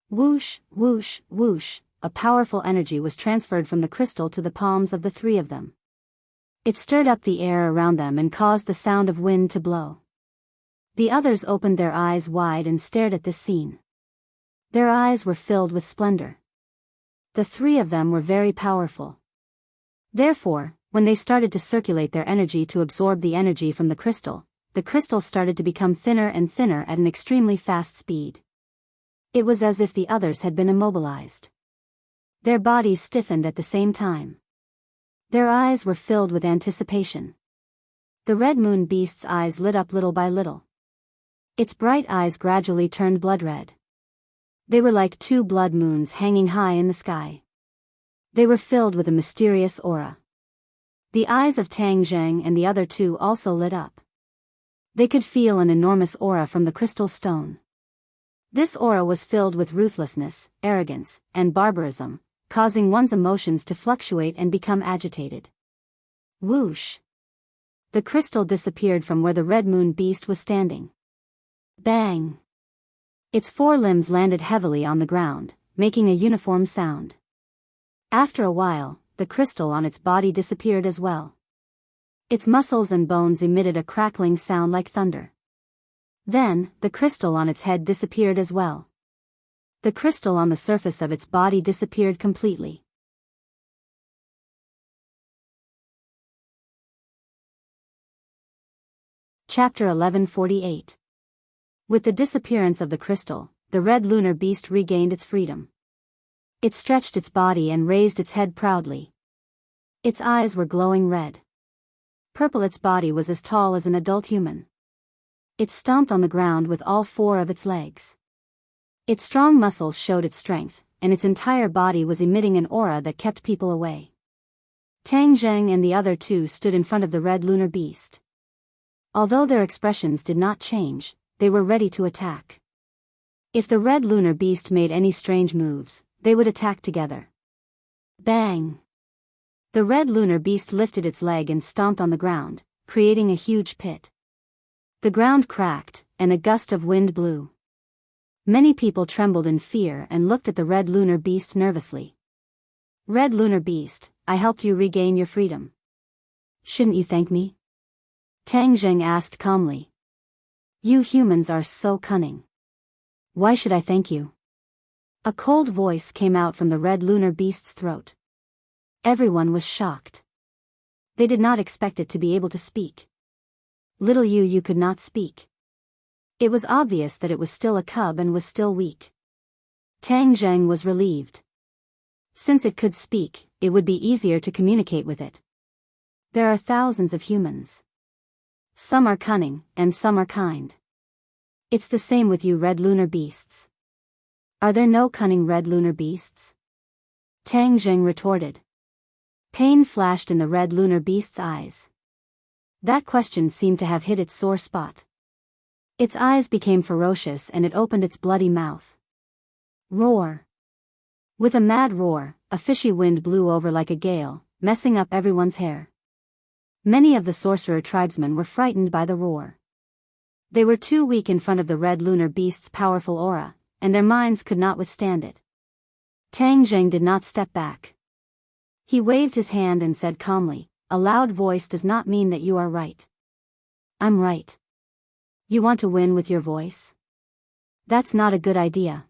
Whoosh, whoosh, whoosh, a powerful energy was transferred from the crystal to the palms of the 3 of them. It stirred up the air around them and caused the sound of wind to blow. The others opened their eyes wide and stared at this scene. Their eyes were filled with splendor. The 3 of them were very powerful. Therefore, when they started to circulate their energy to absorb the energy from the crystal started to become thinner and thinner at an extremely fast speed. It was as if the others had been immobilized. Their bodies stiffened at the same time. Their eyes were filled with anticipation. The red moon beast's eyes lit up little by little. Its bright eyes gradually turned blood red. They were like 2 blood moons hanging high in the sky. They were filled with a mysterious aura. The eyes of Tang Zheng and the other 2 also lit up. They could feel an enormous aura from the crystal stone. This aura was filled with ruthlessness, arrogance, and barbarism, causing one's emotions to fluctuate and become agitated. Whoosh! The crystal disappeared from where the red moon beast was standing. Bang! Its 4 limbs landed heavily on the ground, making a uniform sound. After a while, the crystal on its body disappeared as well. Its muscles and bones emitted a crackling sound like thunder. Then, the crystal on its head disappeared as well. The crystal on the surface of its body disappeared completely. Chapter 1148. With the disappearance of the crystal, the red lunar beast regained its freedom. It stretched its body and raised its head proudly. Its eyes were glowing red. Purple, its body was as tall as an adult human. It stomped on the ground with all 4 of its legs. Its strong muscles showed its strength, and its entire body was emitting an aura that kept people away. Tang Zheng and the other 2 stood in front of the red lunar beast. Although their expressions did not change, they were ready to attack. If the red lunar beast made any strange moves, they would attack together. Bang! The red lunar beast lifted its leg and stomped on the ground, creating a huge pit. The ground cracked, and a gust of wind blew. Many people trembled in fear and looked at the red lunar beast nervously. Red lunar beast, I helped you regain your freedom. Shouldn't you thank me? Tang Zheng asked calmly. You humans are so cunning. Why should I thank you? A cold voice came out from the red lunar beast's throat. Everyone was shocked. They did not expect it to be able to speak. Little Yu Yu could not speak. It was obvious that it was still a cub and was still weak. Tang Zheng was relieved. Since it could speak, it would be easier to communicate with it. There are thousands of humans. Some are cunning, and some are kind. It's the same with you red lunar beasts. Are there no cunning red lunar beasts? Tang Jing retorted. Pain flashed in the red lunar beast's eyes. That question seemed to have hit its sore spot. Its eyes became ferocious and it opened its bloody mouth. Roar. With a mad roar, a fishy wind blew over like a gale, messing up everyone's hair. Many of the sorcerer tribesmen were frightened by the roar. They were too weak in front of the red lunar beast's powerful aura, and their minds could not withstand it. Tang Jing did not step back. He waved his hand and said calmly, "A loud voice does not mean that you are right." "I'm right." "You want to win with your voice? That's not a good idea."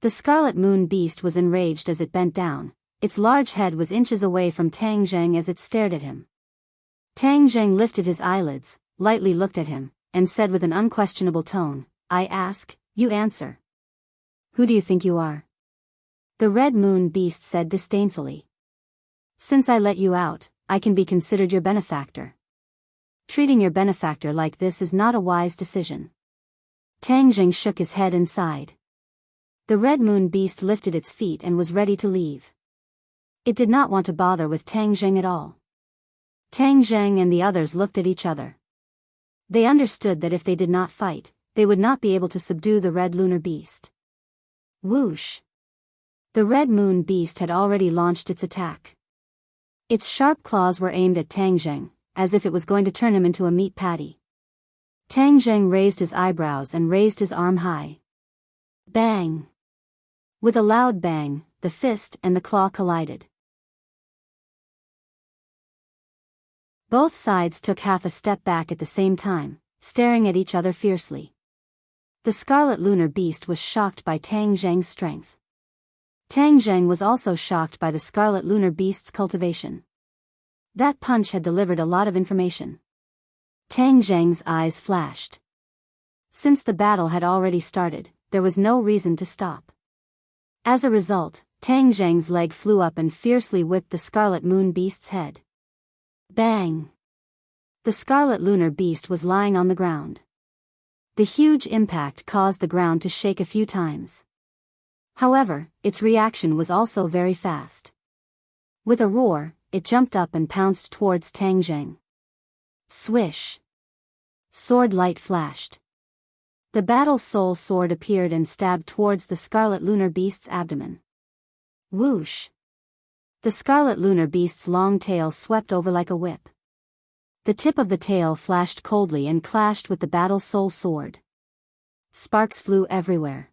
The Scarlet Moon Beast was enraged as it bent down. Its large head was inches away from Tang Jing as it stared at him. Tang Jing lifted his eyelids, lightly looked at him, and said with an unquestionable tone, "I ask, you answer. Who do you think you are?" The Red Moon Beast said disdainfully. "Since I let you out, I can be considered your benefactor. Treating your benefactor like this is not a wise decision." Tang Jing shook his head and sighed. The Red Moon Beast lifted its feet and was ready to leave. It did not want to bother with Tang Jing at all. Tang Jing and the others looked at each other. They understood that if they did not fight, they would not be able to subdue the Red Lunar Beast. Whoosh! The Red Moon Beast had already launched its attack. Its sharp claws were aimed at Tang Jing, as if it was going to turn him into a meat patty. Tang Jing raised his eyebrows and raised his arm high. Bang! With a loud bang, the fist and the claw collided. Both sides took half a step back at the same time, staring at each other fiercely. The Scarlet Lunar Beast was shocked by Tang Jing's strength. Tang Jing was also shocked by the Scarlet Lunar Beast's cultivation. That punch had delivered a lot of information. Tang Jing's eyes flashed. Since the battle had already started, there was no reason to stop. As a result, Tang Jing's leg flew up and fiercely whipped the Scarlet Moon Beast's head. Bang! The Scarlet Lunar Beast was lying on the ground. The huge impact caused the ground to shake a few times. However, its reaction was also very fast. With a roar, it jumped up and pounced towards Tang Jing. Swish! Sword light flashed. The Battle Soul Sword appeared and stabbed towards the Scarlet Lunar Beast's abdomen. Whoosh! The Scarlet Lunar Beast's long tail swept over like a whip. The tip of the tail flashed coldly and clashed with the Battle Soul Sword. Sparks flew everywhere.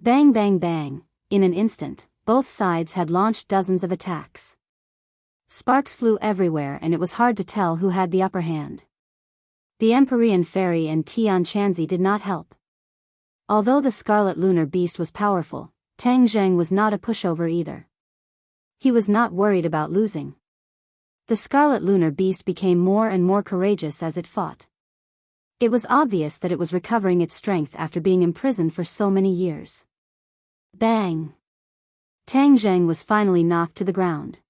Bang bang bang, in an instant, both sides had launched dozens of attacks. Sparks flew everywhere and it was hard to tell who had the upper hand. The Empyrean Fairy and Tian Chanzi did not help. Although the Scarlet Lunar Beast was powerful, Tang Jing was not a pushover either. He was not worried about losing. The Scarlet Lunar Beast became more and more courageous as it fought. It was obvious that it was recovering its strength after being imprisoned for so many years. Bang! Tang Jing was finally knocked to the ground.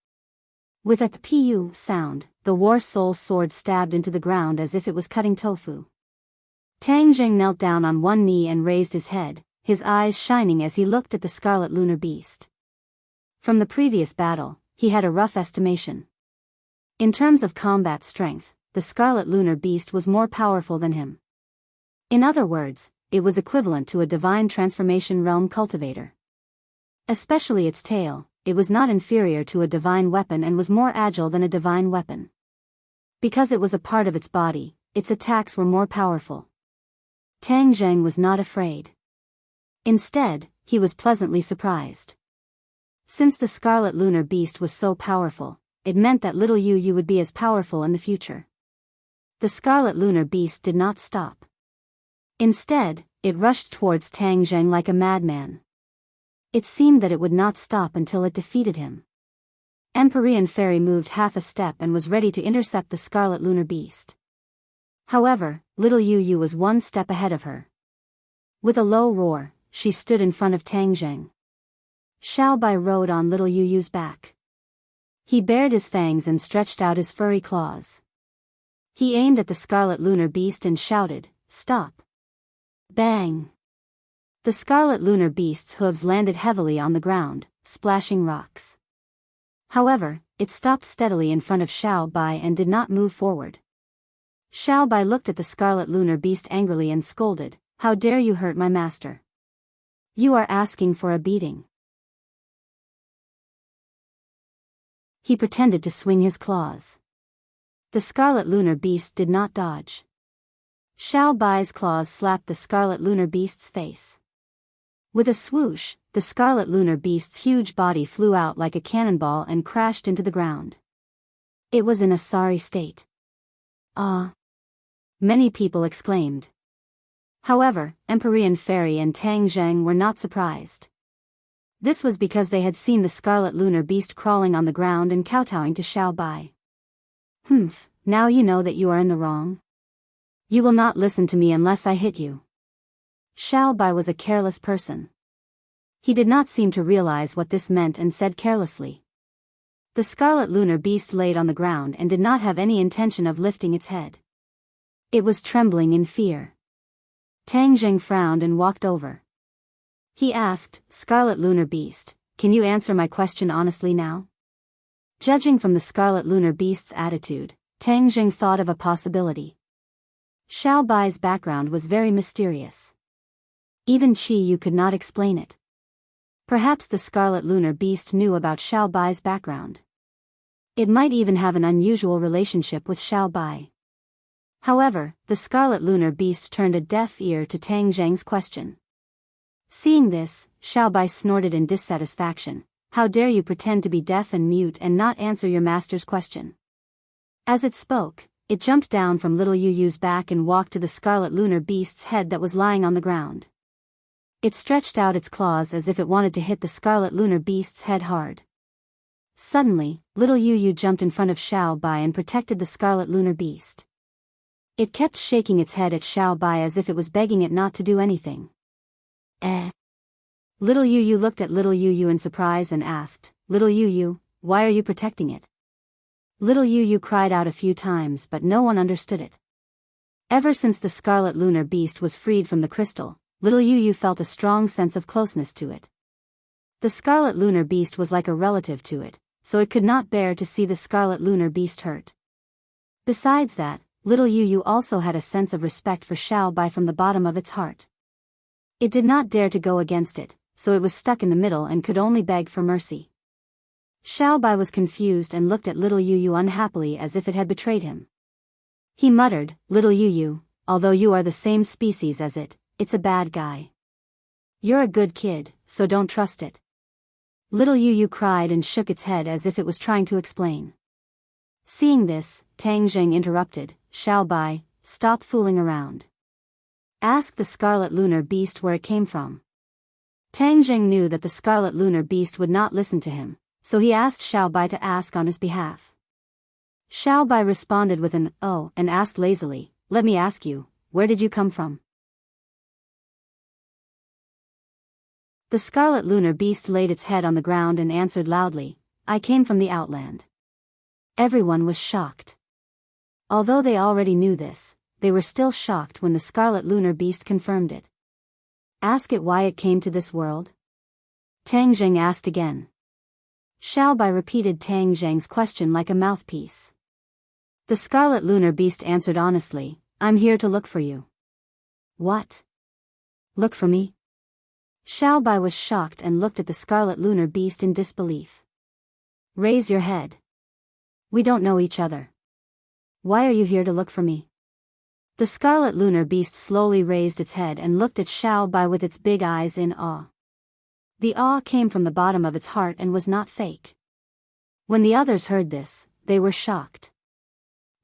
With a pu sound, the War Soul Sword stabbed into the ground as if it was cutting tofu. Tang Jing knelt down on one knee and raised his head, his eyes shining as he looked at the Scarlet Lunar Beast. From the previous battle, he had a rough estimation. In terms of combat strength, the Scarlet Lunar Beast was more powerful than him. In other words, it was equivalent to a Divine Transformation Realm Cultivator. Especially its tail, it was not inferior to a divine weapon and was more agile than a divine weapon. Because it was a part of its body, its attacks were more powerful. Tang Jing was not afraid. Instead, he was pleasantly surprised. Since the Scarlet Lunar Beast was so powerful, it meant that little Yu would be as powerful in the future. The Scarlet Lunar Beast did not stop. Instead, it rushed towards Tang Jing like a madman. It seemed that it would not stop until it defeated him. Empyrean Fairy moved half a step and was ready to intercept the Scarlet Lunar Beast. However, little Yu was one step ahead of her. With a low roar, she stood in front of Tang Jing. Xiao Bai rode on little Yu's back. He bared his fangs and stretched out his furry claws. He aimed at the Scarlet Lunar Beast and shouted, "Stop!" Bang! The Scarlet Lunar Beast's hooves landed heavily on the ground, splashing rocks. However, it stopped steadily in front of Xiao Bai and did not move forward. Xiao Bai looked at the scarlet lunar beast angrily and scolded, "How dare you hurt my master? You are asking for a beating." He pretended to swing his claws. The scarlet lunar beast did not dodge. Xiao Bai's claws slapped the scarlet lunar beast's face. With a swoosh, the scarlet lunar beast's huge body flew out like a cannonball and crashed into the ground. It was in a sorry state. "Ah!" many people exclaimed. However, Empyrean Fairy and Tang Zheng were not surprised. This was because they had seen the scarlet lunar beast crawling on the ground and kowtowing to Xiao Bai. "Humph, now you know that you are in the wrong. You will not listen to me unless I hit you." Xiao Bai was a careless person. He did not seem to realize what this meant and said carelessly. The scarlet lunar beast laid on the ground and did not have any intention of lifting its head. It was trembling in fear. Tang Zheng frowned and walked over. He asked, "Scarlet lunar beast, can you answer my question honestly now?" Judging from the scarlet lunar beast's attitude, Tang Zheng thought of a possibility. Xiao Bai's background was very mysterious. Even Qi Yu could not explain it. Perhaps the scarlet lunar beast knew about Xiao Bai's background. It might even have an unusual relationship with Xiao Bai. However, the scarlet lunar beast turned a deaf ear to Tang Zheng's question. Seeing this, Xiao Bai snorted in dissatisfaction. "How dare you pretend to be deaf and mute and not answer your master's question?" As it spoke, it jumped down from little Yu Yu's back and walked to the scarlet lunar beast's head that was lying on the ground. It stretched out its claws as if it wanted to hit the scarlet lunar beast's head hard. Suddenly, little Yu Yu jumped in front of Xiao Bai and protected the scarlet lunar beast. It kept shaking its head at Xiao Bai as if it was begging it not to do anything. Little Yu Yu looked at little Yu Yu in surprise and asked, "Little Yu Yu, why are you protecting it?" Little Yu Yu cried out a few times but no one understood it. Ever since the scarlet lunar beast was freed from the crystal, little Yu Yu felt a strong sense of closeness to it. The scarlet lunar beast was like a relative to it, so it could not bear to see the scarlet lunar beast hurt. Besides that, little Yu Yu also had a sense of respect for Xiao Bai from the bottom of its heart. It did not dare to go against it, so it was stuck in the middle and could only beg for mercy. Xiao Bai was confused and looked at little Yu Yu unhappily as if it had betrayed him. He muttered, "Little Yu Yu, although you are the same species as it, it's a bad guy. You're a good kid, so don't trust it." Little Yu Yu cried and shook its head as if it was trying to explain. Seeing this, Tang Zheng interrupted, "Xiao Bai, stop fooling around. Ask the scarlet lunar beast where it came from." Tang Zheng knew that the scarlet lunar beast would not listen to him, so he asked Xiao Bai to ask on his behalf. Xiao Bai responded with an "oh" and asked lazily, "Let me ask you, where did you come from?" The scarlet lunar beast laid its head on the ground and answered loudly, "I came from the Outland." Everyone was shocked. Although they already knew this, they were still shocked when the scarlet lunar beast confirmed it. "Ask it why it came to this world?" Tang Zheng asked again. Xiao Bai repeated Tang Zheng's question like a mouthpiece. The scarlet lunar beast answered honestly, "I'm here to look for you." "What? Look for me?" Xiao Bai was shocked and looked at the scarlet lunar beast in disbelief. "Raise your head. We don't know each other. Why are you here to look for me?" The scarlet lunar beast slowly raised its head and looked at Xiao Bai with its big eyes in awe. The awe came from the bottom of its heart and was not fake. When the others heard this, they were shocked.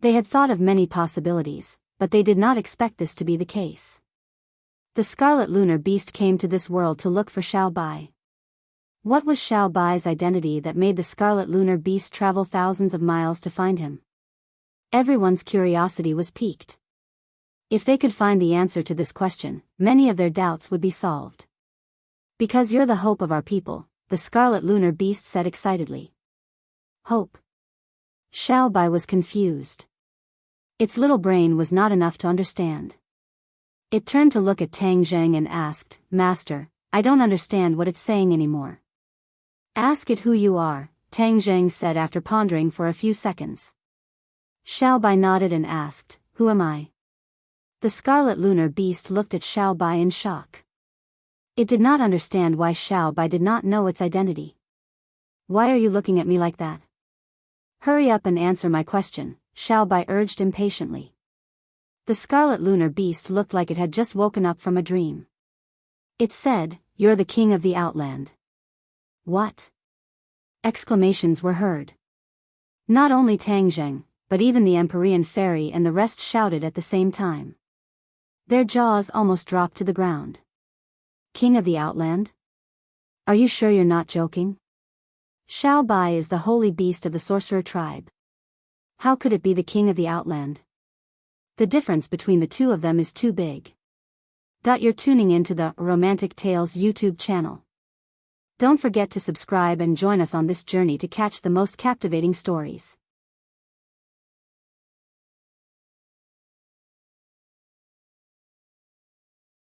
They had thought of many possibilities, but they did not expect this to be the case. The scarlet lunar beast came to this world to look for Xiao Bai. What was Xiao Bai's identity that made the scarlet lunar beast travel thousands of miles to find him? Everyone's curiosity was piqued. If they could find the answer to this question, many of their doubts would be solved. "Because you're the hope of our people," the scarlet lunar beast said excitedly. Hope? Xiao Bai was confused. Its little brain was not enough to understand. It turned to look at Tang Zheng and asked, "Master, I don't understand what it's saying anymore." Ask it who you are, Tang Zheng said after pondering for a few seconds. Xiao Bai nodded and asked, who am I? The scarlet lunar beast looked at Xiao Bai in shock. It did not understand why Xiao Bai did not know its identity. Why are you looking at me like that? Hurry up and answer my question, Xiao Bai urged impatiently. The scarlet lunar beast looked like it had just woken up from a dream. It said, you're the king of the Outland. What? Exclamations were heard. Not only Tang Zheng, but even the Empyrean fairy and the rest shouted at the same time. Their jaws almost dropped to the ground. King of the Outland? Are you sure you're not joking? Xiao Bai is the holy beast of the sorcerer tribe. How could it be the king of the Outland? The difference between the two of them is too big. You're tuning into the Romantic Tales YouTube channel. Don't forget to subscribe and join us on this journey to catch the most captivating stories.